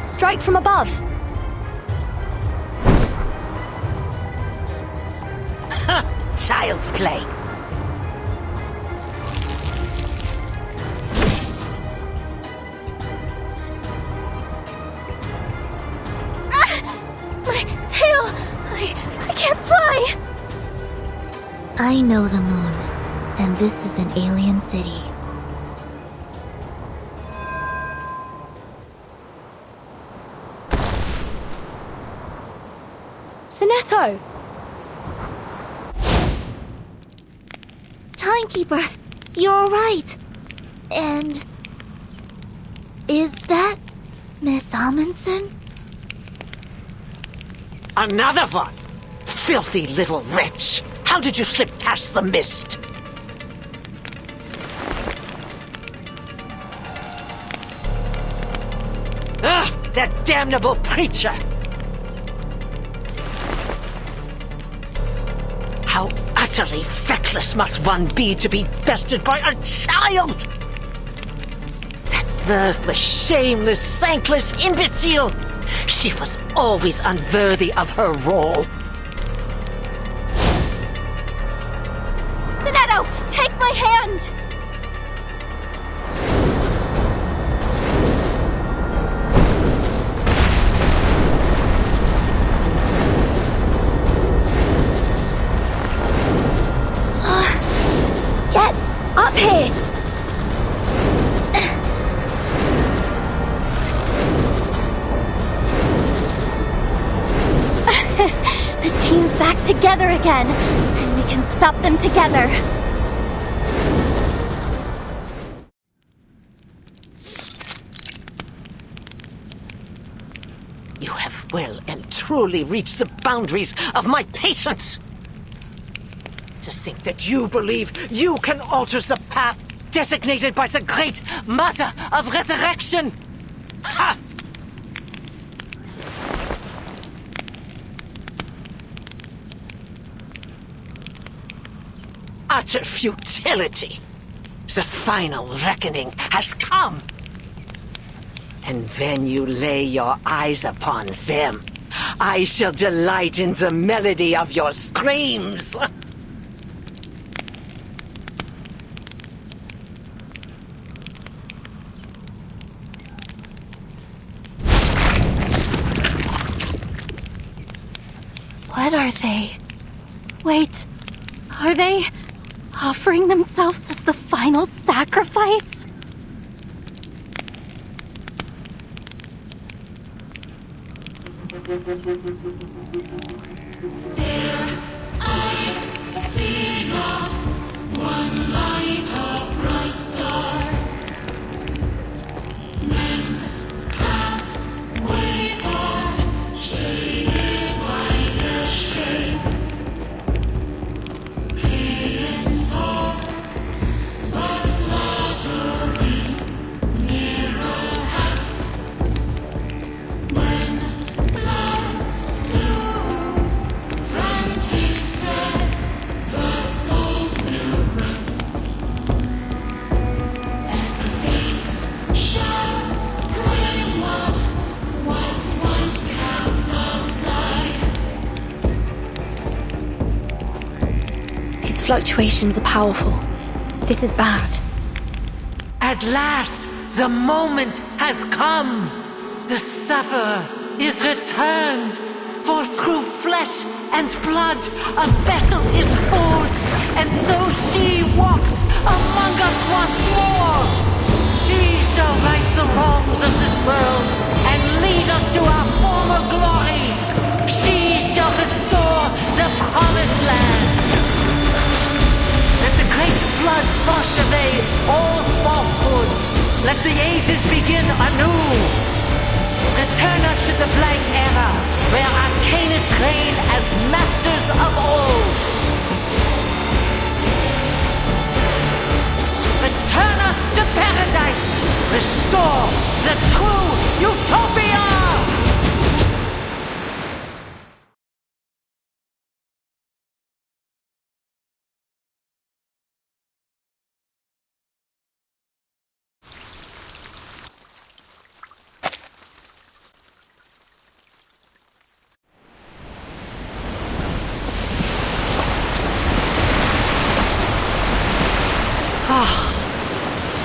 I: Strike from above.
B: Child's play.
A: My tail! I can't fly!
K: I know the moon, and this is an alien city.
I: Sinetto!
K: Timekeeper, you're right. And... is that Miss Amundsen?
B: Another one! Filthy little wretch! How did you slip past the mist? Ugh! That damnable preacher! How utterly feckless must one be to be bested by a child! That worthless, shameless, thankless imbecile! She was always unworthy of her role.
L: Sinetto, take my hand!
I: Get up here!
A: The team's back together again, and we can stop them together.
B: You have well and truly reached the boundaries of my patience. To think that you believe you can alter the path designated by the Great Mother of Resurrection! Ha! Utter futility! The final reckoning has come! And when you lay your eyes upon them, I shall delight in the melody of your screams!
A: What are they? Wait, are they offering themselves as the final sacrifice?
V: Their eyes see not one light of bright star. Men's pathways are shaded by their shame. Heathens talk, but flatteries mirror half. When blood soothes
I: fluctuations are powerful. This is bad.
B: At last, the moment has come. The sufferer is returned. For through flesh and blood a vessel is forged, and so she walks among us once more. She shall right the wrongs of this world and lead us to our former glory. She shall restore the promised land. Let the great flood wash away all falsehood. Let the ages begin anew. Return us to the blank era, where Arcanus reign as masters of old. Return us to paradise. Restore the true utopia.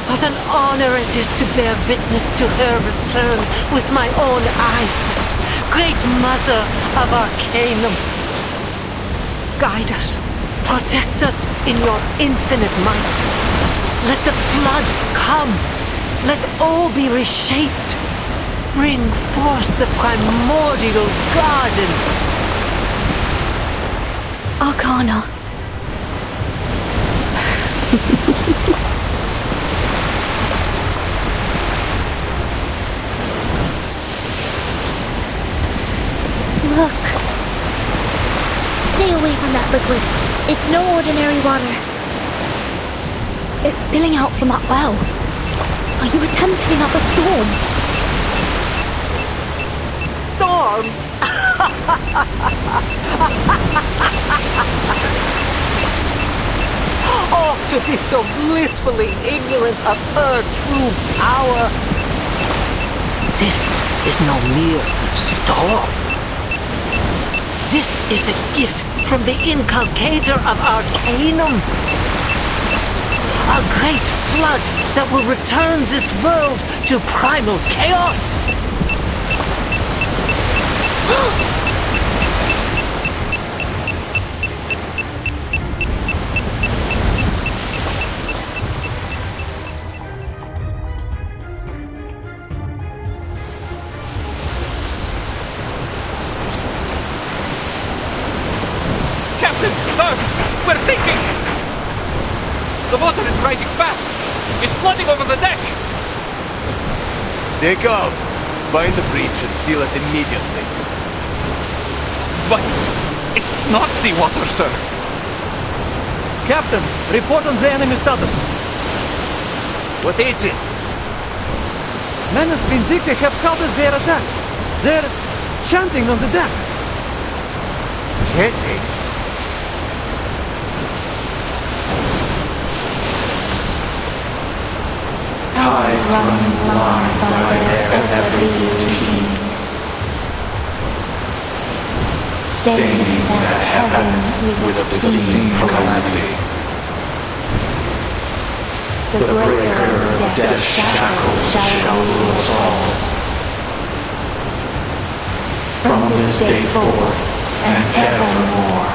B: What an honor it is to bear witness to her return with my own eyes. Great Mother of Arcanum, guide us, protect us in your infinite might. Let the flood come. Let all be reshaped. Bring forth the primordial garden.
I: Arcana.
K: Look. Stay away from that liquid. It's no ordinary water.
I: It's spilling out from that well. Are you attempting another storm?
B: Storm? Oh, to be so blissfully ignorant of her true power. This is no mere storm. This is a gift from the inculcator of Arcanum. A great flood that will return this world to primal chaos.
D: Captain, sir, we're sinking! The water is rising fast. It's flooding over the deck.
J: Stay calm. Find the breach and seal it immediately.
D: But it's not seawater, sir.
P: Captain, report on the enemy status.
J: What is it?
P: Menace Vindicta have halted their attack. They're chanting on the deck.
J: Chanting?
V: Tides running blind by their ever-leading routine, staining that heaven with obscene calamity. The breaker of death's shackles shall rule us all. From this day forth and evermore.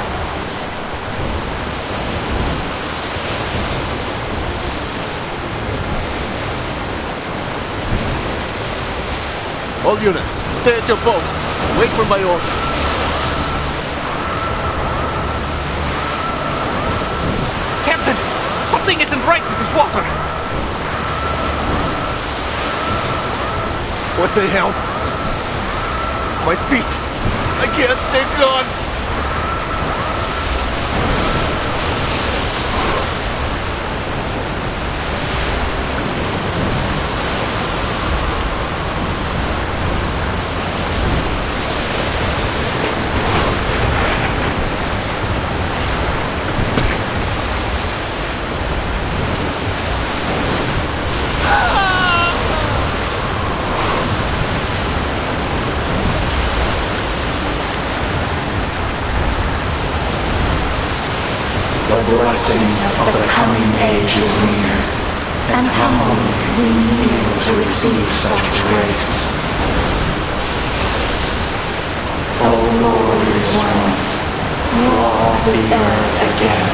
J: All units, stay at your posts. Wait for my order.
D: Captain, something isn't right with this water.
J: What the hell? My feet! I can't, they're gone!
V: blessing of the coming age is near, and humbly we kneel to receive such grace. O glorious one, walk the earth again.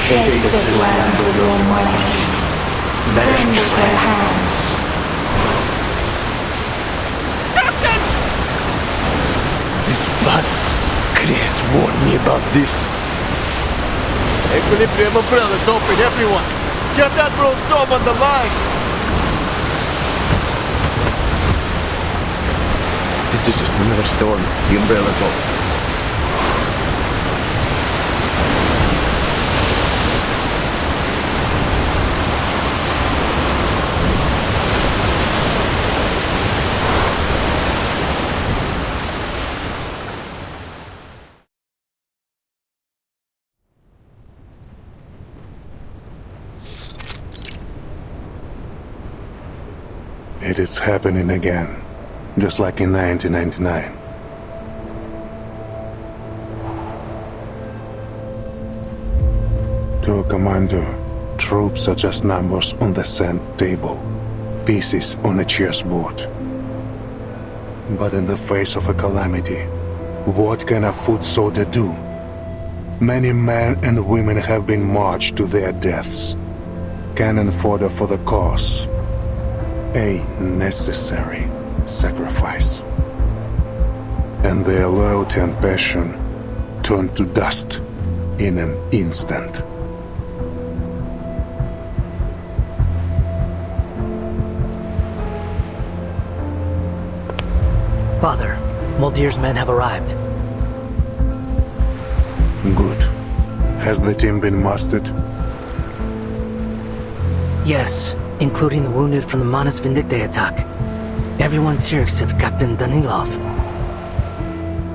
V: Shake this land with your mighty, bend their hands.
J: This blood, Chris warned me about this. Equilibrium umbrellas open, everyone! Get Admiral Som on the line! This is just another storm. The umbrella's open.
E: It is happening again, just like in 1999. To a commander, troops are just numbers on the sand table, pieces on a chessboard. But in the face of a calamity, what can a foot soldier do? Many men and women have been marched to their deaths, cannon fodder for the cause. A necessary sacrifice. And their loyalty and passion turned to dust in an instant.
M: Father, Muldir's men have arrived.
E: Good. Has the team been mustered?
M: Yes, including the wounded from the Manus Vindictae attack. Everyone's here except Captain Danilov.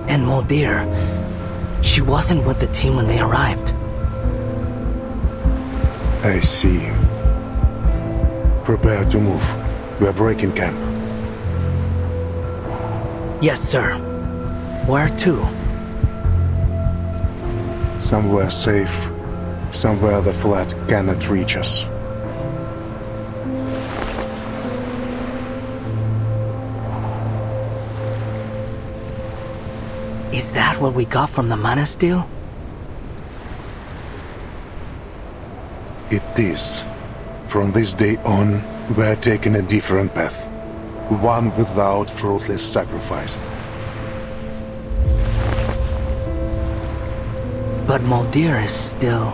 M: And Muldir, she wasn't with the team when they arrived.
E: I see. Prepare to move. We are breaking camp.
M: Yes, sir. Where to?
E: Somewhere safe. Somewhere the flat cannot reach us.
M: Is that what we got from the Manus deal?
E: It is. From this day on, we are taking a different path. One without fruitless sacrifice.
M: But Muldir is still...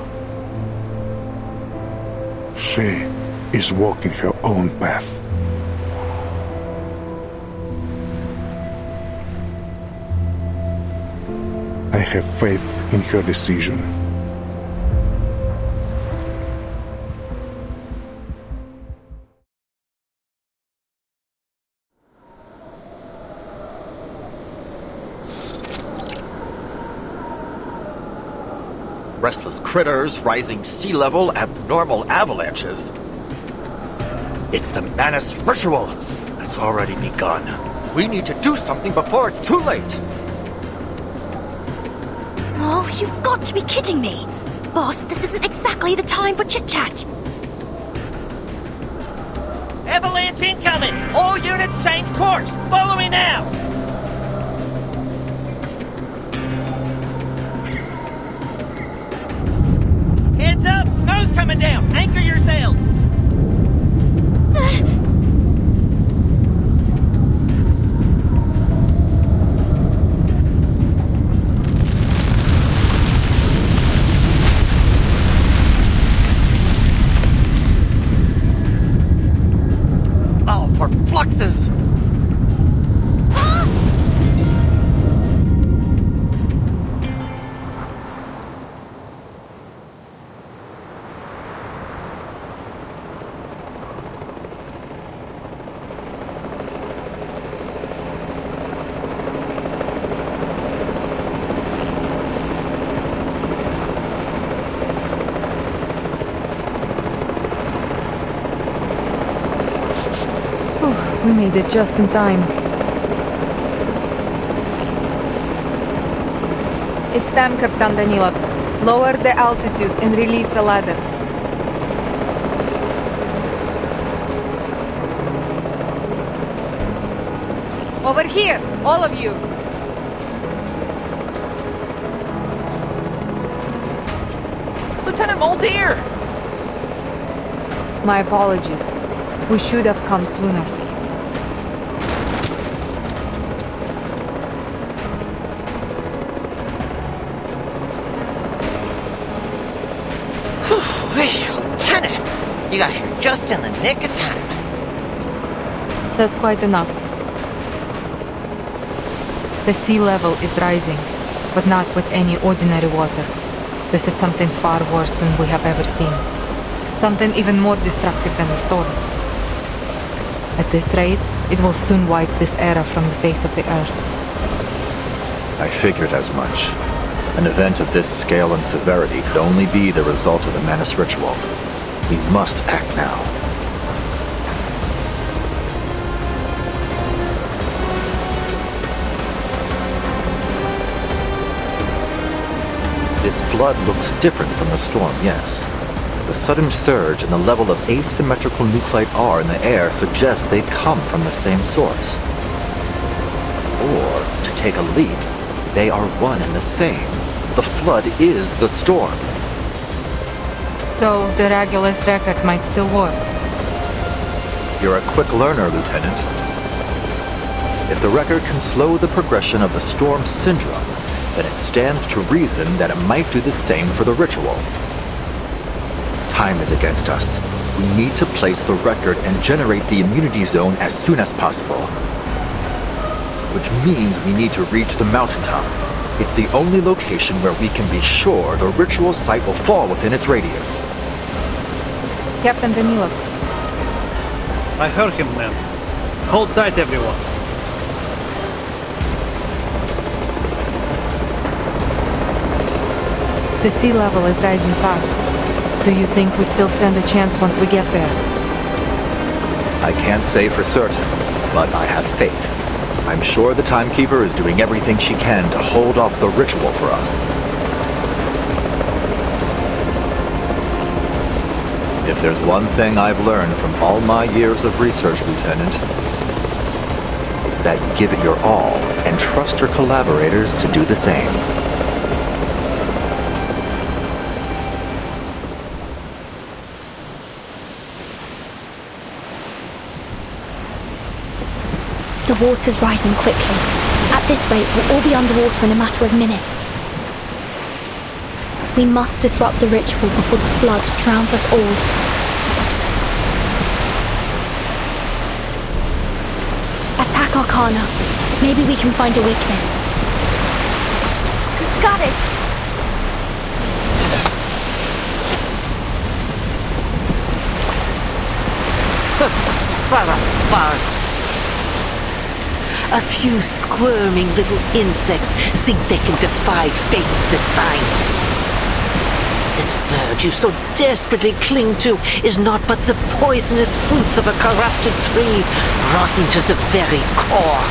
E: She is walking her own path. I have faith in her decision.
J: Restless critters, rising sea level, abnormal avalanches. It's the Manus ritual that's already begun. We need to do something before it's too late.
L: Oh, you've got to be kidding me! Boss, this isn't exactly the time for chit-chat!
N: Avalanche incoming! All units change course! Follow me now! Heads up! Snow's coming down! Anchor your sail!
J: For fluxes!
C: We made it just in time. It's time, Captain Danilov. Lower the altitude and release the ladder. Over here, all of you!
N: Lieutenant Muldeer!
C: My apologies. We should have come sooner.
N: Hey, Lieutenant! You got here just in the nick of time.
C: That's quite enough. The sea level is rising, but not with any ordinary water. This is something far worse than we have ever seen. Something even more destructive than the storm. At this rate, it will soon wipe this era from the face of the earth.
J: I figured as much. An event of this scale and severity could only be the result of the Manus ritual. We must act now. This flood looks different from the storm, yes. The sudden surge and the level of asymmetrical nuclide R in the air suggests they come from the same source. Or, to take a leap, they are one and the same. The flood is the storm.
C: So, the Regulus record might still work.
J: You're a quick learner, Lieutenant. If the record can slow the progression of the storm syndrome, then it stands to reason that it might do the same for the ritual. Time is against us. We need to place the record and generate the immunity zone as soon as possible. Which means we need to reach the mountaintop. It's the only location where we can be sure the ritual site will fall within its radius.
C: Captain Danilov.
P: I heard him, man. Hold tight, everyone.
C: The sea level is rising fast. Do you think we still stand a chance once we get there?
J: I can't say for certain, but I have faith. I'm sure the Timekeeper is doing everything she can to hold off the ritual for us. If there's one thing I've learned from all my years of research, Lieutenant, it's that give it your all and trust your collaborators to do the same.
I: The water's rising quickly. At this rate, we'll all be underwater in a matter of minutes. We must disrupt the ritual before the flood drowns us all. Attack Arsana. Maybe we can find a weakness.
L: Got it!
B: What a farce! A few squirming little insects think they can defy fate's design. This bird you so desperately cling to is not but the poisonous fruits of a corrupted tree, rotten to the very core.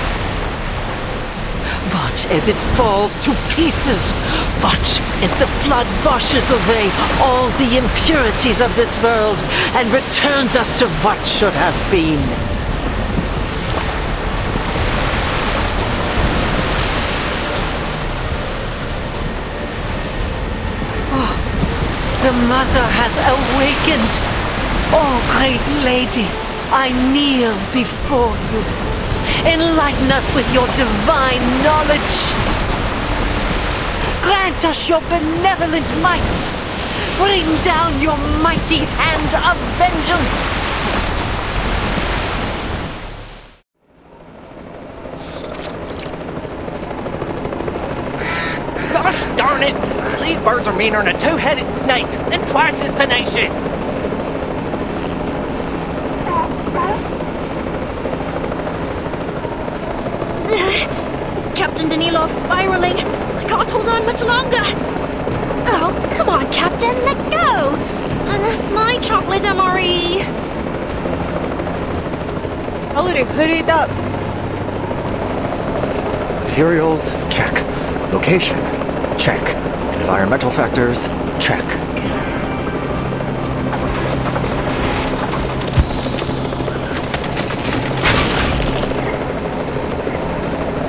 B: Watch as it falls to pieces. Watch as the flood washes away all the impurities of this world and returns us to what should have been. The mother has awakened. Oh, great lady, I kneel before you. Enlighten us with your divine knowledge. Grant us your benevolent might. Bring down your mighty hand of vengeance.
N: Gosh darn it! These birds are meaner than a two-headed snake, and twice as tenacious!
F: Captain Danilov spiraling. I can't hold on much longer. Oh, come on, Captain, let go. And that's my chocolate MRE.
C: Ulrich, hurry it up.
J: Materials, check. Location. Check. Environmental factors? Check.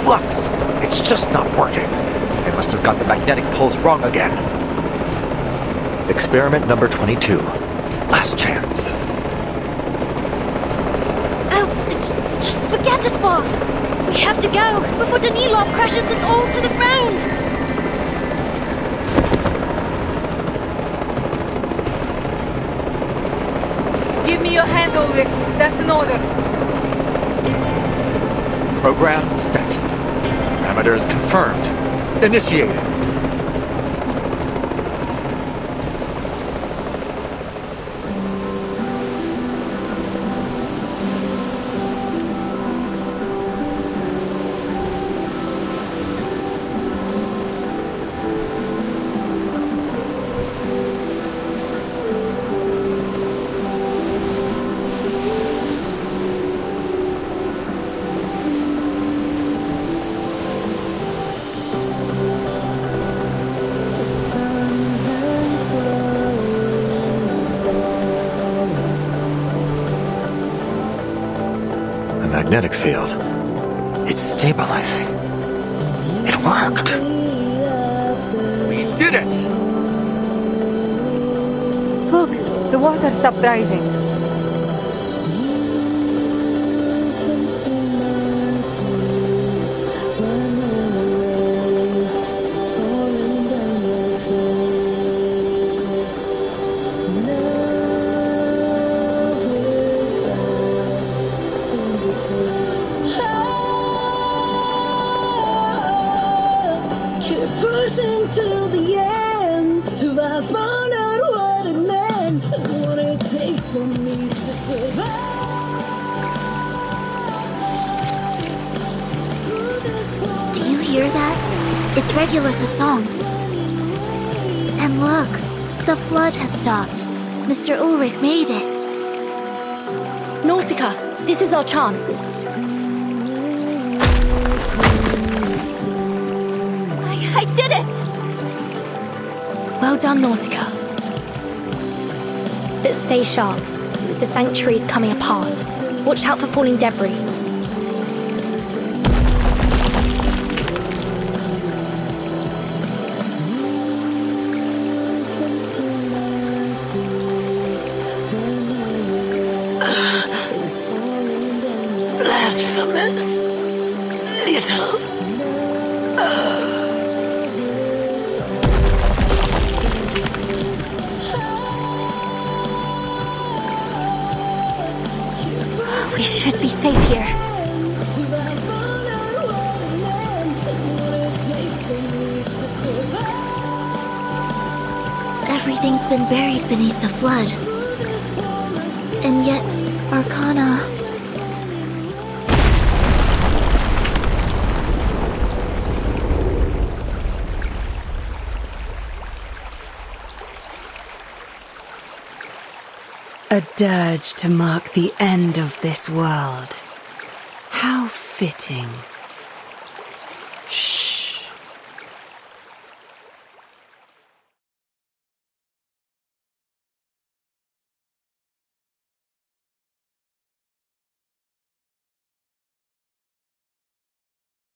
J: Flux! It's just not working. They must have got the magnetic poles wrong again. Experiment number 22. Last chance.
L: Just forget it, boss. We have to go before Danilov crashes us all to the ground.
C: Give me your hand, Ulrich. That's an order.
J: Program set. Parameters confirmed. Initiated. Magnetic field. It's stabilizing. It worked. We did it!
C: Look, the water stopped rising.
K: It's Regulus's song. And look, the flood has stopped. Mr. Ulrich made it.
I: Nautica, this is our chance.
L: I did it!
I: Well done, Nautica. But stay sharp. The sanctuary's coming apart. Watch out for falling debris.
S: Blasphemous little.
I: We should be safe here.
K: Everything's been buried beneath the flood. And yet, Aarkana...
Q: A dirge to mark the end of this world. How fitting. Shh.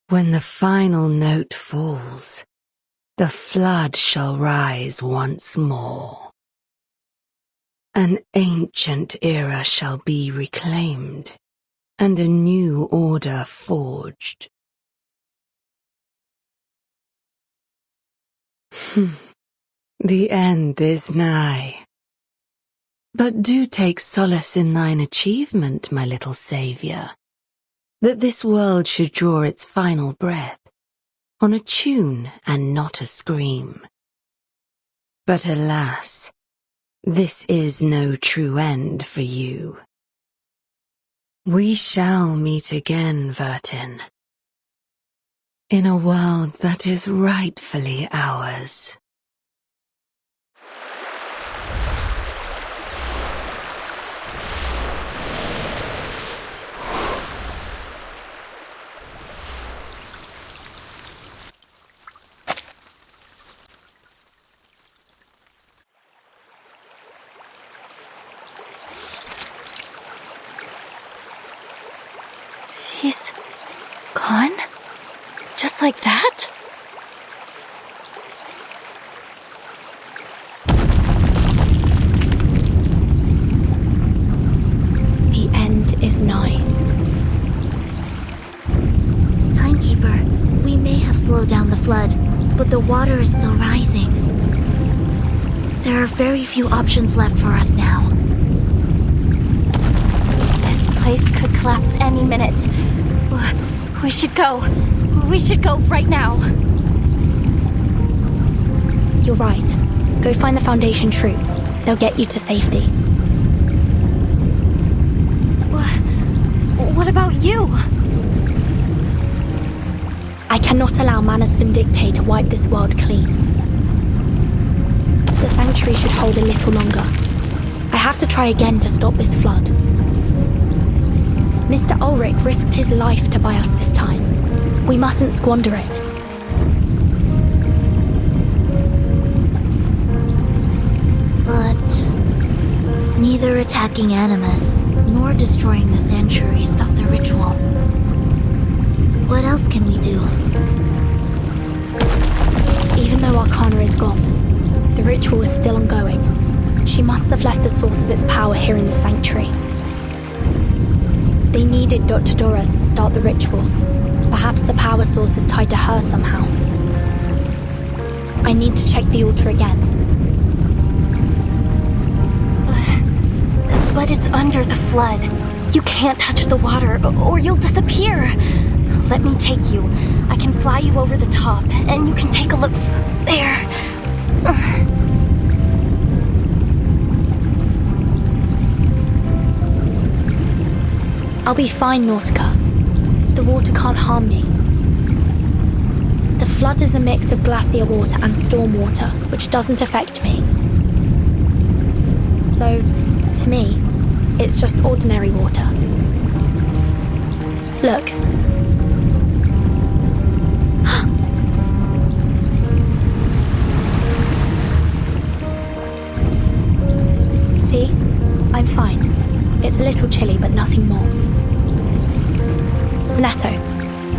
Q: When the final note falls, the flood shall rise once more. An ancient era shall be reclaimed, and a new order forged. The end is nigh. But do take solace in thine achievement, my little saviour, that this world should draw its final breath on a tune and not a scream. But alas, this is no true end for you. We shall meet again, Vertin, in a world that is rightfully ours.
I: like that? The end is nigh.
K: Timekeeper, we may have slowed down the flood, but the water is still rising. There are very few options left for us now.
L: This place could collapse any minute. We should go. We should go right now.
I: You're right. Go find the Foundation troops. They'll get you to safety.
L: What about you?
I: I cannot allow Manus Vindictae to wipe this world clean. The Sanctuary should hold a little longer. I have to try again to stop this flood. Mr. Ulrich risked his life to buy us this time. We mustn't squander it.
K: But neither attacking Animus nor destroying the Sanctuary stopped the ritual. What else can we do?
I: Even though Arcana is gone, the ritual is still ongoing. She must have left the source of its power here in the Sanctuary. They needed Dr. Doras to start the ritual. Perhaps the power source is tied to her somehow. I need to check the altar again.
L: But it's under the flood. You can't touch the water, or you'll disappear. Let me take you. I can fly you over the top, and you can take a look there.
I: I'll be fine, Nautica. The water can't harm me. The flood is a mix of glacier water and storm water, which doesn't affect me. So, to me, it's just ordinary water. Look. See? I'm fine. It's a little chilly, but nothing more. Sonato,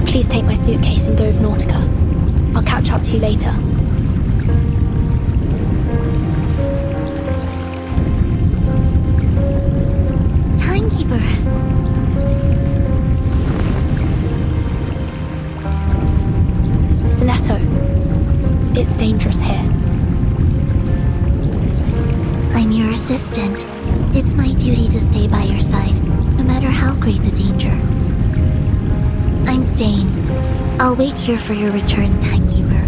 I: please take my suitcase and go with Nautica. I'll catch up to you later.
K: Timekeeper.
I: Sonato, it's dangerous here.
K: I'm your assistant. It's my duty to stay by your side, no matter how great the danger. I'm staying. I'll wait here for your return, Timekeeper.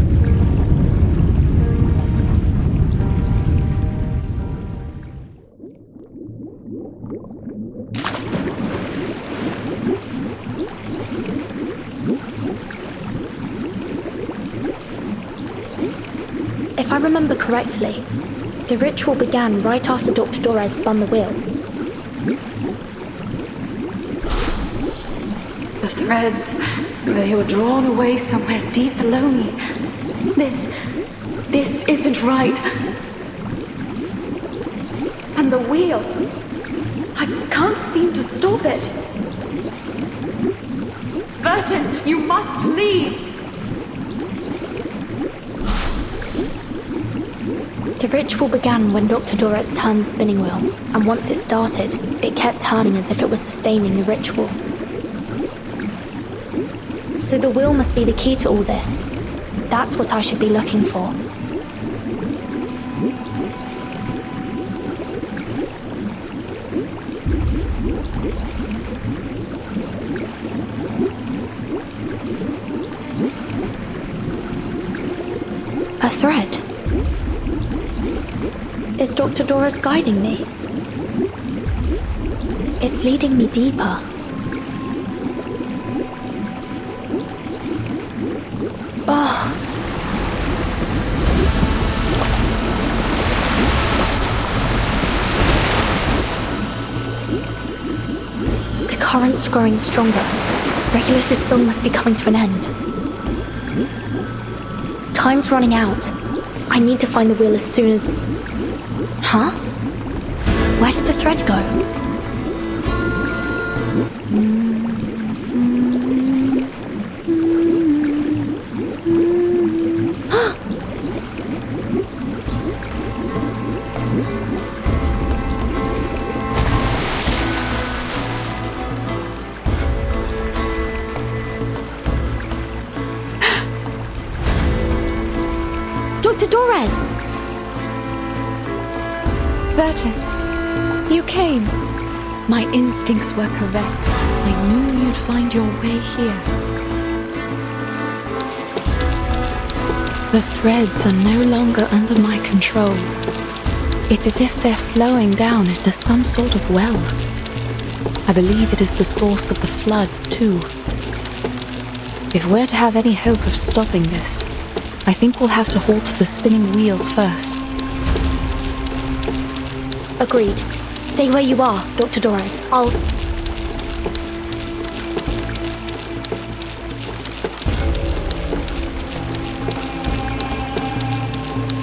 I: If I remember correctly, the ritual began right after Dr. Doras spun the wheel.
X: The threads, they were drawn away somewhere deep below me. This isn't right. And the wheel, I can't seem to stop it. Burton, you must leave!
I: The ritual began when Dr. Doras turned the spinning wheel, and once it started, it kept turning as if it was sustaining the ritual. So the wheel must be the key to all this. That's what I should be looking for. A thread. Is Dr. Doras guiding me? It's leading me deeper. Oh. The current's growing stronger. Regulus's song must be coming to an end. Time's running out. I need to find the wheel as soon as... Huh? Where did the thread go?
H: Burton, you came. My instincts were correct. I knew you'd find your way here. The threads are no longer under my control. It's as if they're flowing down into some sort of well. I believe it is the source of the flood, too. If we're to have any hope of stopping this, I think we'll have to halt the spinning wheel first.
I: Agreed. Stay where you are, Dr. Doris. I'll...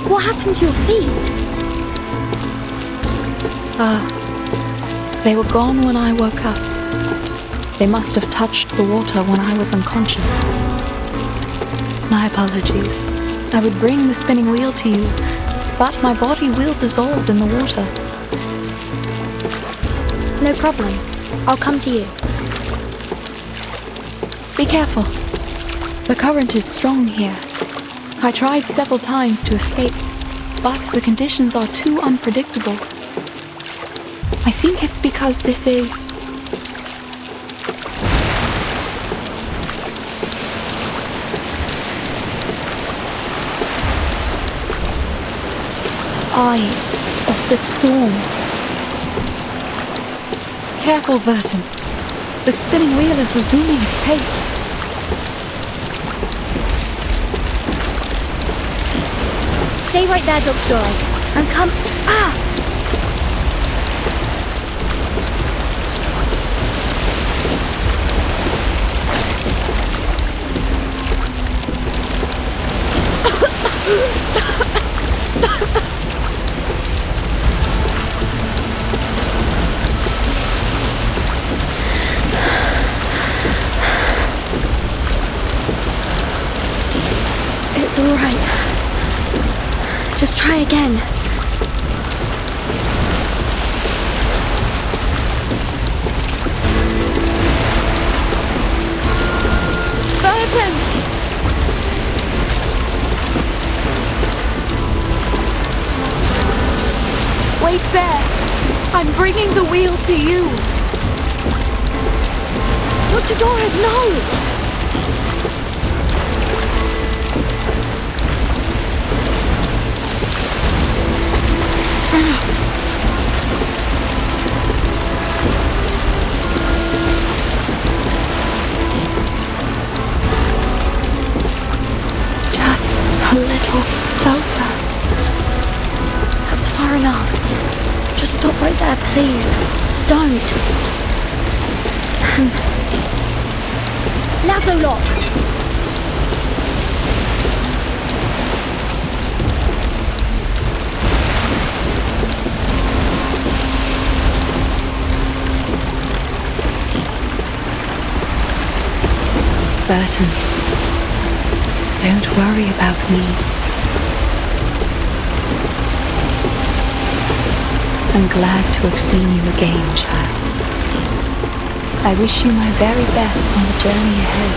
I: What happened to your feet?
H: They were gone when I woke up. They must have touched the water when I was unconscious. My apologies. I would bring the spinning wheel to you, but my body will dissolve in the water.
I: No problem. I'll come to you.
H: Be careful. The current is strong here. I tried several times to escape, but the conditions are too unpredictable. I think it's because this is... Eye of the storm. Careful, Burton. The spinning wheel is resuming its pace.
I: Stay right there, Dr. Doris. I'm come... Ah! It's all right. Just try again.
H: Burton! Wait there. I'm bringing the wheel to you.
I: Dr. Doris, no!
H: Just a little closer.
I: That's far enough. Just stop right there, please. Don't. Lasso lock.
H: Burton, don't worry about me. I'm glad to have seen you again, child. I wish you my very best on the journey ahead.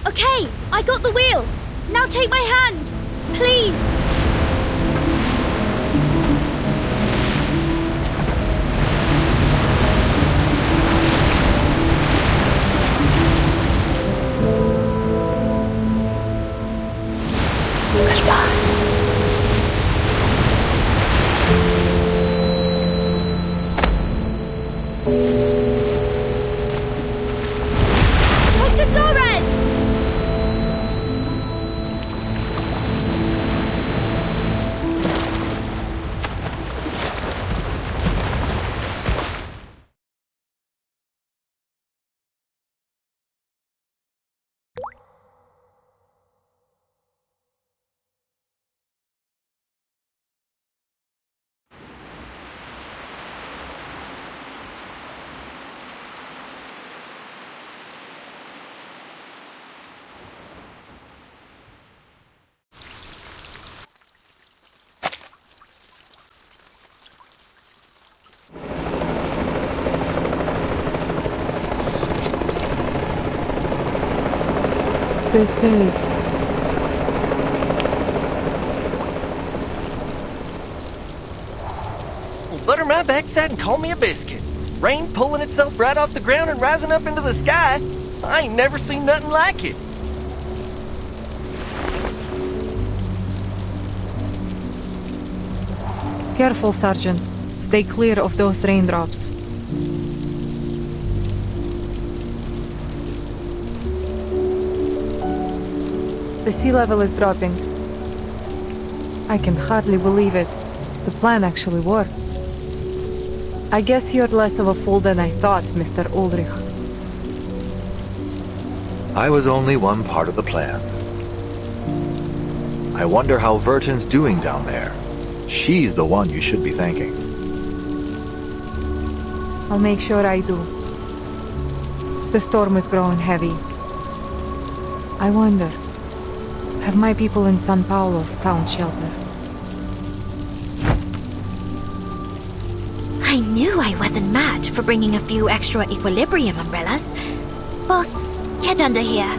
I: Okay, I got the wheel. Now take my hand, please. Dr. Torres!
C: This is...
N: Well, butter my backside and call me a biscuit. Rain pulling itself right off the ground and rising up into the sky. I ain't never seen nothing like it.
C: Careful, Sergeant. Stay clear of those raindrops. The sea level is dropping. I can hardly believe it. The plan actually worked. I guess you're less of a fool than I thought, Mr. Ulrich.
J: I was only one part of the plan. I wonder how Verton's doing down there. She's the one you should be thanking.
C: I'll make sure I do. The storm is growing heavy. I wonder, have my people in San Paulo found shelter?
F: I knew I wasn't mad for bringing a few extra equilibrium umbrellas. Boss, get under here.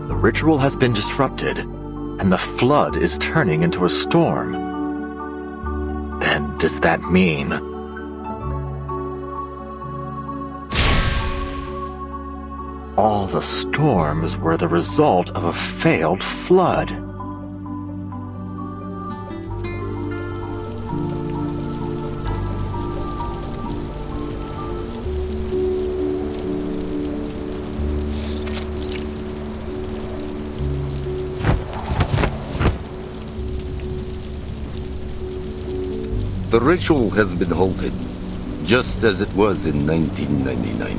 J: The ritual has been disrupted, and the flood is turning into a storm. Then does that mean... all the storms were the result of a failed flood?
G: The ritual has been halted, just as it was in 1999.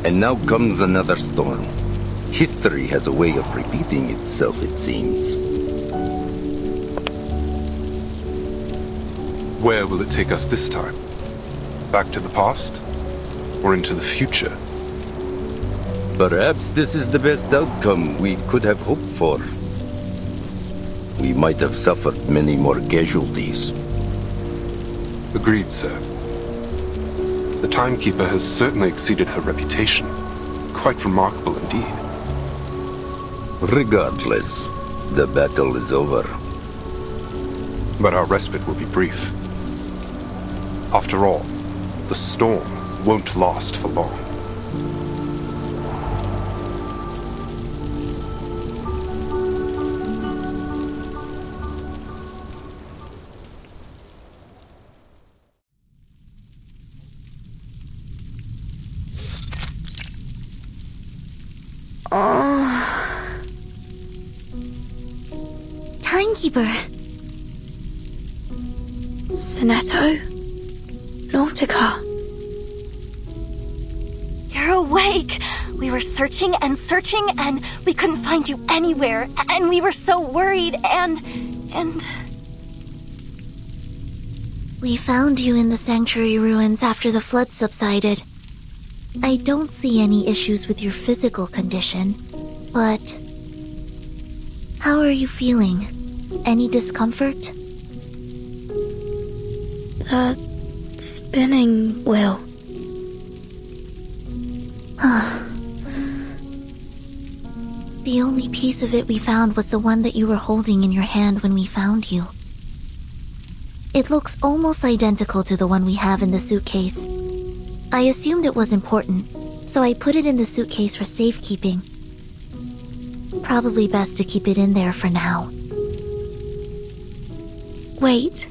G: And now comes another storm. History has a way of repeating itself, it seems.
O: Where will it take us this time? Back to the past? Or into the future?
G: Perhaps this is the best outcome we could have hoped for. We might have suffered many more casualties.
O: Agreed, sir. The Timekeeper has certainly exceeded her reputation. Quite remarkable indeed.
G: Regardless, the battle is over.
O: But our respite will be brief. After all, the storm won't last for long.
F: Timekeeper.
S: Sonetto? Nautica?
L: You're awake! We were searching and searching, and we couldn't find you anywhere. And we were so worried, and...
K: We found you in the sanctuary ruins after the flood subsided. I don't see any issues with your physical condition, but... how are you feeling? Any discomfort?
S: The spinning wheel.
K: The only piece of it we found was the one that you were holding in your hand when we found you. It looks almost identical to the one we have in the suitcase. I assumed it was important, so I put it in the suitcase for safekeeping. Probably best to keep it in there for now.
S: Wait.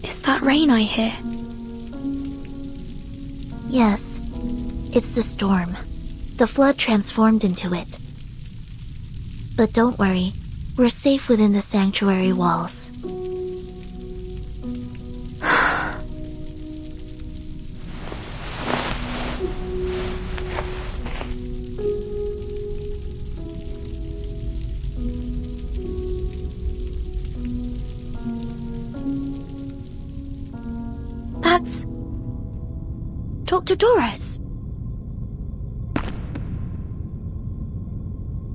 S: Is that rain I hear?
K: Yes, it's the storm. The flood transformed into it. But don't worry, we're safe within the sanctuary walls.
F: Dr. Doris!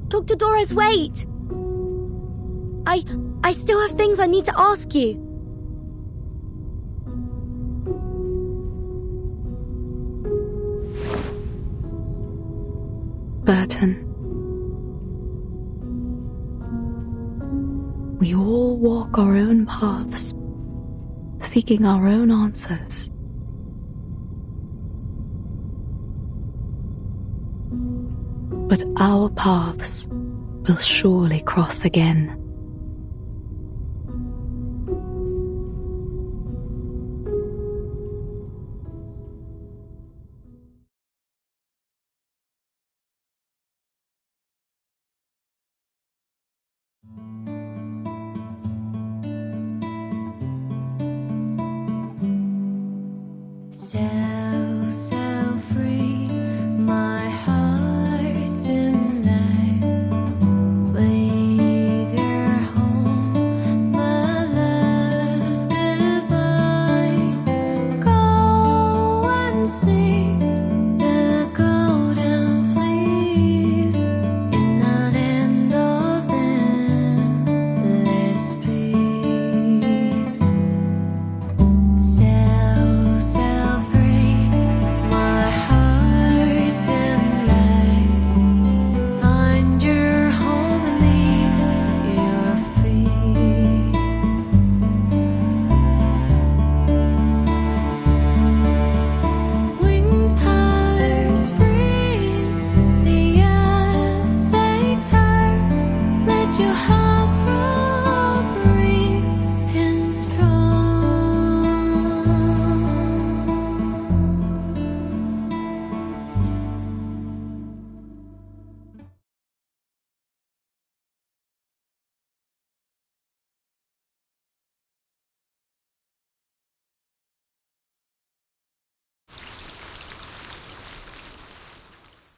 I: Dr. Doris, wait! I still have things I need to ask you.
H: Burton. We all walk our own paths, seeking our own answers. But our paths will surely cross again.
R: So free, my heart's in light. Wave your home, mother's goodbye. Go and see the golden fleece in the land of endless peace. So free, my heart's in light. Find your home beneath your feet. Winters bring the air, they turn. Let your heart